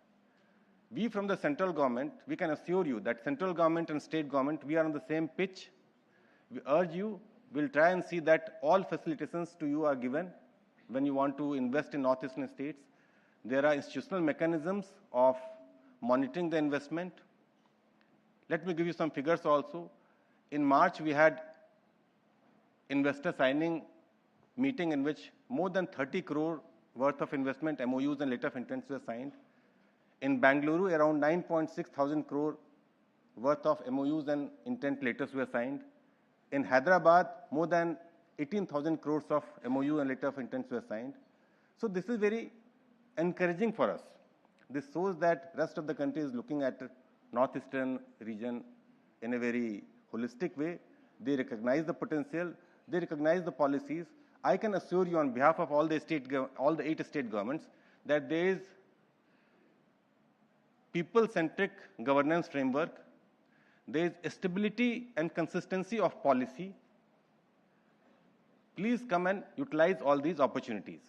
We from the central government, we can assure you that central government and state government, we are on the same pitch. We urge you, we'll try and see that all facilitations to you are given when you want to invest in Northeastern states. There are institutional mechanisms of monitoring the investment. Let me give you some figures also. In March, we had investor signing meeting in which more than 30 crore worth of investment MOUs and letter of intents were signed. In Bangalore, around 9.6 thousand crore worth of MOUs and intent letters were signed. In Hyderabad, more than 18,000 crores of MOU and letter of intents were signed. So this is very encouraging for us. This shows that rest of the country is looking at northeastern region in a very holistic way. They recognize the potential. They recognize the policies. I can assure you on behalf of all the 8 state governments that there is people-centric governance framework. There is stability and consistency of policy. Please come and utilize all these opportunities.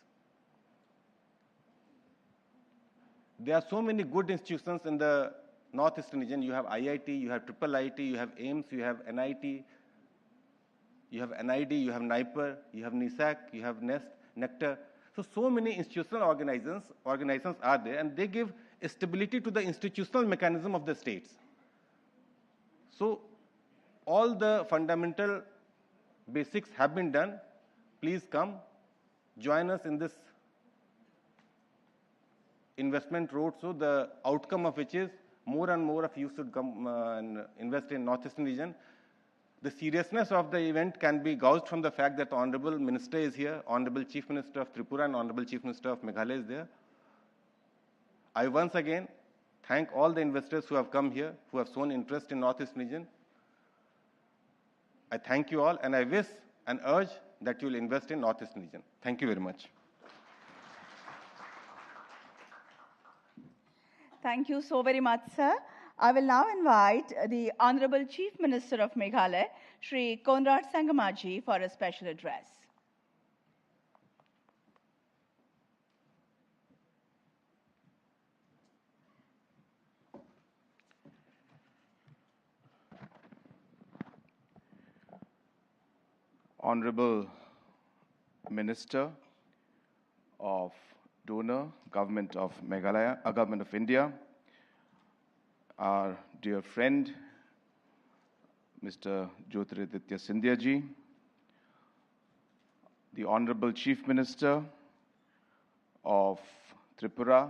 There are so many good institutions in the northeastern region. You have IIT, you have IIIT, you have AIIMS, you have NIT, you have NID, you have NIPER, you have NISAC, you have NEST, Nectar. So many institutional organizations are there, and they give stability to the institutional mechanism of the states. So all the fundamental basics have been done. Please come, join us in this investment roadshow, the outcome of which is more and more of you should come and invest in northeastern region. The seriousness of the event can be gauged from the fact that the Honorable Minister is here, Honorable Chief Minister of Tripura and Honorable Chief Minister of Meghalaya is there. I once again thank all the investors who have come here, who have shown interest in northeastern region. I thank you all, and I wish and urge that you will invest in northeastern region. Thank you very much. Thank you so very much, sir. I will now invite the Honorable Chief Minister of Meghalaya, Shri Conrad Sangamaji, for a special address. Honorable Minister of Donor, Government of Meghalaya, Government of India, our dear friend, Mr. Jyotiraditya Scindia ji, the Honorable Chief Minister of Tripura,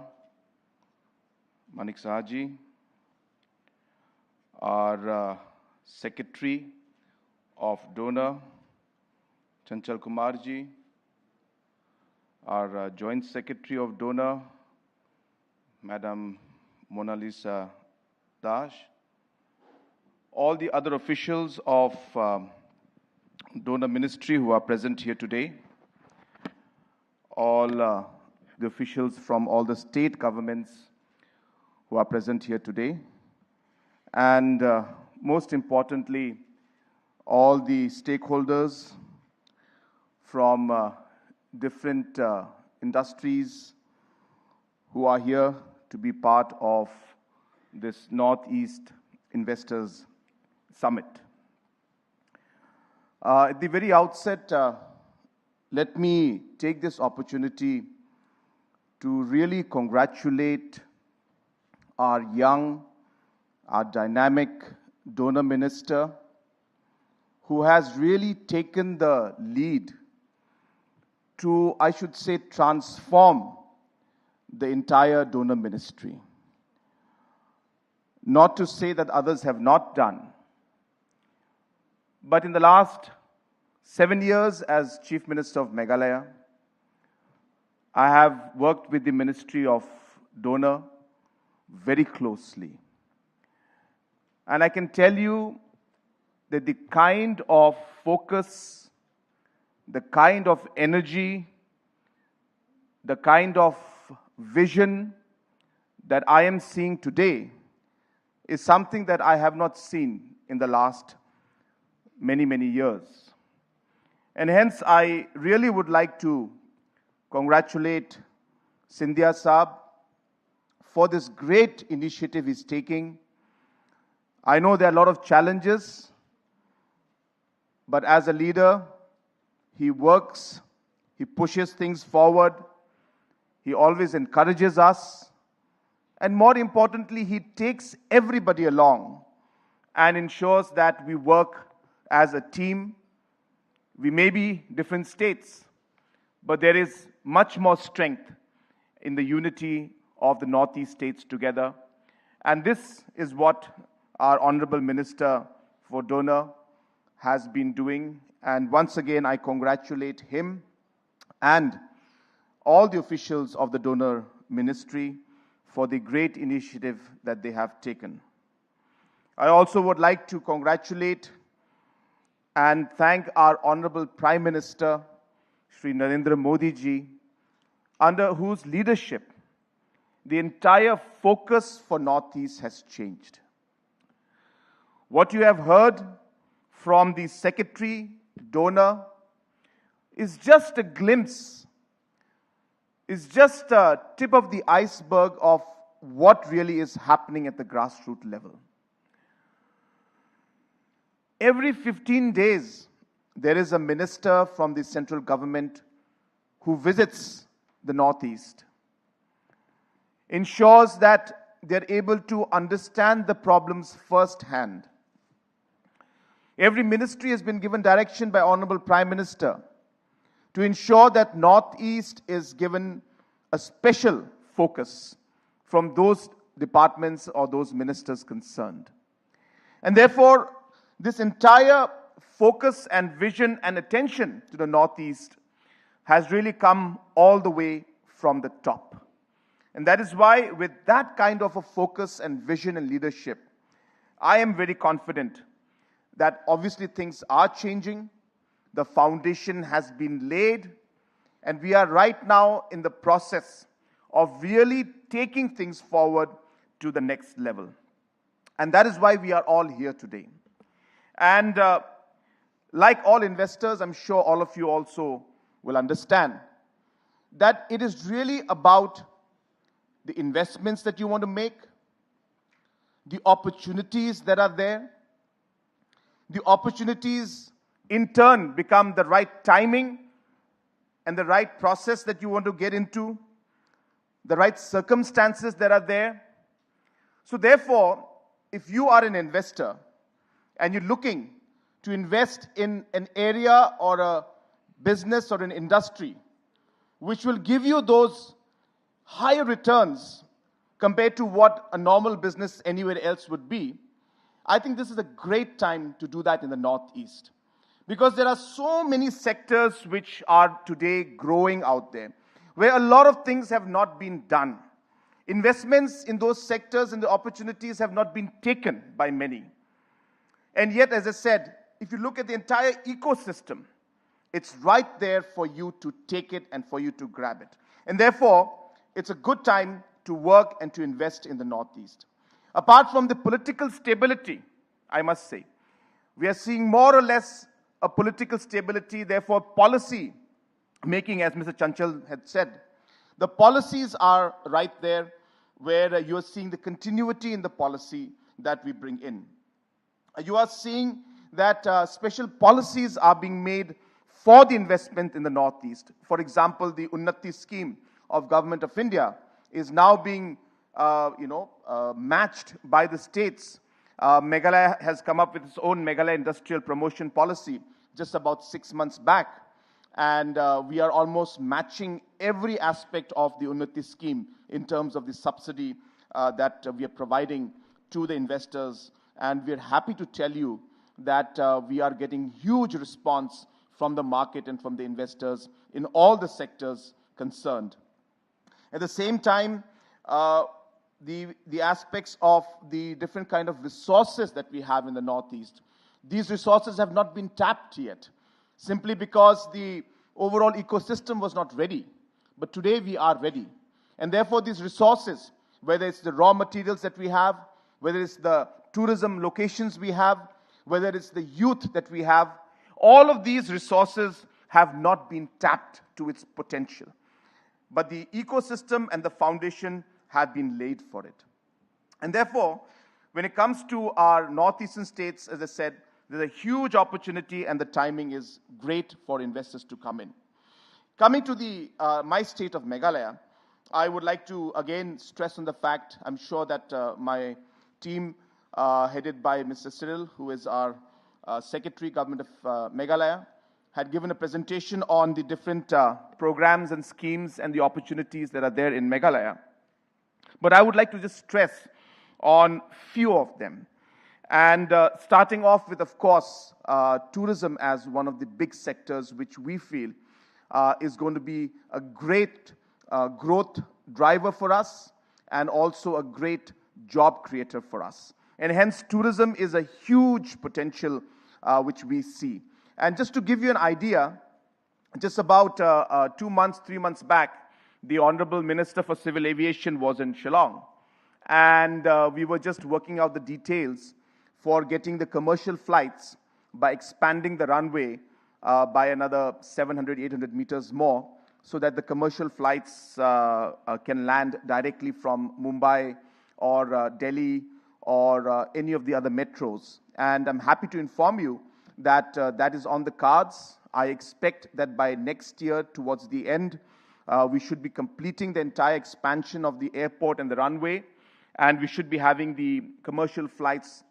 Manik Saha ji, our Secretary of Donor, Chanchal Kumar ji, our Joint Secretary of Donor, Madam Mona Lisa Dash, all the other officials of Donor Ministry who are present here today, all the officials from all the state governments who are present here today, and most importantly, all the stakeholders from different industries who are here to be part of this Northeast Investors Summit. At the very outset, let me take this opportunity to really congratulate our young, our dynamic donor minister who has really taken the lead to, I should say, transform the entire donor ministry. Not to say that others have not done, but in the last 7 years as Chief Minister of Meghalaya, I have worked with the Ministry of Donor very closely. And I can tell you that the kind of focus, the kind of energy, the kind of vision that I am seeing today is something that I have not seen in the last many, many years. And hence, I really would like to congratulate Scindia Saab for this great initiative he's taking. I know there are a lot of challenges, but as a leader, he works, he pushes things forward, He always encourages us. And more importantly, he takes everybody along and ensures that we work as a team. We may be different states, but there is much more strength in the unity of the Northeast states together. And this is what our Honorable Minister for Donor has been doing. And once again, I congratulate him and all the officials of the Donor Ministry for the great initiative that they have taken. I also would like to congratulate and thank our Honorable Prime Minister, Shri Narendra Modi ji, under whose leadership the entire focus for Northeast has changed. What you have heard from the Secretary, Donor, is just a glimpse, is just a tip of the iceberg of what really is happening at the grassroots level. Every 15 days, there is a minister from the central government who visits the Northeast, ensures that they're able to understand the problems firsthand. Every ministry has been given direction by Honorable Prime Minister to ensure that Northeast is given a special focus from those departments or those ministers concerned. And therefore, this entire focus and vision and attention to the Northeast has really come all the way from the top. And that is why, with that kind of a focus and vision and leadership, I am very confident that obviously things are changing. The foundation has been laid, and we are right now in the process of really taking things forward to the next level. And that is why we are all here today. And like all investors, I'm sure all of you also will understand that it is really about the investments that you want to make, the opportunities that are there. The opportunities in turn become the right timing and the right process that you want to get into, the right circumstances that are there. So therefore, if you are an investor and you're looking to invest in an area or a business or an industry which will give you those higher returns compared to what a normal business anywhere else would be, I think this is a great time to do that in the Northeast. Because there are so many sectors which are today growing out there, where a lot of things have not been done. Investments in those sectors and the opportunities have not been taken by many. And yet, as I said, if you look at the entire ecosystem, it's right there for you to take it and for you to grab it. And therefore, it's a good time to work and to invest in the Northeast. Apart from the political stability, I must say, we are seeing more or less a political stability, therefore policy making, as Mr. Chanchal had said. The policies are right there where you are seeing the continuity in the policy that we bring in. You are seeing that special policies are being made for the investment in the Northeast. For example, the Unnati scheme of Government of India is now being matched by the states. Meghalaya has come up with its own Meghalaya industrial promotion policy just about 6 months back. And we are almost matching every aspect of the Unnati scheme in terms of the subsidy that we are providing to the investors. And we're happy to tell you that we are getting huge response from the market and from the investors in all the sectors concerned. At the same time, the aspects of the different kind of resources that we have in the Northeast, these resources have not been tapped yet, simply because the overall ecosystem was not ready. But today we are ready. And therefore these resources, whether it's the raw materials that we have, whether it's the tourism locations we have, whether it's the youth that we have, all of these resources have not been tapped to its potential. But the ecosystem and the foundation have been laid for it. And therefore, when it comes to our northeastern states, as I said, there's a huge opportunity and the timing is great for investors to come in. Coming to my state of Meghalaya, I would like to again stress on the fact, I'm sure that my team headed by Mr. Cyril, who is our Secretary, Government of Meghalaya, had given a presentation on the different programs and schemes and the opportunities that are there in Meghalaya. But I would like to just stress on few of them. And starting off with, of course, tourism as one of the big sectors which we feel is going to be a great growth driver for us and also a great job creator for us. And hence, tourism is a huge potential which we see. And just to give you an idea, just about 2 months, 3 months back, the Honorable Minister for Civil Aviation was in Shillong. And we were just working out the details for getting the commercial flights by expanding the runway by another 700, 800 meters more, so that the commercial flights can land directly from Mumbai or Delhi or any of the other metros. And I'm happy to inform you that that is on the cards. I expect that by next year, towards the end, we should be completing the entire expansion of the airport and the runway, and we should be having the commercial flights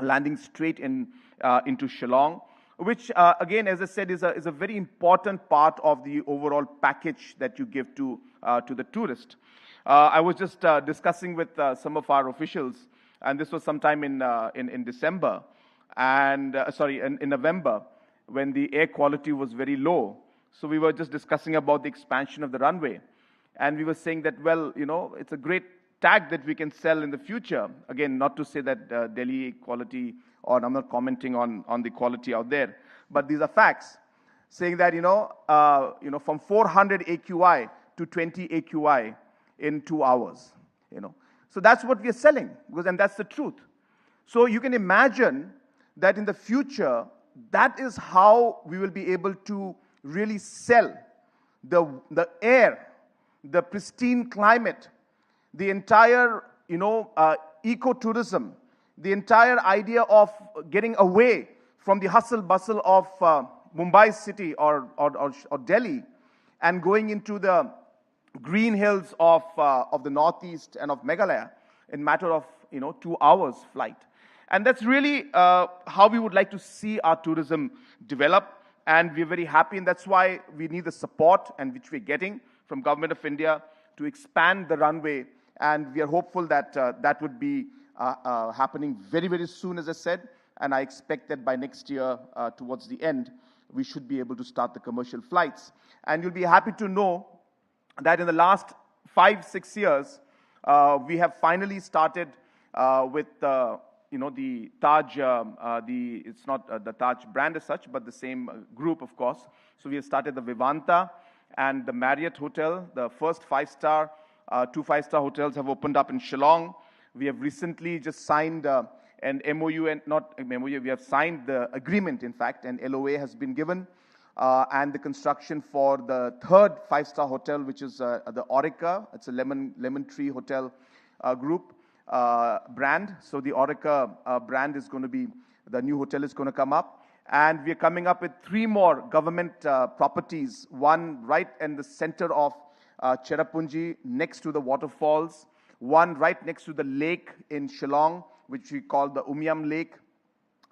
landing straight into Shillong, which, again, as I said, is a very important part of the overall package that you give to the tourist. I was just discussing with some of our officials, and this was sometime in December, and in November, when the air quality was very low. So we were just discussing about the expansion of the runway, and we were saying that, well, you know, it's a great tag that we can sell in the future. Again, not to say that Delhi quality, or I'm not commenting on the quality out there, but these are facts, saying that, from 400 AQI to 20 AQI in 2 hours, So that's what we are selling, and that's the truth. So you can imagine that in the future, that is how we will be able to really sell the air, the pristine climate, the entire, ecotourism, the entire idea of getting away from the hustle bustle of Mumbai city or Delhi, and going into the green hills of the northeast and of Meghalaya in matter of 2 hours flight. And that's really how we would like to see our tourism develop. And we're very happy, and that's why we need the support, and which we're getting from Government of India, to expand the runway. And we are hopeful that that would be happening very, very soon, as I said. And I expect that by next year, towards the end, we should be able to start the commercial flights. And you'll be happy to know that in the last 5-6 years, we have finally started with the Taj, it's not the Taj brand as such, but the same group, of course. So we have started the Vivanta and the Marriott Hotel. The first 5-star, 2 5-star hotels have opened up in Shillong. We have recently just signed an MOU, and not MOU, we have signed the agreement, in fact, and LOA has been given. And the construction for the third 5-star hotel, which is the Aurika. It's a lemon tree hotel group. Brand. So the Aurika brand is going to be, the new hotel is going to come up. And we are coming up with 3 more government properties, one right in the center of Cherrapunji, next to the waterfalls, one right next to the lake in Shillong, which we call the Umyam Lake.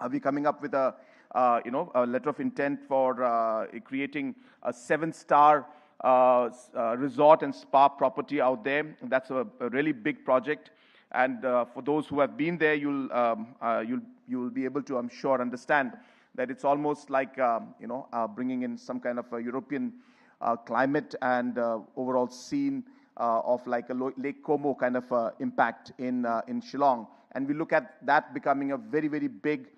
We're coming up with a letter of intent for creating a 7-star resort and spa property out there. That's a really big project. And for those who have been there, you'll be able to, I'm sure, understand that it's almost like bringing in some kind of a European climate and overall scene of like a Lake Como kind of impact in Shillong. And we look at that becoming a very, very big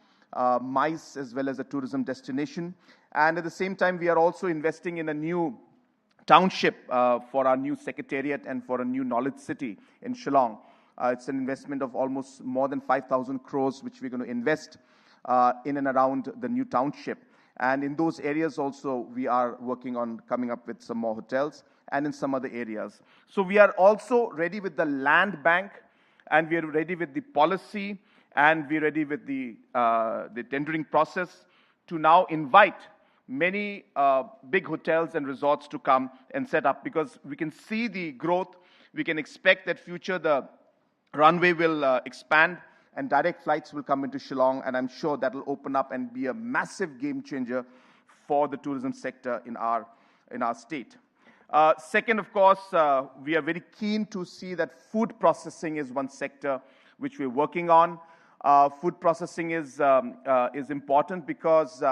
MICE as well as a tourism destination. And at the same time, we are also investing in a new township for our new secretariat and for a new knowledge city in Shillong. It's an investment of almost more than 5,000 crores, which we're going to invest in and around the new township. And in those areas also, we are working on coming up with some more hotels and in some other areas. So we are also ready with the land bank, and we are ready with the policy, and we're ready with the tendering process to now invite many big hotels and resorts to come and set up, because we can see the growth. We can expect that future the runway will expand and direct flights will come into Shillong, and I'm sure that will open up and be a massive game changer for the tourism sector in our state. Second, of course, we are very keen to see that food processing is one sector which we're working on. Food processing is important because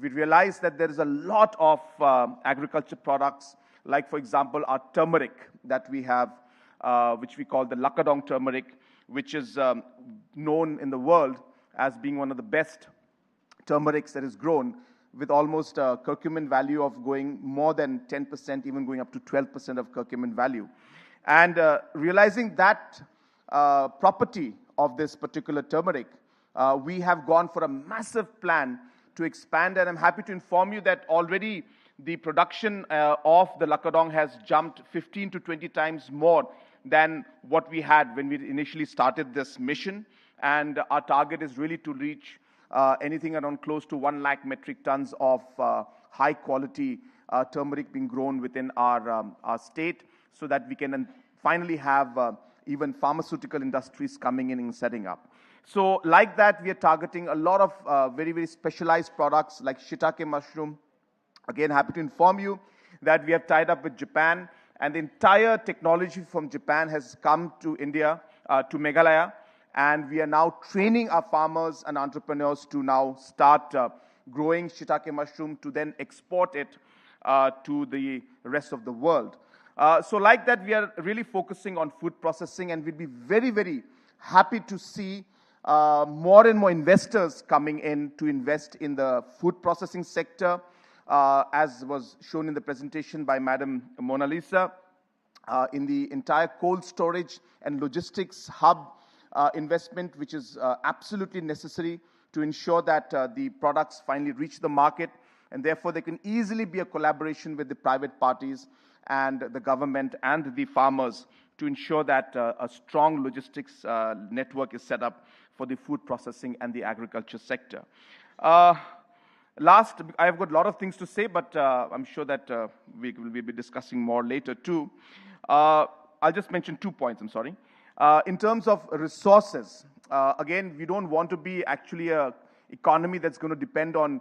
we realize that there is a lot of agriculture products, like, for example, our turmeric that we have, which we call the Lakadong turmeric, which is known in the world as being one of the best turmerics that is grown, with almost a curcumin value of going more than 10%, even going up to 12% of curcumin value. And realizing that property of this particular turmeric, we have gone for a massive plan to expand, and I'm happy to inform you that already the production of the Lakadong has jumped 15 to 20 times more than what we had when we initially started this mission. And our target is really to reach anything around close to 1 lakh metric tons of high quality turmeric being grown within our state, so that we can then finally have even pharmaceutical industries coming in and setting up. So like that, we are targeting a lot of very, very specialized products like shiitake mushroom. Again, happy to inform you that we have tied up with Japan, and the entire technology from Japan has come to India, to Meghalaya, and we are now training our farmers and entrepreneurs to now start growing shiitake mushroom to then export it to the rest of the world. So like that, we are really focusing on food processing, and we'd be very, very happy to see more and more investors coming in to invest in the food processing sector, as was shown in the presentation by Madam Mona Lisa, in the entire cold storage and logistics hub investment, which is absolutely necessary to ensure that the products finally reach the market, and therefore there can easily be a collaboration with the private parties and the government and the farmers to ensure that a strong logistics network is set up for the food processing and the agriculture sector. Last, I've got a lot of things to say, but I'm sure that we will be discussing more later too. I'll just mention 2 points, I'm sorry. In terms of resources, again, we don't want to be actually an economy that's going to depend on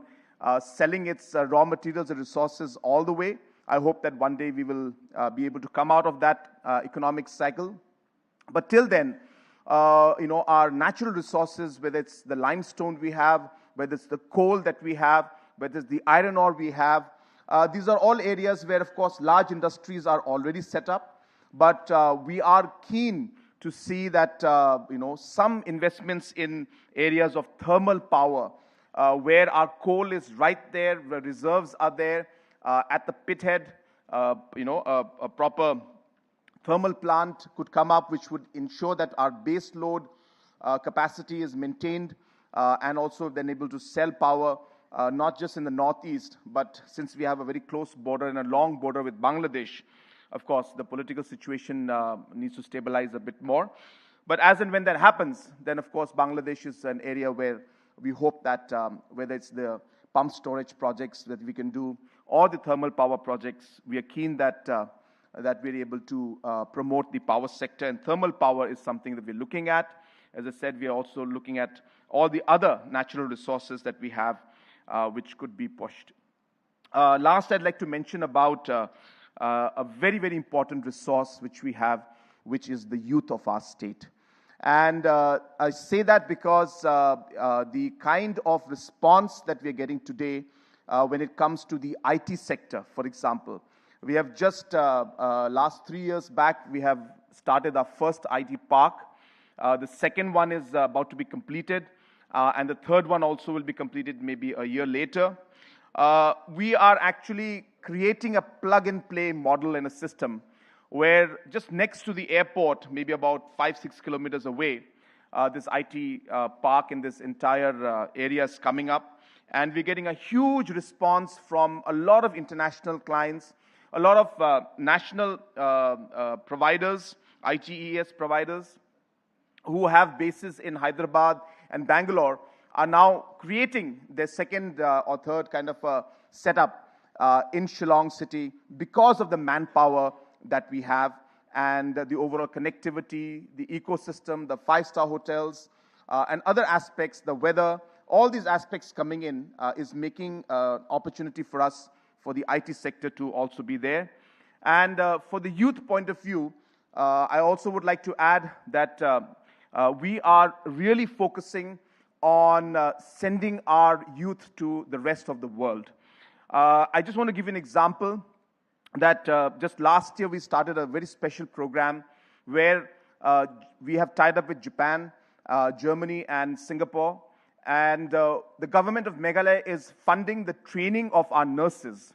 selling its raw materials and resources all the way. I hope that one day we will be able to come out of that economic cycle. But till then, our natural resources, whether it's the limestone we have, whether it's the coal that we have, whether it's the iron ore we have, these are all areas where, of course, large industries are already set up. But we are keen to see that, some investments in areas of thermal power, where our coal is right there, the reserves are there, at the pit head, a proper thermal plant could come up, which would ensure that our base load capacity is maintained, and also then able to sell power, not just in the northeast, but since we have a very close border and a long border with Bangladesh, of course, the political situation needs to stabilize a bit more. But as and when that happens, then of course Bangladesh is an area where we hope that whether it's the pump storage projects that we can do or the thermal power projects, we are keen that that we're able to promote the power sector, and thermal power is something that we're looking at. As I said, we are also looking at all the other natural resources that we have, which could be pushed. Last, I'd like to mention about a very, very important resource which we have, which is the youth of our state. And I say that because the kind of response that we are getting today when it comes to the IT sector, for example, we have just last 3 years back, we have started our first IT park. The second one is about to be completed, and the third one also will be completed maybe a year later. We are actually creating a plug-and-play model and a system where just next to the airport, maybe about 5-6 kilometers away, this IT park in this entire area is coming up. And we're getting a huge response from a lot of international clients, a lot of national providers, ITES providers, who have bases in Hyderabad and Bangalore, are now creating their second or third kind of setup in Shillong city because of the manpower that we have and the overall connectivity, the ecosystem, the five-star hotels, and other aspects, the weather, all these aspects coming in is making opportunity for us, for the IT sector to also be there. And for the youth point of view, I also would like to add that we are really focusing on sending our youth to the rest of the world. I just want to give you an example that just last year we started a very special program where we have tied up with Japan, Germany, and Singapore. And the government of Meghalaya is funding the training of our nurses.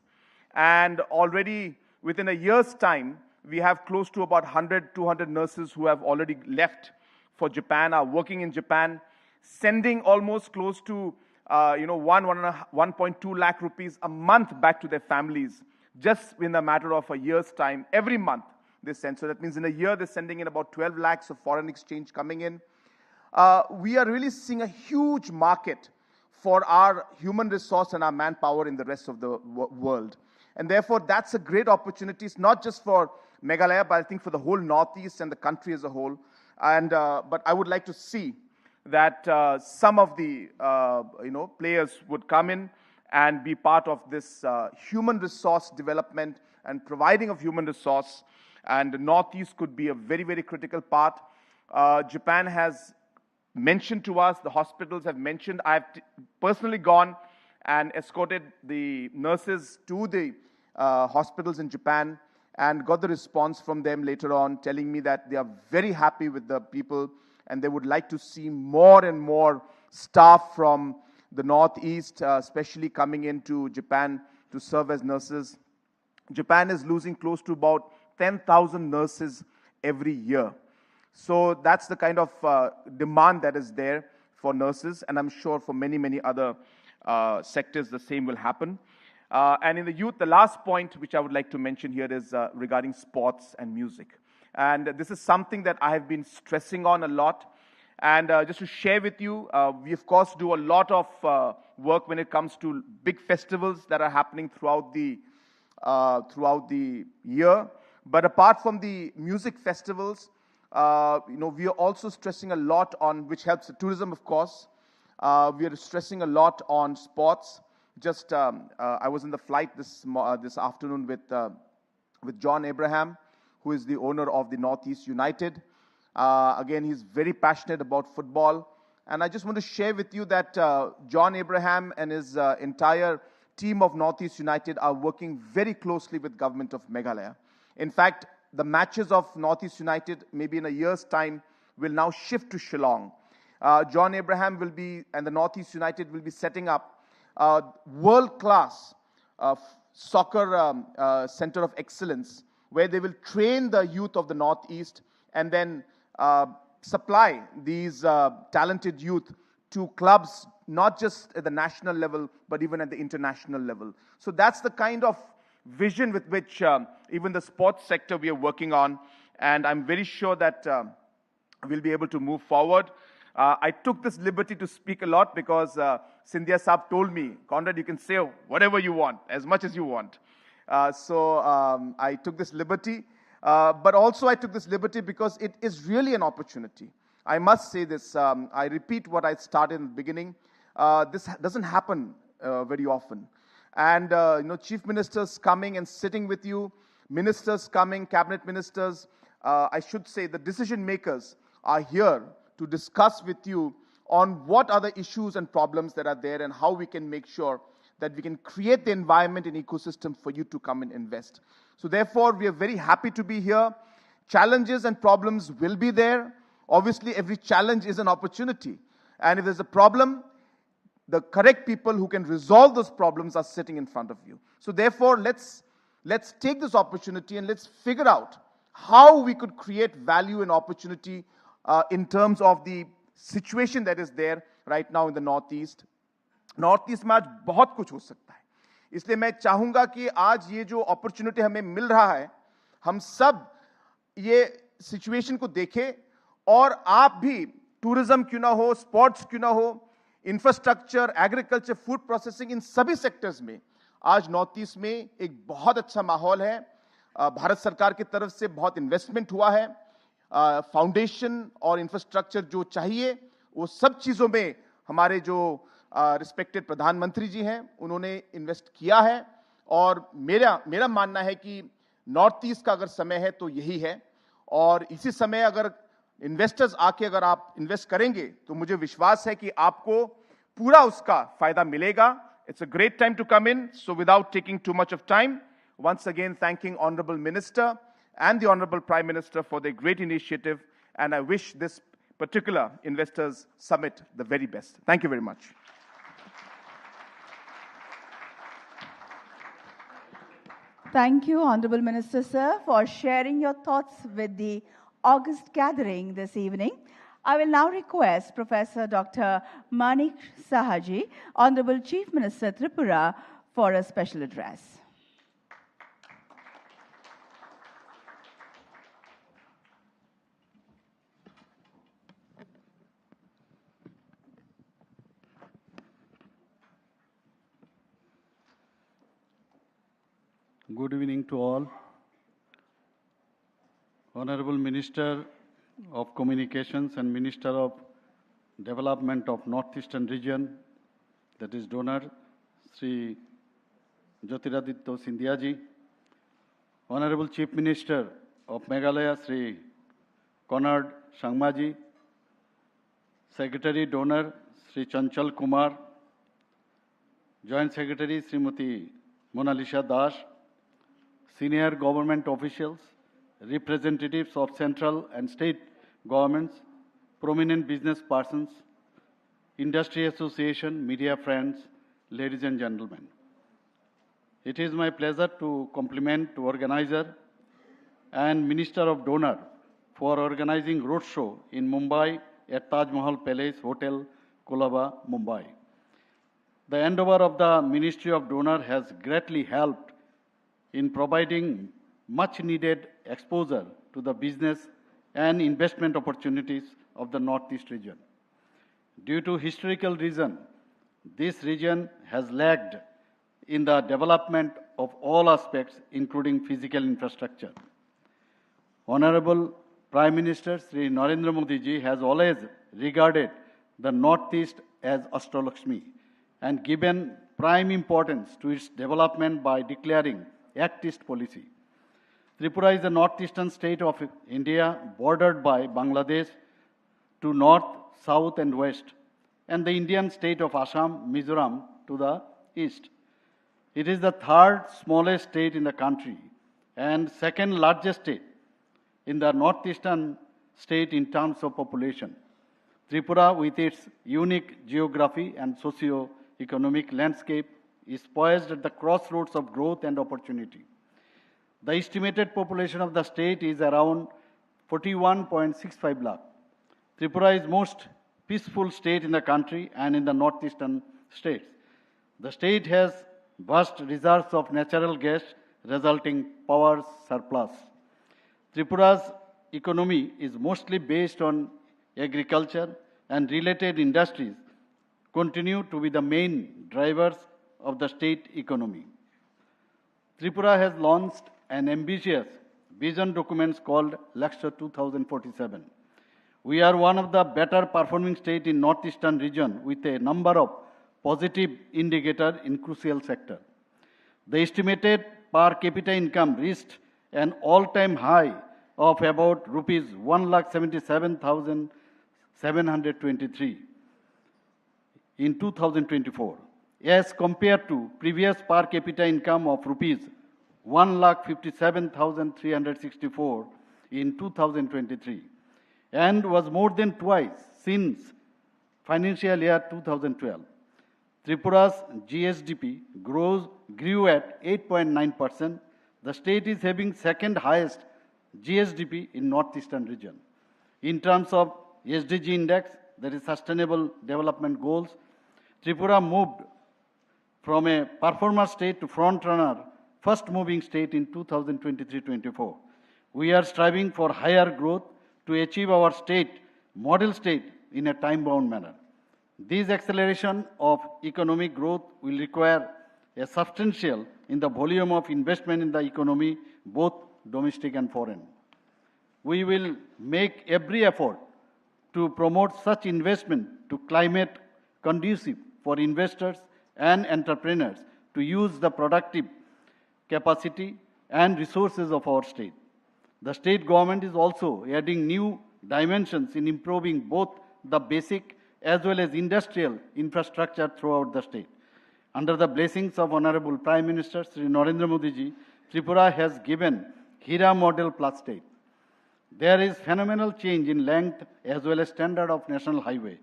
And already within a year's time, we have close to about 100, 200 nurses who have already left for Japan, are working in Japan, sending almost close to 1.2 lakh rupees a month back to their families, just in a matter of a year's time. Every month they send. So that means in a year they're sending in about 12 lakhs of foreign exchange coming in. We are really seeing a huge market for our human resource and our manpower in the rest of the world. And therefore, that's a great opportunity. It's not just for Meghalaya, but I think for the whole Northeast and the country as a whole. And but I would like to see that some of the players would come in and be part of this human resource development and providing of human resource. And the Northeast could be a very, very critical part. Japan has mentioned to us, the hospitals have mentioned. I've personally gone and escorted the nurses to the hospitals in Japan and got the response from them later on telling me that they are very happy with the people and they would like to see more and more staff from the Northeast, especially coming into Japan to serve as nurses. Japan is losing close to about 10,000 nurses every year. So that's the kind of demand that is there for nurses, and I'm sure for many, many other sectors the same will happen. And in the youth, the last point which I would like to mention here is regarding sports and music. And this is something that I have been stressing on a lot. And just to share with you, we of course do a lot of work when it comes to big festivals that are happening throughout the year. But apart from the music festivals, we are also stressing a lot on, which helps the tourism, of course. We are stressing a lot on sports. Just I was in the flight this afternoon with John Abraham, who is the owner of the Northeast United. Again, he's very passionate about football. And I just want to share with you that John Abraham and his entire team of Northeast United are working very closely with government of Meghalaya. In fact, the matches of Northeast United, maybe in a year's time, will now shift to Shillong. John Abraham will be, and the Northeast United will be setting up a world-class soccer center of excellence, where they will train the youth of the Northeast and then supply these talented youth to clubs, not just at the national level, but even at the international level. So that's the kind of vision with which even the sports sector we are working on, and I'm very sure that we'll be able to move forward. I took this liberty to speak a lot because Sindhia Saab told me, Conrad, you can say whatever you want, as much as you want. So I took this liberty, but also I took this liberty because it is really an opportunity. I must say this, I repeat what I started in the beginning. This doesn't happen very often. And, chief ministers coming and sitting with you, ministers coming, cabinet ministers, I should say the decision makers are here to discuss with you on what are the issues and problems that are there and how we can make sure that we can create the environment and ecosystem for you to come and invest. So therefore, we are very happy to be here. Challenges and problems will be there. Obviously, every challenge is an opportunity. And if there's a problem, the correct people who can resolve those problems are sitting in front of you. So therefore, let's take this opportunity and let's figure out how we could create value and opportunity in terms of the situation that is there right now in the Northeast. Northeast में आज बहुत कुछ हो सकता है. इसलिए मैं चाहूंगा कि आज ये जो अपॉर्चुनिटी हमें मिल रहा है, हम सब ये सिचुएशन को देखें और आप भी टूरिज्म क्यों ना हो, स्पोर्ट्स क्यों ना हो, इंफ्रास्ट्रक्चर, एग्रीकल्चर, फूड प्रोसेसिंग, इन सभी सेक्टर्स में आज नॉर्थ ईस्ट में एक बहुत अच्छा माहौल है। भारत सरकार की तरफ से बहुत इन्वेस्टमेंट हुआ है। फाउंडेशन और इंफ्रास्ट्रक्चर जो चाहिए वो सब चीजों में हमारे जो रिस्पेक्टेड प्रधानमंत्री जी हैं उन्होंने इन्वेस्ट किया है। और मेरा मानना है कि नॉर्थ ईस्ट का अगर समय है तो यही है। और इसी समय अगर इन्वेस्टर्स आके अगर आप इन्वेस्ट करेंगे तो मुझे विश्वास है कि आपको पूरा उसका फायदा मिलेगा। It's a great time to come in. So without taking too much of time, once again thanking Honorable Minister and the Honorable Prime Minister for their great initiative, and I wish this particular Investors Summit the very best. Thank you very much. Thank you, Honorable Minister, sir, for sharing your thoughts with the August gathering this evening. I will now request Professor Dr. Manik Sahaji, Honorable Chief Minister Tripura, for a special address. Good evening to all. Honorable Minister of Communications and Minister of Development of Northeastern Region, that is donor, Sri Jyotiraditya Scindia ji. Honorable Chief Minister of Meghalaya, Sri Conrad Sangma ji. Secretary donor, Sri Chanchal Kumar. Joint Secretary, Srimati Monalisha Das. Senior government officials, representatives of central and state governments, prominent business persons, industry association, media friends, ladies and gentlemen. It is my pleasure to compliment the organizer and Minister of Donor for organizing roadshow in Mumbai at Taj Mahal Palace Hotel, Colaba, Mumbai. The endeavor of the Ministry of Donor has greatly helped in providing much needed exposure to the business and investment opportunities of the Northeast region. Due to historical reason, this region has lagged in the development of all aspects, including physical infrastructure. Honorable Prime Minister Sri Narendra Modi ji has always regarded the Northeast as Ashtalakshmi and given prime importance to its development by declaring Act East policy. Tripura is a northeastern state of India bordered by Bangladesh to north, south and west, and the Indian state of Assam, Mizoram to the east. It is the third smallest state in the country and second largest state in the northeastern state in terms of population. Tripura, with its unique geography and socio-economic landscape, is poised at the crossroads of growth and opportunity. The estimated population of the state is around 41.65 lakh. Tripura is most peaceful state in the country and in the northeastern states. The state has vast reserves of natural gas, resulting power surplus. Tripura's economy is mostly based on agriculture, and related industries continue to be the main drivers of the state economy. Tripura has launched an ambitious vision document called Lakshya 2047. We are one of the better performing states in northeastern region with a number of positive indicators in crucial sector. The estimated per capita income reached an all-time high of about rupees 1,77,723 in 2024, as compared to previous per capita income of rupees 1,57,364 in 2023, and was more than twice since financial year 2012. Tripura's GSDP grew at 8.9%. The state is having second highest GSDP in northeastern region. In terms of SDG index, that is Sustainable Development Goals, Tripura moved from a performer state to front runner, first moving state in 2023-24. We are striving for higher growth to achieve our state, model state, in a time-bound manner. This acceleration of economic growth will require a substantial in the volume of investment in the economy, both domestic and foreign. We will make every effort to promote such investment to climate conducive for investors and entrepreneurs to use the productive capacity and resources of our state. The state government is also adding new dimensions in improving both the basic as well as industrial infrastructure throughout the state. Under the blessings of Honorable Prime Minister Sri Narendra Modi ji, Tripura has given Hira model plus state. There is phenomenal change in length as well as standard of national highway.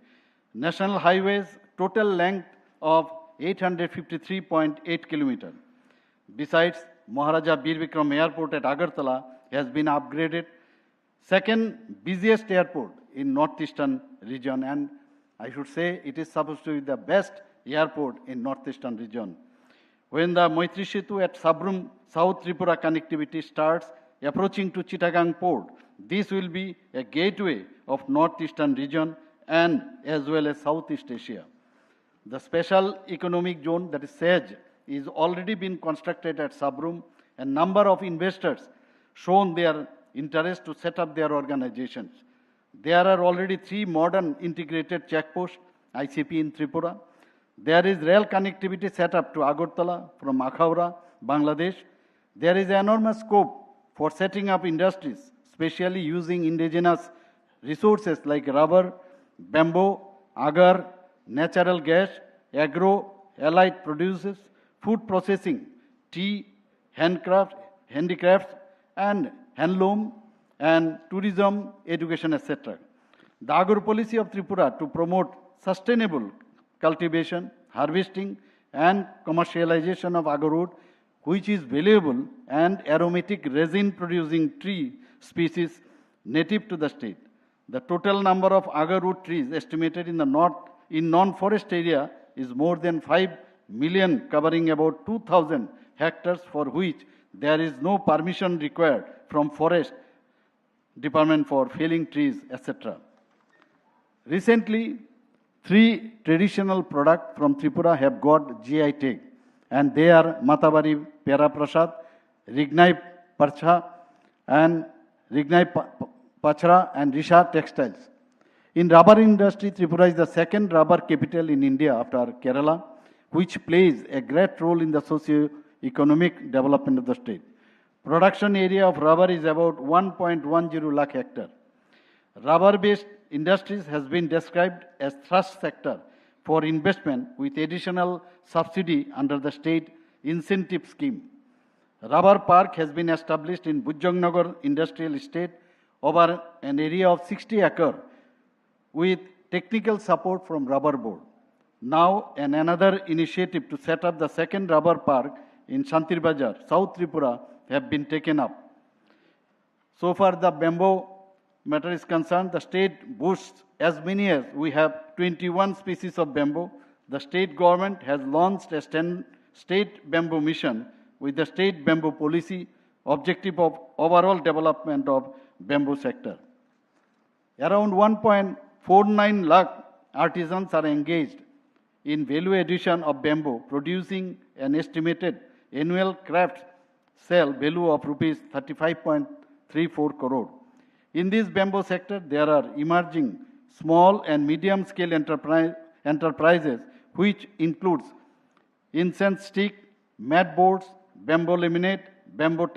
National highways total length of 853.8 kilometers. Besides, Maharaja Bir Vikram Airport at Agartala has been upgraded, second busiest airport in northeastern region, and I should say it is supposed to be the best airport in northeastern region. When the Maitri Setu at Sabrum, South Tripura connectivity starts approaching to Chittagong port, this will be a gateway of northeastern region and as well as Southeast Asia. The special economic zone, that is SEJ, is already been constructed at Sabrum, and number of investors shown their interest to set up their organizations. There are already 3 modern integrated checkposts, ICP in Tripura. There is rail connectivity set up to Agartala from Akhaura, Bangladesh. There is enormous scope for setting up industries, especially using indigenous resources like rubber, bamboo, agar, natural gas, agro, allied produces, food processing, tea, handicrafts, and handloom, and tourism, education, etc. The agro policy of Tripura to promote sustainable cultivation, harvesting, and commercialization of agarwood, which is valuable and aromatic resin-producing tree species native to the state. The total number of agarwood trees estimated in the non-forest area is more than 5 million, covering about 2,000 hectares, for which there is no permission required from forest department for felling trees, etc. Recently, 3 traditional products from Tripura have got GI tag, and they are Matabari Pera Prasad, Rignai Parcha, and Rignai Pachra, and Risha Textiles. In rubber industry, Tripura is the second rubber capital in India after Kerala, which plays a great role in the socio-economic development of the state. Production area of rubber is about 1.10 lakh hectare. Rubber-based industries has been described as thrust sector for investment with additional subsidy under the state incentive scheme. Rubber park has been established in Bujjangnagar Industrial Estate over an area of 60 acres with technical support from Rubber Board. Now, another initiative to set up the second rubber park in Shantir Bazar, South Tripura, have been taken up. So far, the bamboo matter is concerned, the state boasts as many as we have 21 species of bamboo. The state government has launched a state bamboo mission with the state bamboo policy objective of overall development of bamboo sector. Around 1.49 lakh artisans are engaged in value addition of bamboo, producing an estimated annual craft sale value of rupees 35.34 crore. In this bamboo sector, there are emerging small and medium scale enterprises which includes incense stick, mat boards, bamboo laminate, bamboo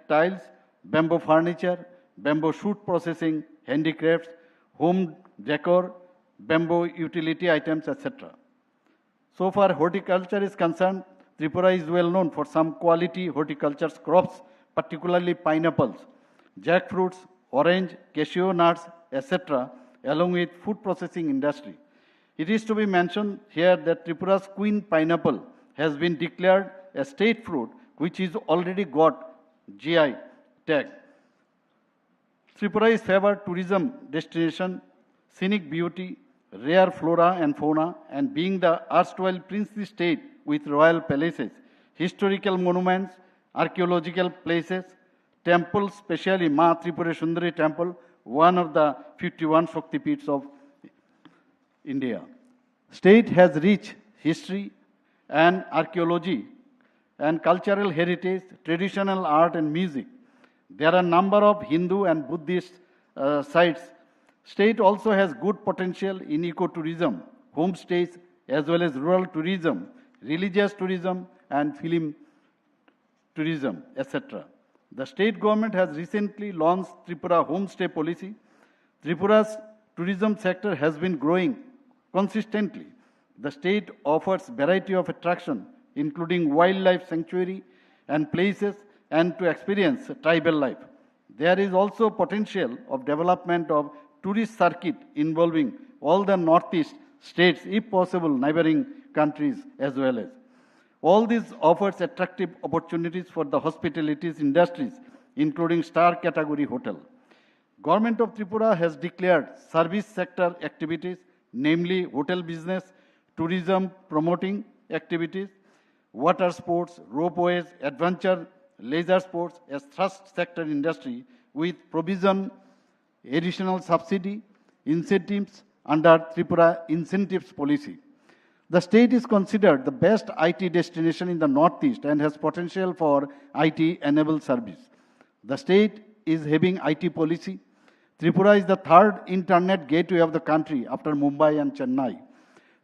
tiles, bamboo furniture, bamboo shoot processing, handicrafts, home decor, bamboo utility items, etc. So far horticulture is concerned, Tripura is well known for some quality horticulture crops, particularly pineapples, jackfruits, orange, cashew nuts, etc., along with food processing industry. It is to be mentioned here that Tripura's queen pineapple has been declared a state fruit, which is already got GI tag. Tripura is favored tourism destination, scenic beauty, rare flora and fauna, and being the erstwhile princely state with royal palaces, historical monuments, archaeological places, temples, especially Ma Tripura Sundari temple, one of the 51 Shakti Peeths of India. State has rich history and archaeology and cultural heritage, traditional art and music. There are a number of Hindu and Buddhist sites. State also has good potential in ecotourism, homestays, as well as rural tourism, religious tourism, and film tourism, etc. The state government has recently launched Tripura homestay policy. Tripura's tourism sector has been growing consistently. The state offers variety of attraction, including wildlife sanctuary and places, and to experience tribal life. There is also potential of development of tourist circuit involving all the northeast states, if possible, neighboring countries as well as. All this offers attractive opportunities for the hospitalities industries, including star category hotel. Government of Tripura has declared service sector activities, namely hotel business, tourism promoting activities, water sports, ropeways, adventure, leisure sports as thrust sector industry with provision additional subsidy incentives under Tripura incentives policy. The state is considered the best IT destination in the Northeast and has potential for IT-enabled service. The state is having IT policy. Tripura is the third internet gateway of the country after Mumbai and Chennai.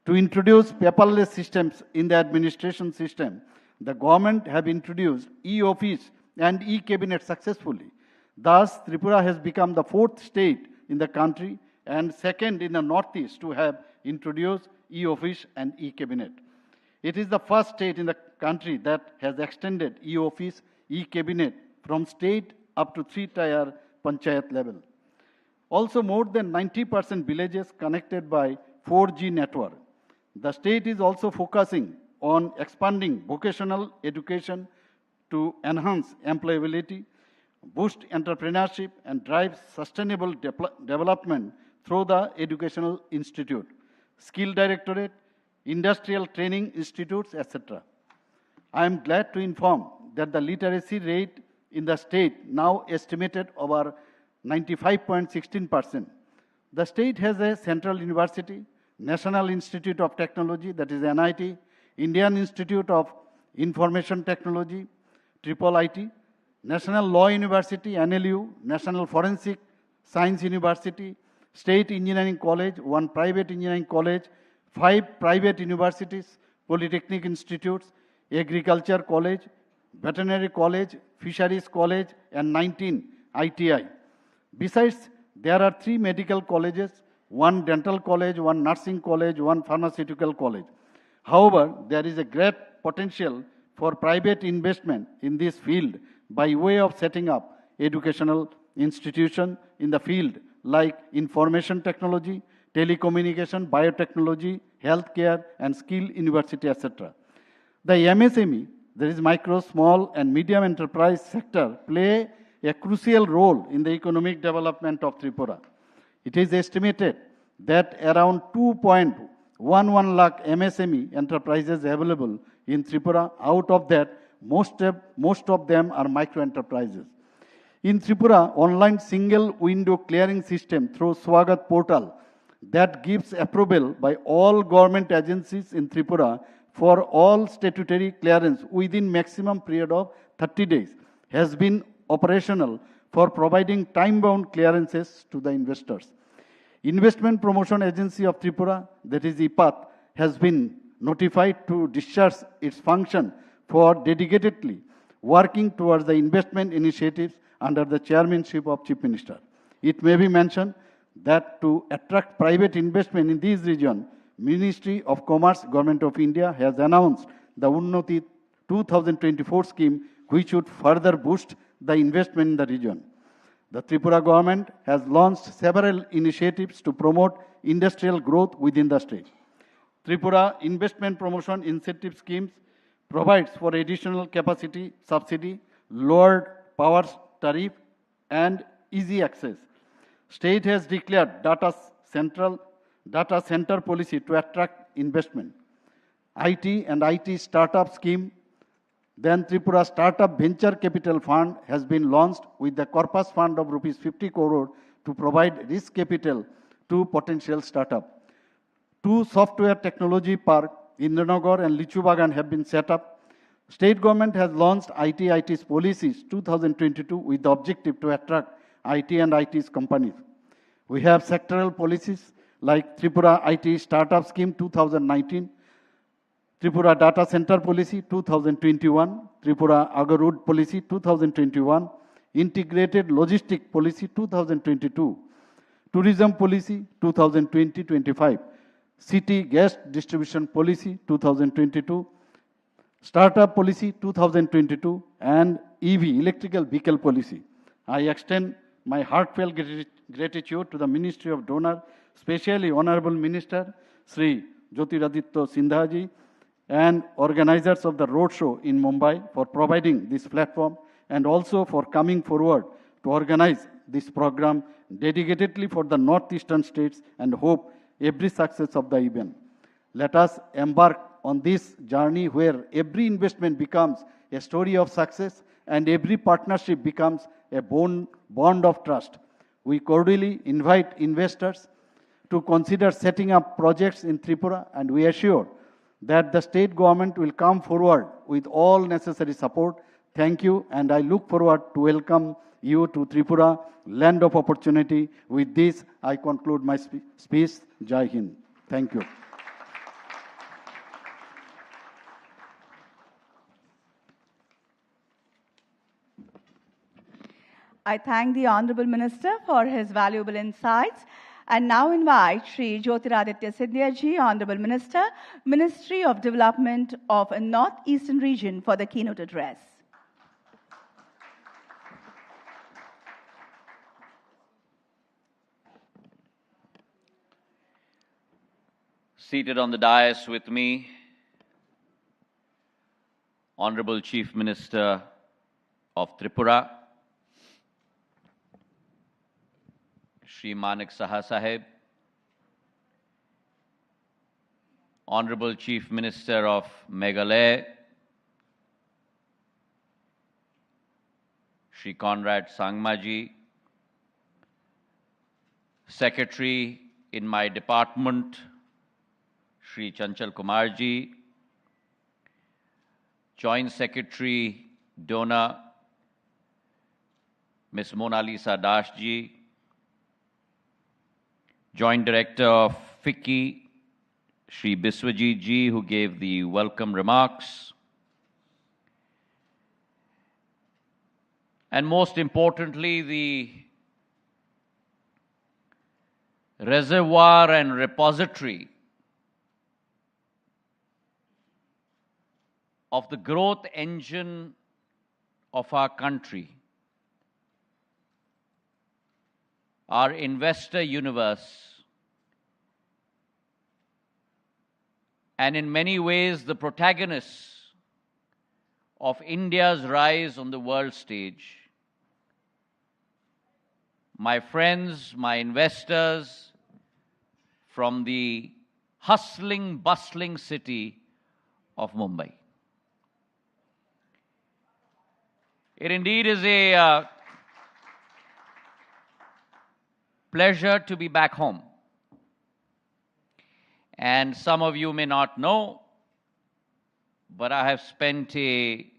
To introduce paperless systems in the administration system, the government have introduced e-office and e-cabinet successfully. Thus, Tripura has become the fourth state in the country and second in the Northeast to have introduced e-office and e-cabinet. It is the first state in the country that has extended e-office, e-cabinet from state up to 3-tier panchayat level. Also, more than 90% villages connected by 4G network. The state is also focusing on expanding vocational education to enhance employability, boost entrepreneurship, and drive sustainable development through the Educational Institute, Skill Directorate, Industrial Training Institutes, etc. I am glad to inform that the literacy rate in the state now estimated over 95.16%. The state has a central university, National Institute of Technology, that is NIT, Indian Institute of Information Technology, IIIT, National Law University, NLU, National Forensic Science University, State Engineering College, 1 private engineering college, 5 private universities, Polytechnic Institutes, Agriculture College, Veterinary College, Fisheries College, and 19 ITI. Besides, there are 3 medical colleges, 1 dental college, 1 nursing college, 1 pharmaceutical college. However, there is a great potential for private investment in this field by way of setting up educational institutions in the field like information technology, telecommunication, biotechnology, healthcare, and skill university, etc. The MSME, that is micro, small, and medium enterprise sector, play a crucial role in the economic development of Tripura. It is estimated that around 2.11 lakh MSME enterprises available in Tripura. Out of that, most of them are micro enterprises. In Tripura, online single window clearing system through Swagat portal that gives approval by all government agencies in Tripura for all statutory clearance within maximum period of 30 days has been operational for providing time-bound clearances to the investors. Investment Promotion Agency of Tripura, that is IPAT, has been notified to discharge its function for dedicatedly working towards the investment initiatives under the chairmanship of Chief Minister. It may be mentioned that to attract private investment in this region, Ministry of Commerce, Government of India has announced the Unnati 2024 scheme, which would further boost the investment in the region. The Tripura government has launched several initiatives to promote industrial growth within the state. Tripura Investment Promotion Incentive Schemes provides for additional capacity subsidy, lowered power tariff, and easy access. State has declared data center policy to attract investment. IT and IT startup scheme. Then Tripura Startup Venture Capital Fund has been launched with the corpus fund of rupees 50 crore to provide risk capital to potential startup. 2 software technology parks in Indranagar and Lichubagan have been set up. State government has launched IT/IT's policies 2022 with the objective to attract IT and IT's companies. We have sectoral policies like Tripura IT Startup Scheme 2019, Tripura Data Center Policy 2021, Tripura Agarud Policy 2021, Integrated Logistic Policy 2022, Tourism Policy 2020-25, City Gas Distribution Policy 2022, Startup Policy 2022, and EV Electrical Vehicle Policy. I extend my heartfelt gratitude to the Ministry of Donor, especially Honorable Minister Sri Jyotiraditya Sindha ji, and organizers of the roadshow in Mumbai for providing this platform and also for coming forward to organize this program dedicatedly for the northeastern states and hope every success of the event. Let us embark on this journey where every investment becomes a story of success and every partnership becomes a bond of trust. We cordially invite investors to consider setting up projects in Tripura, and we assure that the state government will come forward with all necessary support. Thank you, and I look forward to welcome you to Tripura, land of opportunity. With this, I conclude my speech. Jai Hind. Thank you. I thank the Honorable Minister for his valuable insights and now invite Shri Jyotiraditya Sindhya ji, Honorable Minister, Ministry of Development of a Northeastern Region, for the keynote address. Seated on the dais with me, Honorable Chief Minister of Tripura, Shri Manik Saha Sahib, Honorable Chief Minister of Meghalaya, Shri Conrad Sangma ji, Secretary in my department, Shri Chanchal Kumar ji, Joint Secretary Donor, Ms. Mona Lisa Das ji, Joint Director of FICCI, Shri Biswajit ji, who gave the welcome remarks, and most importantly, the reservoir and repository of the growth engine of our country, our investor universe, and in many ways the protagonists of India's rise on the world stage. My friends, my investors from the hustling, bustling city of Mumbai. It indeed is a pleasure to be back home. And some of you may not know, but I have spent a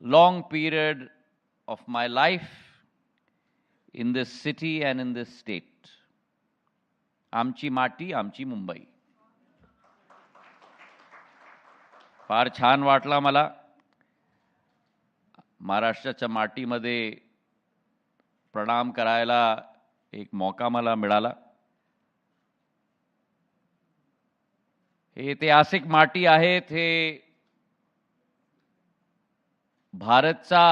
long period of my life in this city and in this state. Amchi Mati, Amchi Mumbai. फार छान वाटला मला महाराष्ट्राच्या मातीमध्ये प्रणाम करायला एक मौका मला मिळाला. हे ऐतिहासिक माती आहेत, हे भारतचा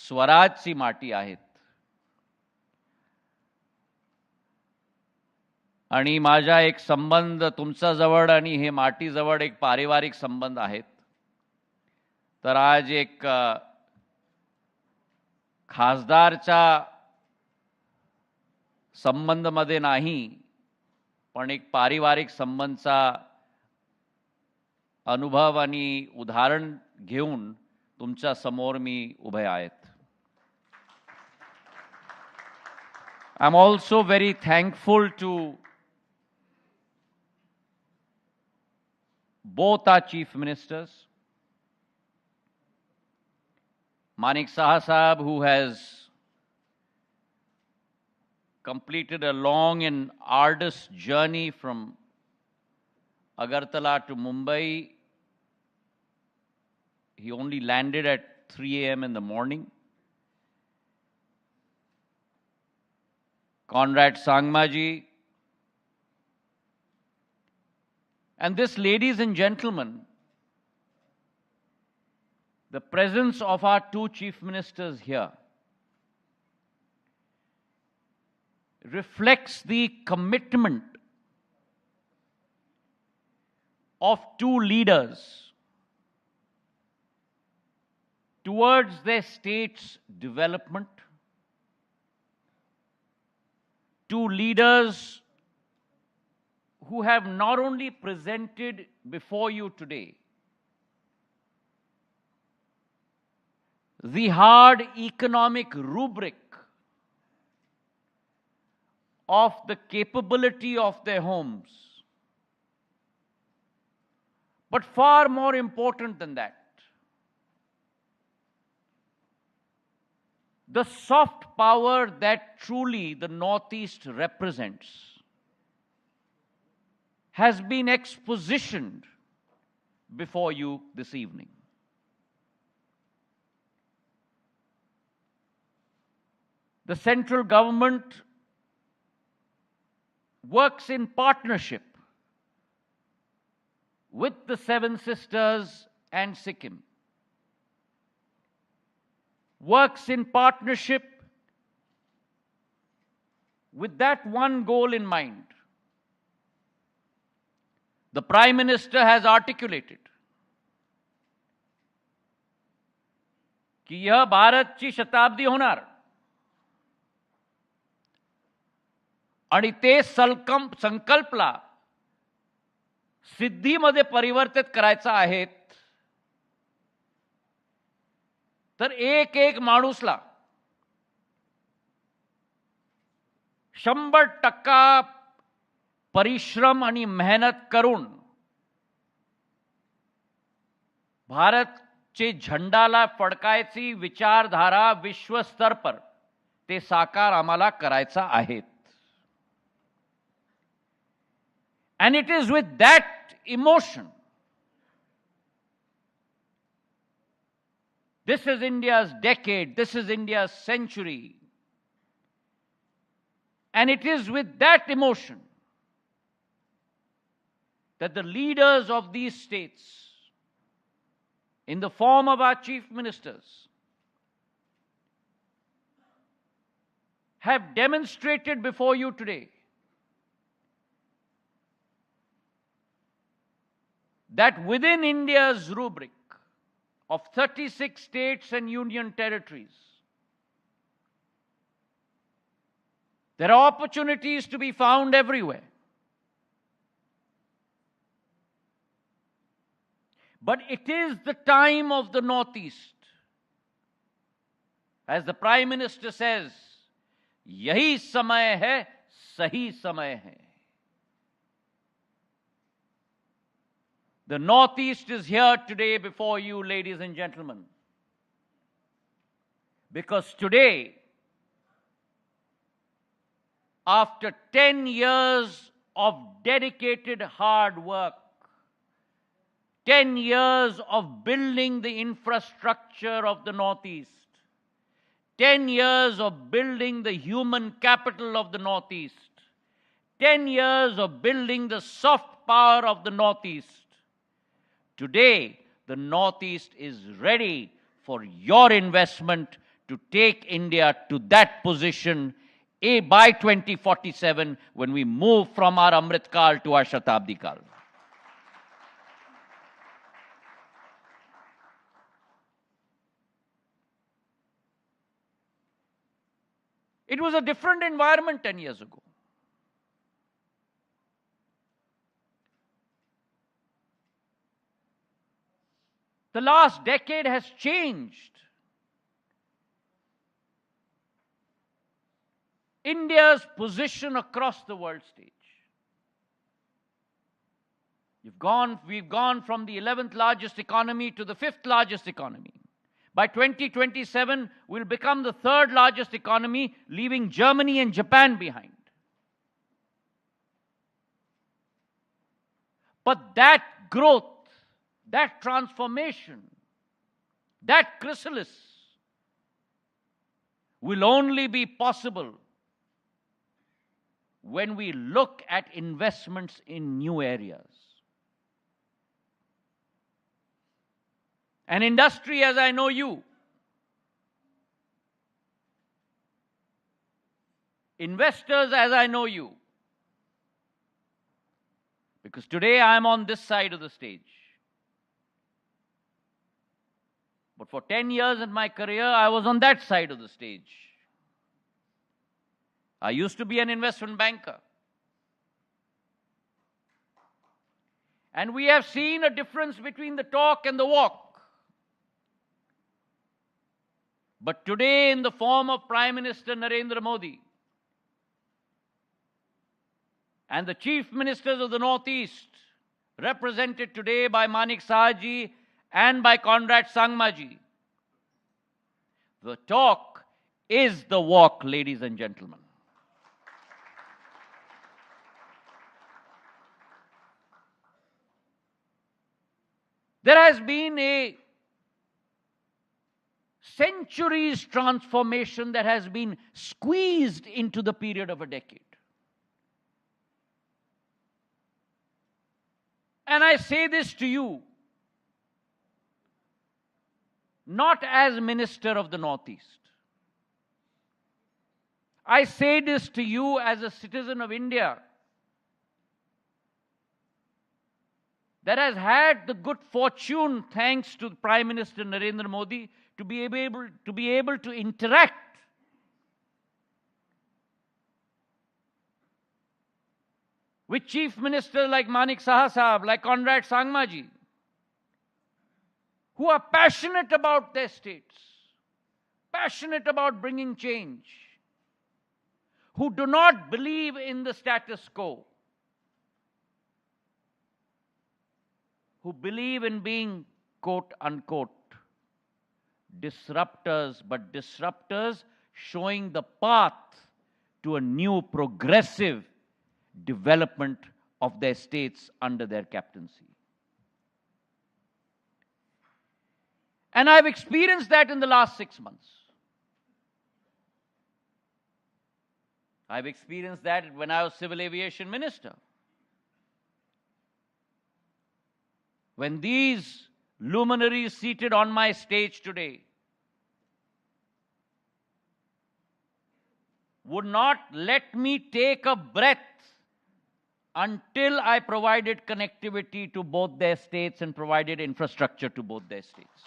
स्वराजची माती आहेत. आणि माझा एक संबंध तुमच्या जवळ आणि हे माती जवळ एक पारिवारिक संबंध आहेत. तर आज एक खासदारच्या संबंधमध्ये नाही, पण एक पारिवारिक संबंधचा अनुभव आणि उदाहरण घेऊन तुमच्या समोर मी उभे आहेत. I'm also very thankful to both our chief ministers, Manik Saha Sahab, who has completed a long and arduous journey from Agartala to Mumbai. He only landed at 3 a.m. in the morning. Conrad Sangmaji. And this, ladies and gentlemen, the presence of our two chief ministers here reflects the commitment of two leaders towards their state's development, two leaders who have not only presented before you today the hard economic rubric of the capability of their homes, but far more important than that, the soft power that truly the Northeast represents has been expositioned before you this evening. The central government works in partnership with the Seven Sisters and Sikkim, works in partnership with that one goal in mind. The Prime Minister has articulated कि यह भारतची शताब्दी होणार आणि ते संकल्पला सिद्धीमध्ये परिवर्तित करायचा आहेत, तर एक एक माणूसला 100% परिश्रम आणि मेहनत करून भारतचे झेंडाला फडकायची विचारधारा विश्वस्तर पर ते साकार आम्हाला करायचा आहे. And it is with that emotion, this is India's decade, this is India's century, and it is with that emotion that the leaders of these states, in the form of our chief ministers, have demonstrated before you today that within India's rubric of 36 states and union territories, there are opportunities to be found everywhere. But it is the time of the Northeast. As the Prime Minister says, yahi samay hai, sahi samay hai. The Northeast is here today before you, ladies and gentlemen, because today, after 10 years of dedicated hard work, 10 years of building the infrastructure of the Northeast, 10 years of building the human capital of the Northeast, 10 years of building the soft power of the Northeast, today, the Northeast is ready for your investment to take India to that position by 2047 when we move from our Amrit Kal to our Shatabdi Kal. It was a different environment 10 years ago. The last decade has changed India's position across the world stage. We've gone from the 11th largest economy to the 5th largest economy. By 2027, we'll become the 3rd largest economy, leaving Germany and Japan behind. But that growth, that transformation, that chrysalis will only be possible when we look at investments in new areas. An industry as I know you, investors as I know you, because today I'm on this side of the stage. But for 10 years in my career, I was on that side of the stage. I used to be an investment banker. And we have seen a difference between the talk and the walk. But today, in the form of Prime Minister Narendra Modi and the chief ministers of the Northeast, represented today by Manik Sahaji and by Conrad Sangmaji, the talk is the walk, ladies and gentlemen. There has been a centuries transformation that has been squeezed into the period of a decade. And I say this to you, not as Minister of the Northeast. I say this to you as a citizen of India that has had the good fortune, thanks to Prime Minister Narendra Modi, to be able to interact with chief ministers like Manik Saha Sahab, like Conrad Sangmaji, who are passionate about their states, passionate about bringing change, who do not believe in the status quo, who believe in being, quote unquote, disruptors, but disruptors showing the path to a new progressive development of their states under their captaincy. And I've experienced that in the last 6 months. I've experienced that when I was Civil Aviation Minister. When these luminaries seated on my stage today would not let me take a breath until I provided connectivity to both their states and provided infrastructure to both their states.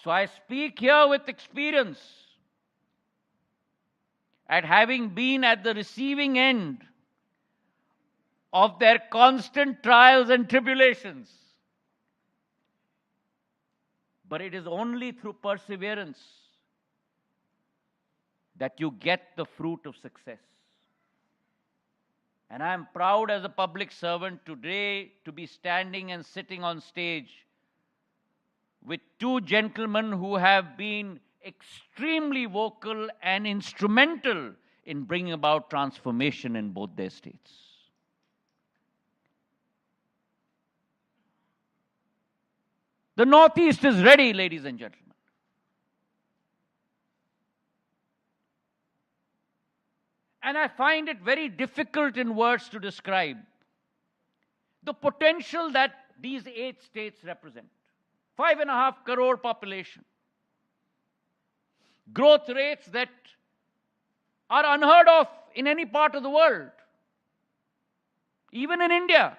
So I speak here with experience at having been at the receiving end of their constant trials and tribulations. But it is only through perseverance that you get the fruit of success. And I am proud as a public servant today to be standing and sitting on stage with two gentlemen who have been extremely vocal and instrumental in bringing about transformation in both their states. The Northeast is ready, ladies and gentlemen. And I find it very difficult in words to describe the potential that these 8 states represent. 5.5 crore population. Growth rates that are unheard of in any part of the world, even in India.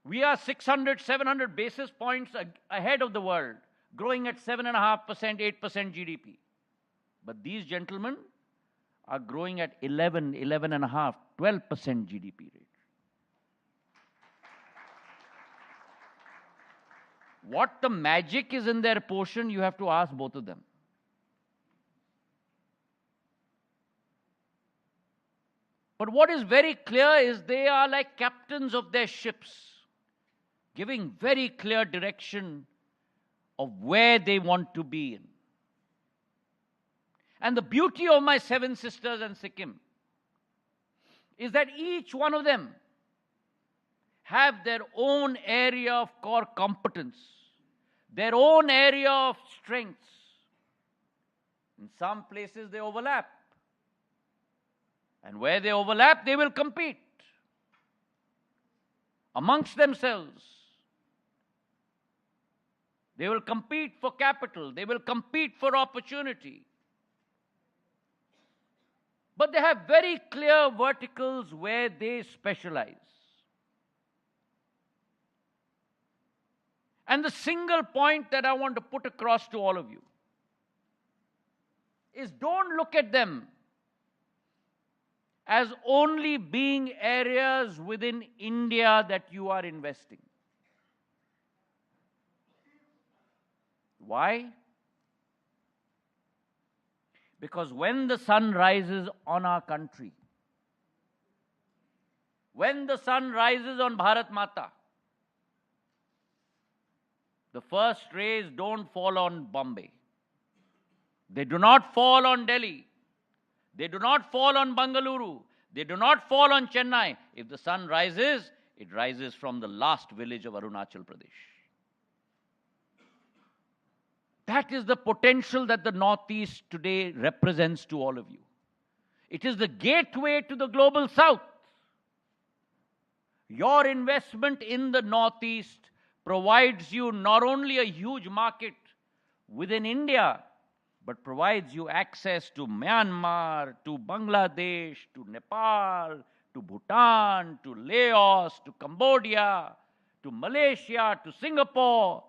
We are 600, 700 basis points ahead of the world, growing at 7.5%, 8% GDP. But these gentlemen are growing at 11.5%, 12% GDP rate. What the magic is in their portion, you have to ask both of them. But what is very clear is they are like captains of their ships, giving very clear direction of where they want to be in. And the beauty of my seven sisters and Sikkim is that each one of them have their own area of core competence, their own area of strengths. In some places they overlap. And where they overlap, they will compete amongst themselves. They will compete for capital. They will compete for opportunity. But they have very clear verticals where they specialize. And the single point that I want to put across to all of you is don't look at them as only being areas within India that you are investing. Why? Because when the sun rises on our country, when the sun rises on Bharat Mata, the first rays don't fall on Bombay. They do not fall on Delhi. They do not fall on Bengaluru. They do not fall on Chennai. If the sun rises, it rises from the last village of Arunachal Pradesh. That is the potential that the Northeast today represents to all of you. It is the gateway to the global South. Your investment in the Northeast provides you not only a huge market within India, but provides you access to Myanmar, to Bangladesh, to Nepal, to Bhutan, to Laos, to Cambodia, to Malaysia, to Singapore.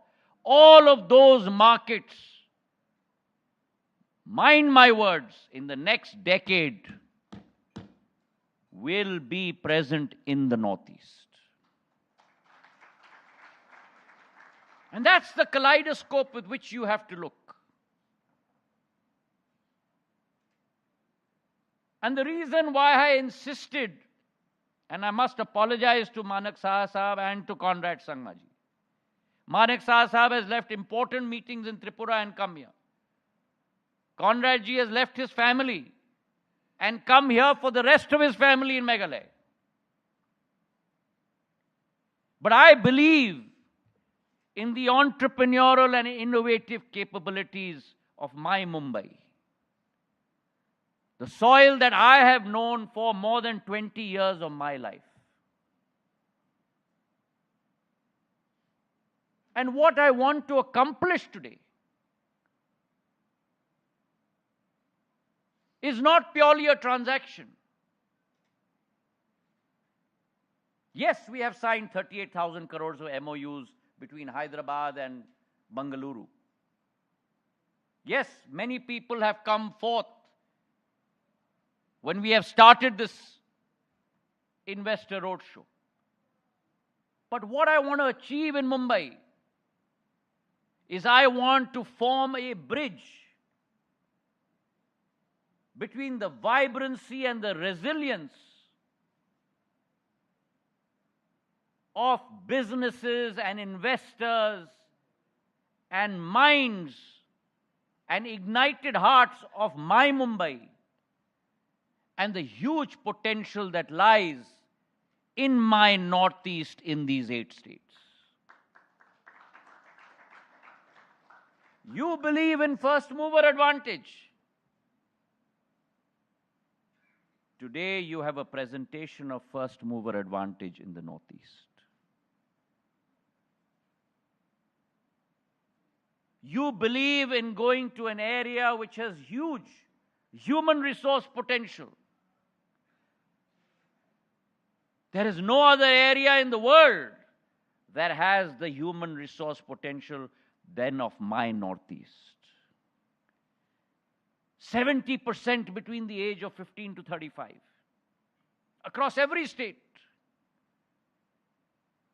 All of those markets, mind my words, in the next decade will be present in the Northeast. And that's the kaleidoscope with which you have to look. And the reason why I insisted, and I must apologize to Manak Saha Sahab and to Conrad Sangmaji. Manak Saha Sahab has left important meetings in Tripura and come here. Conrad ji has left his family and come here for the rest of his family in Meghalaya. But I believe in the entrepreneurial and innovative capabilities of my Mumbai. The soil that I have known for more than 20 years of my life. And what I want to accomplish today is not purely a transaction. Yes, we have signed 38,000 crores of MOUs between Hyderabad and Bengaluru. Yes, many people have come forth when we have started this investor roadshow. But what I want to achieve in Mumbai is I want to form a bridge between the vibrancy and the resilience of businesses and investors and minds and ignited hearts of my Mumbai and the huge potential that lies in my Northeast in these 8 states. You believe in first mover advantage. Today you have a presentation of first mover advantage in the Northeast. You believe in going to an area which has huge human resource potential. There is no other area in the world that has the human resource potential than of my Northeast. 70% between the age of 15 to 35. Across every state.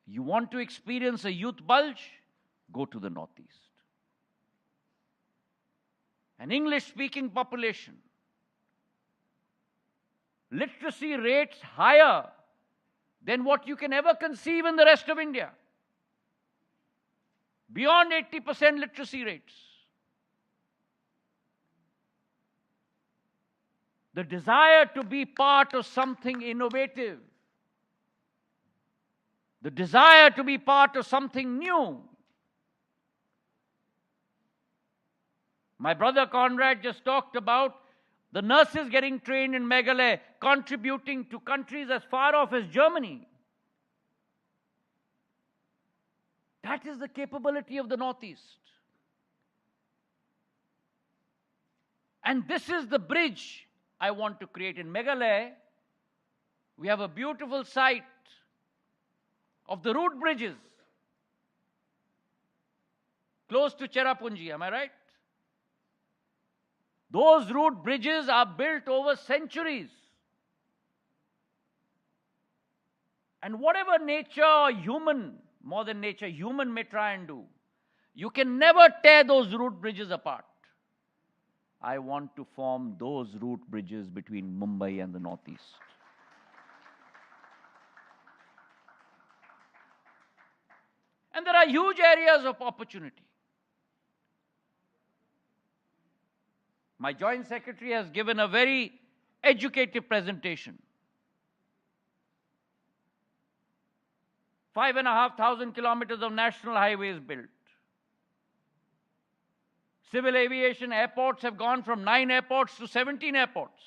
You want to experience a youth bulge? go to the Northeast. An English-speaking population, literacy rates higher than what you can ever conceive in the rest of India. Beyond 80% literacy rates. The desire to be part of something innovative. The desire to be part of something new. My brother Conrad just talked about the nurses getting trained in Meghalaya, contributing to countries as far off as Germany. That is the capability of the Northeast. And this is the bridge I want to create. In Meghalaya, we have a beautiful site of the root bridges close to Cherrapunji, am I right? Those root bridges are built over centuries. And whatever nature or human, more than nature, human may try and do, you can never tear those root bridges apart. I want to form those root bridges between Mumbai and the Northeast. And there are huge areas of opportunity. My Joint Secretary has given a very educative presentation. 5,500 kilometers of national highways built. Civil aviation airports have gone from 9 airports to 17 airports.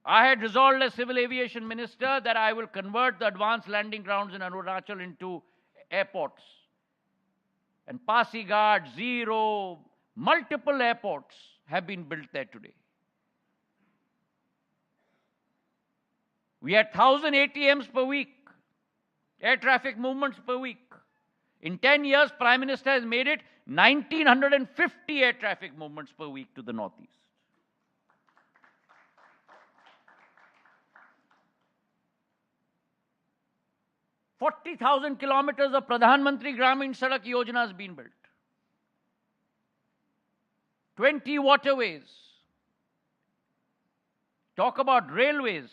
I had resolved as civil aviation minister that I will convert the advanced landing grounds in Arunachal into airports. And Pasighat, Zero, multiple airports have been built there today. We had 1,000 ATMs per week, air traffic movements per week. In 10 years, Prime Minister has made it 1,950 air traffic movements per week to the Northeast. "40,000 kilometers of Pradhan Mantri Gramin Sadak Yojana has been built. 20 waterways. Talk about railways.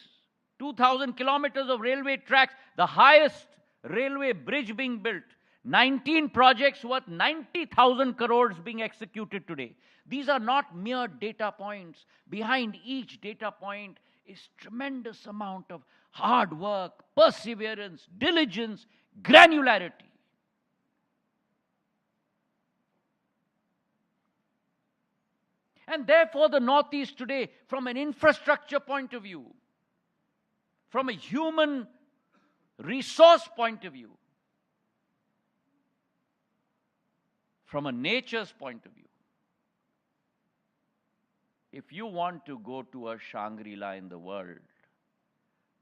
2,000 kilometers of railway tracks, the highest railway bridge being built. 19 projects worth 90,000 crores being executed today. These are not mere data points. Behind each data point is tremendous amount of hard work, perseverance, diligence, granularity. And therefore, the Northeast today, from an infrastructure point of view, from a human resource point of view, from a nature's point of view, if you want to go to a Shangri-La in the world,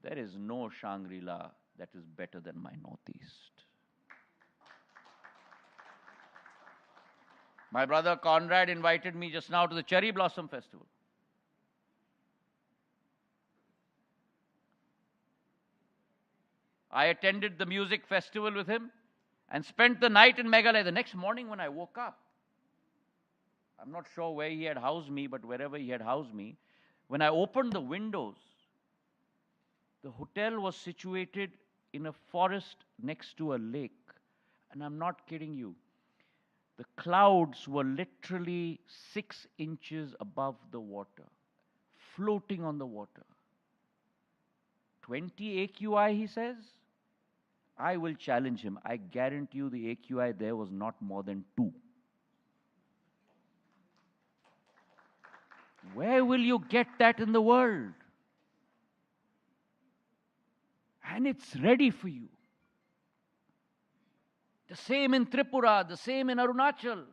there is no Shangri-La that is better than my Northeast. My brother Conrad invited me just now to the Cherry Blossom Festival. I attended the music festival with him and spent the night in Meghalaya. The next morning when I woke up, I'm not sure where he had housed me, but wherever he had housed me, when I opened the windows, the hotel was situated in a forest next to a lake. And I'm not kidding you. The clouds were literally 6 inches above the water, floating on the water. 20 AQI, he says. I will challenge him. I guarantee you the AQI there was not more than 2. Where will you get that in the world? And it's ready for you. The same in Tripura, the same in Arunachal.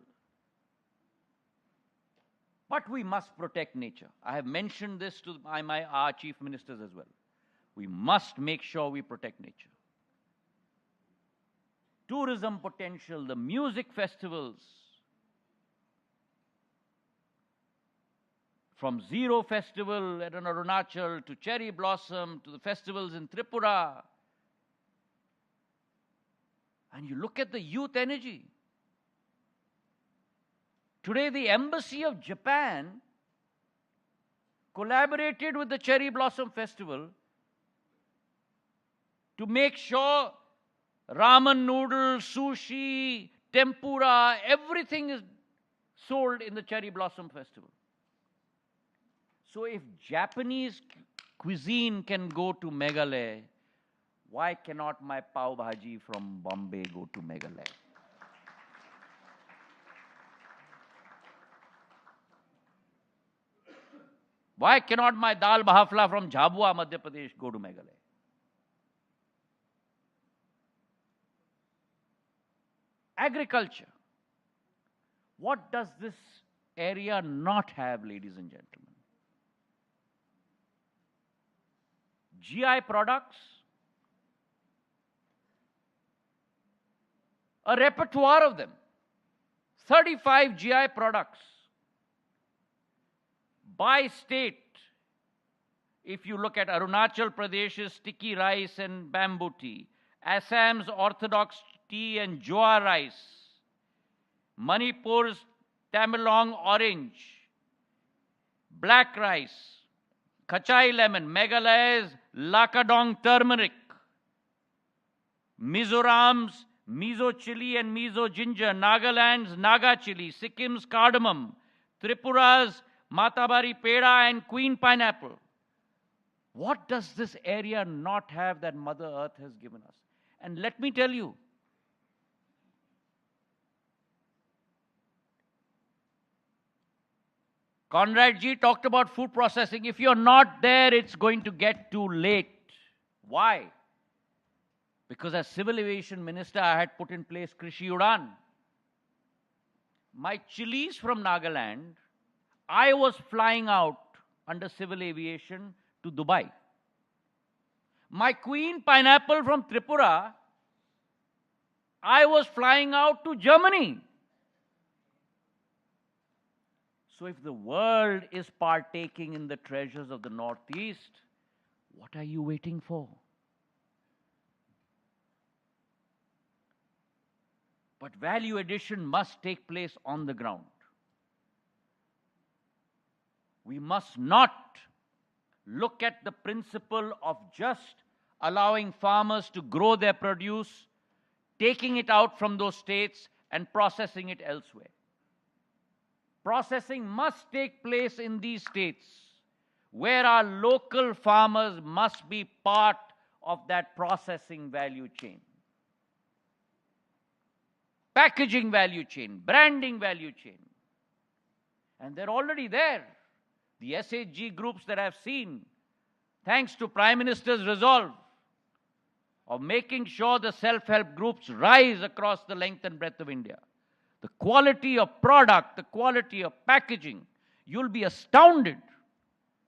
But we must protect nature. I have mentioned this to our chief ministers as well. We must make sure we protect nature. Tourism potential, the music festivals, from Zero Festival at an Arunachal to Cherry Blossom to the festivals in Tripura. And you look at the youth energy. Today, the Embassy of Japan collaborated with the Cherry Blossom Festival to make sure ramen noodles, sushi, tempura, everything is sold in the Cherry Blossom Festival. So if Japanese cuisine can go to Meghalaya, why cannot my pav bhaji from Bombay go to Meghalaya? Why cannot my dal bahafla from Jhabua, Madhya Pradesh go to Meghalaya? Agriculture. What does this area not have, ladies and gentlemen? GI products, a repertoire of them, 35 GI products by state. If you look at Arunachal Pradesh's sticky rice and bamboo tea, Assam's orthodox tea and jowar rice, Manipur's Tamilong orange, black rice, Kachai lemon, Meghalaya's Lakadong turmeric, Mizoram's miso chili and miso ginger, Nagaland's Naga chili, Sikkim's cardamom, Tripura's Matabari peda and queen pineapple. What does this area not have that Mother Earth has given us? And let me tell you, Conrad G talked about food processing. If you're not there, it's going to get too late. Why? Because as Civil Aviation Minister, I had put in place Krishi Udan. My chilies from Nagaland, I was flying out under civil aviation to Dubai. My queen pineapple from Tripura, I was flying out to Germany. So if the world is partaking in the treasures of the Northeast, what are you waiting for? But value addition must take place on the ground. We must not look at the principle of just allowing farmers to grow their produce, taking it out from those states and processing it elsewhere. Processing must take place in these states where our local farmers must be part of that processing value chain. Packaging value chain, branding value chain. And they're already there. The SHG groups that I've seen, thanks to Prime Minister's resolve of making sure the self-help groups rise across the length and breadth of India. The quality of product, the quality of packaging, you'll be astounded.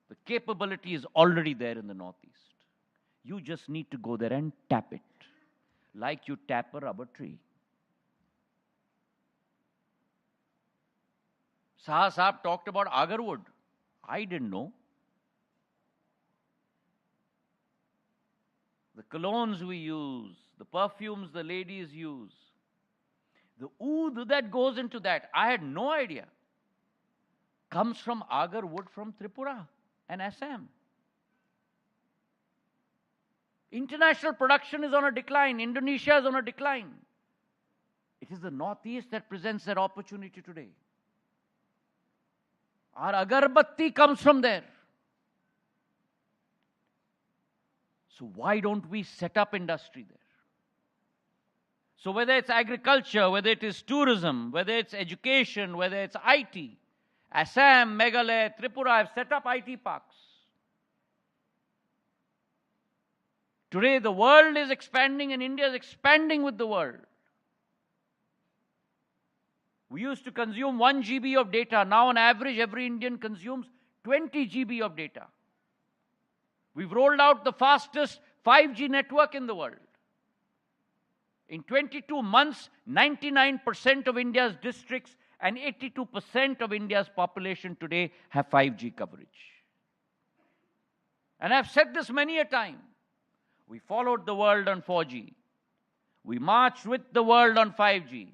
The capability is already there in the Northeast. You just need to go there and tap it, like you tap a rubber tree. Saha Saab talked about agarwood. I didn't know. The colognes we use, the perfumes the ladies use, the oud that goes into that, I had no idea, comes from agar wood from Tripura and Assam. International production is on a decline. Indonesia is on a decline. It is the Northeast that presents that opportunity today. Our agarbatti comes from there. So why don't we set up industry there? So whether it's agriculture, whether it is tourism, whether it's education, whether it's IT, Assam, Meghalaya, Tripura have set up IT parks. Today the world is expanding and India is expanding with the world. We used to consume 1 GB of data. Now on average, every Indian consumes 20 GB of data. We've rolled out the fastest 5G network in the world. In 22 months, 99% of India's districts and 82% of India's population today have 5G coverage. And I've said this many a time. We followed the world on 4G. We marched with the world on 5G.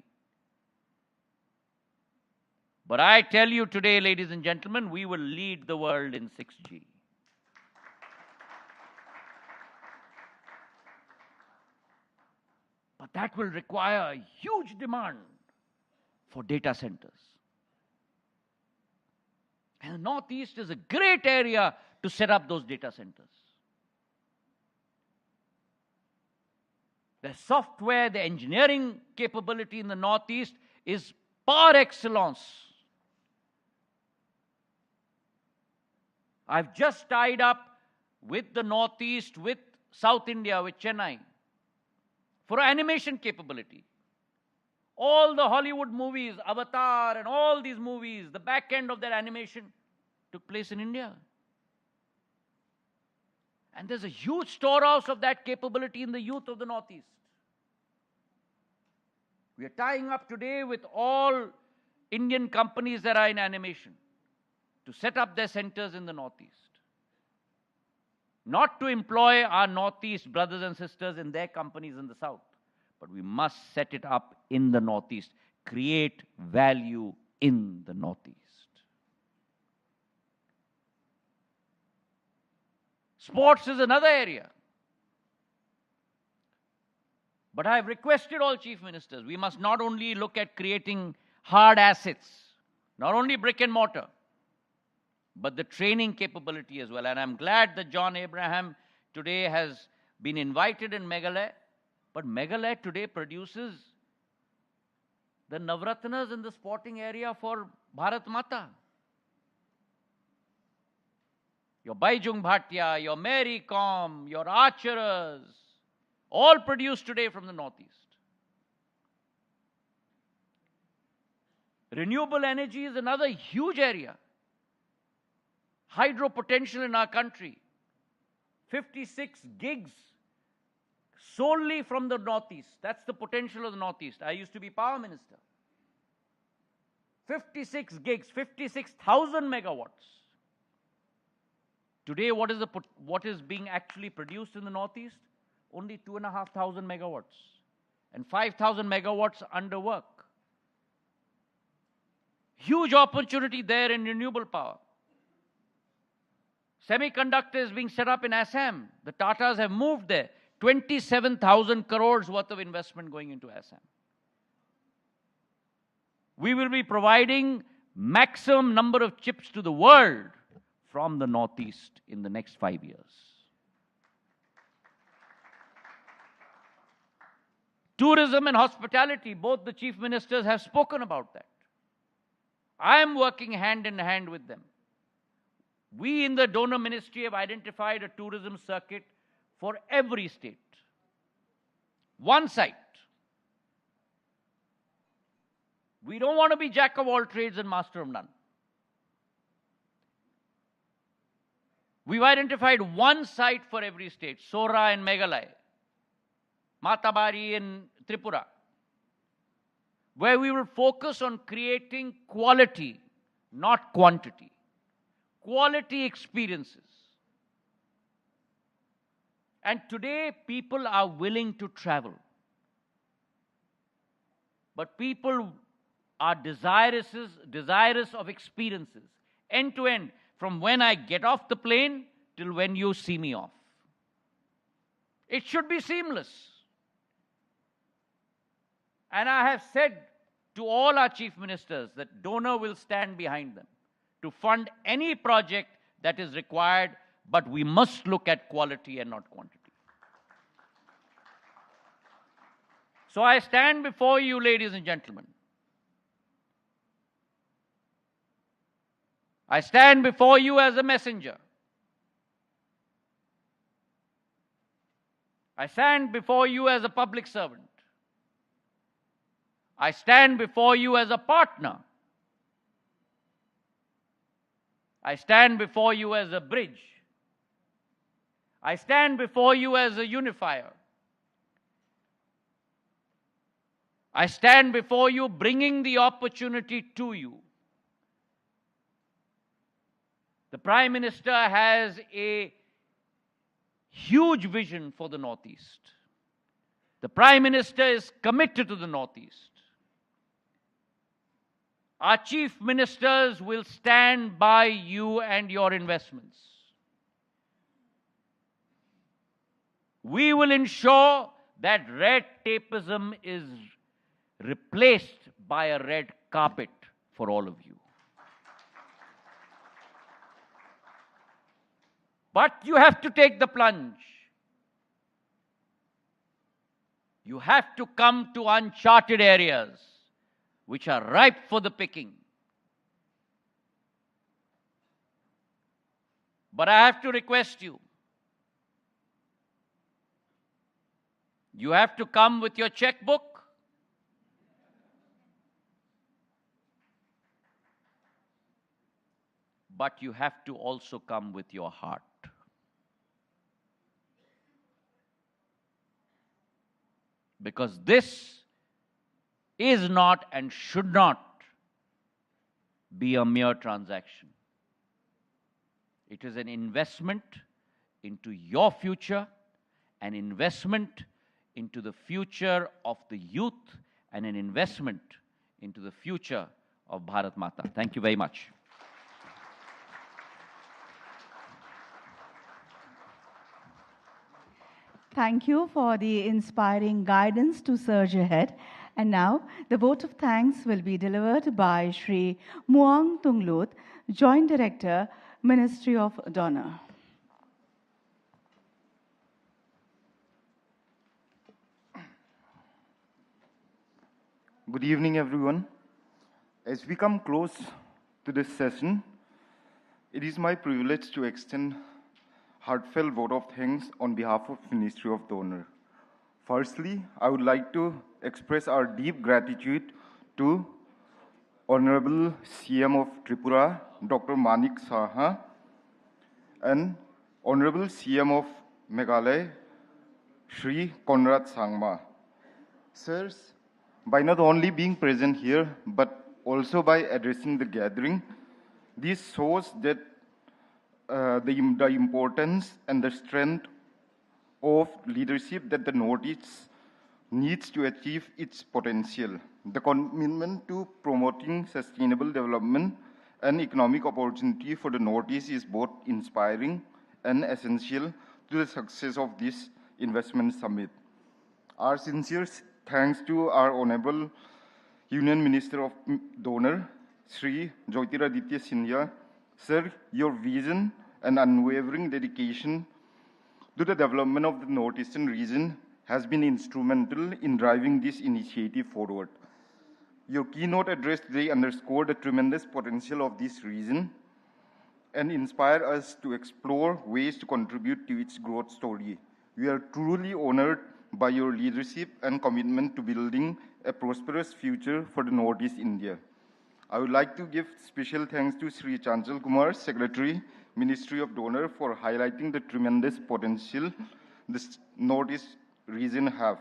But I tell you today, ladies and gentlemen, we will lead the world in 6G. But that will require a huge demand for data centers. And the Northeast is a great area to set up those data centers. The software, the engineering capability in the Northeast is par excellence. I've just tied up with the Northeast, with South India, with Chennai, for animation capability. All the Hollywood movies, Avatar and all these movies, the back end of that animation took place in India. And there's a huge storehouse of that capability in the youth of the Northeast. We are tying up today with all Indian companies that are in animation to set up their centers in the Northeast. Not to employ our Northeast brothers and sisters in their companies in the South, but we must set it up in the Northeast, create value in the Northeast. Sports is another area. But I have requested all chief ministers, we must not only look at creating hard assets, not only brick and mortar, but the training capability as well. And I'm glad that John Abraham today has been invited in Meghalaya. But Meghalaya today produces the Navratnas in the sporting area for Bharat Mata. Your Baijung Bhatia, your Mary Kom, your archers, all produced today from the Northeast. Renewable energy is another huge area. Hydro potential in our country, 56 gigs solely from the Northeast. That's the potential of the Northeast. I used to be power minister. 56 gigs, 56,000 megawatts. Today, what is being actually produced in the Northeast? Only 2,500 megawatts. And 5,000 megawatts under work. Huge opportunity there in renewable power. Semiconductor is being set up in Assam. The Tatas have moved there. 27,000 crores worth of investment going into Assam. We will be providing maximum number of chips to the world from the Northeast in the next 5 years. Tourism and hospitality, both the chief ministers have spoken about that. I am working hand in hand with them. We in the donor ministry have identified a tourism circuit for every state. One site. We don't want to be jack of all trades and master of none. We've identified one site for every state. Sora in Meghalaya, Matabari in Tripura, where we will focus on creating quality, not quantity. Quality experiences. And today, people are willing to travel. But people are desirous of experiences, end to end, from when I get off the plane till when you see me off. It should be seamless. And I have said to all our chief ministers that donor will stand behind them to fund any project that is required, but we must look at quality and not quantity. So I stand before you, ladies and gentlemen. I stand before you as a messenger. I stand before you as a public servant. I stand before you as a partner. I stand before you as a bridge. I stand before you as a unifier. I stand before you bringing the opportunity to you. The Prime Minister has a huge vision for the Northeast. The Prime Minister is committed to the Northeast. Our chief ministers will stand by you and your investments. We will ensure that red tapeism is replaced by a red carpet for all of you. But you have to take the plunge. You have to come to uncharted areas which are ripe for the picking. But I have to request you, you have to come with your checkbook, but you have to also come with your heart. Because this is not and should not be a mere transaction. It is an investment into your future, an investment into the future of the youth, and an investment into the future of Bharat Mata. Thank you very much. Thank you for the inspiring guidance to surge ahead. And now, the vote of thanks will be delivered by Shri Muang Tunglut, Joint Director, Ministry of Donor. Good evening, everyone. As we come close to this session, it is my privilege to extend heartfelt vote of thanks on behalf of Ministry of Donor. Firstly, I would like to express our deep gratitude to Honorable CM of Tripura, Dr. Manik Saha, and Honorable CM of Meghalaya, Shri Conrad Sangma. Sirs, by not only being present here, but also by addressing the gathering, this shows that the importance and the strength of leadership that the Northeast needs to achieve its potential. The commitment to promoting sustainable development and economic opportunity for the Northeast is both inspiring and essential to the success of this investment summit. Our sincere thanks to our Honorable Union Minister of Donor, Sri Jyotiraditya Scindia. Sir, your vision and unwavering dedication to the development of the Northeastern region has been instrumental in driving this initiative forward. Your keynote address today underscored the tremendous potential of this region and inspired us to explore ways to contribute to its growth story. We are truly honored by your leadership and commitment to building a prosperous future for the Northeast India. I would like to give special thanks to Sri Chanchal Kumar, Secretary, Ministry of Donor, for highlighting the tremendous potential this Northeast region have.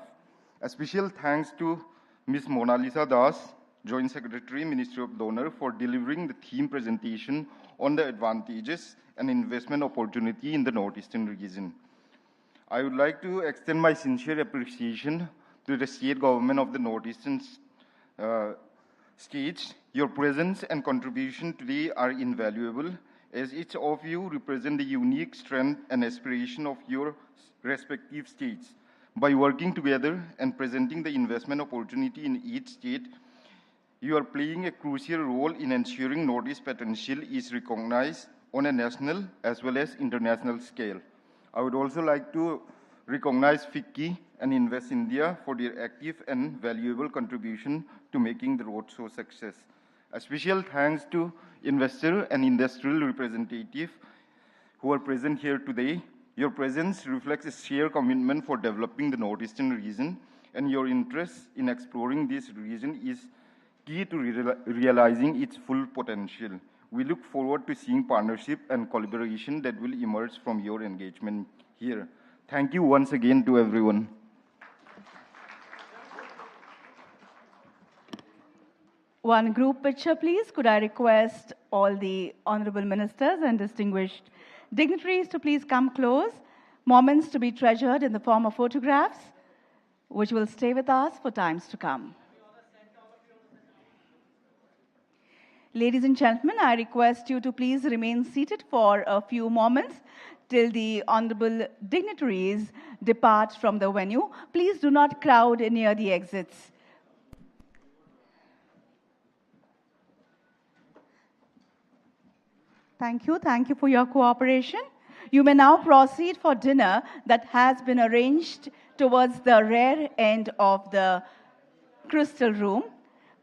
A special thanks to Ms. Mona Lisa Das, Joint Secretary, Ministry of Donor, for delivering the theme presentation on the advantages and investment opportunity in the Northeastern region. I would like to extend my sincere appreciation to the state government of the Northeastern states. Your presence and contribution today are invaluable, as each of you represent the unique strength and aspiration of your respective states. By working together and presenting the investment opportunity in each state, you are playing a crucial role in ensuring Northeast potential is recognized on a national as well as international scale. I would also like to recognize FICCI and Invest India for their active and valuable contribution to making the roadshow success. A special thanks to investor and industrial representatives who are present here today. Your presence reflects a shared commitment for developing the Northeastern region, and your interest in exploring this region is key to realizing its full potential. We look forward to seeing partnership and collaboration that will emerge from your engagement here. Thank you once again to everyone. One group picture, please. Could I request all the honorable ministers and distinguished dignitaries to please come close. Moments to be treasured in the form of photographs. which will stay with us for times to come. Ladies and gentlemen, I request you to please remain seated for a few moments till the honorable dignitaries depart from the venue. Please do not crowd near the exits. Thank you. Thank you for your cooperation. You may now proceed for dinner that has been arranged towards the rear end of the crystal room.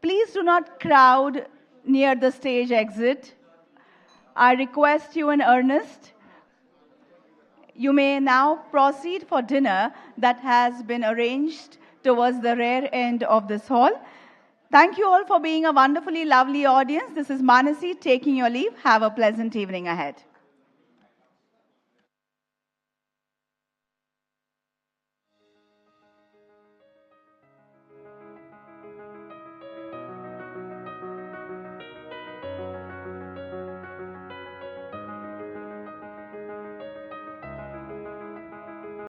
Please do not crowd near the stage exit. I request you in earnest. You may now proceed for dinner that has been arranged towards the rear end of this hall. Thank you all for being a wonderfully lovely audience. This is Manasi taking your leave. Have a pleasant evening ahead.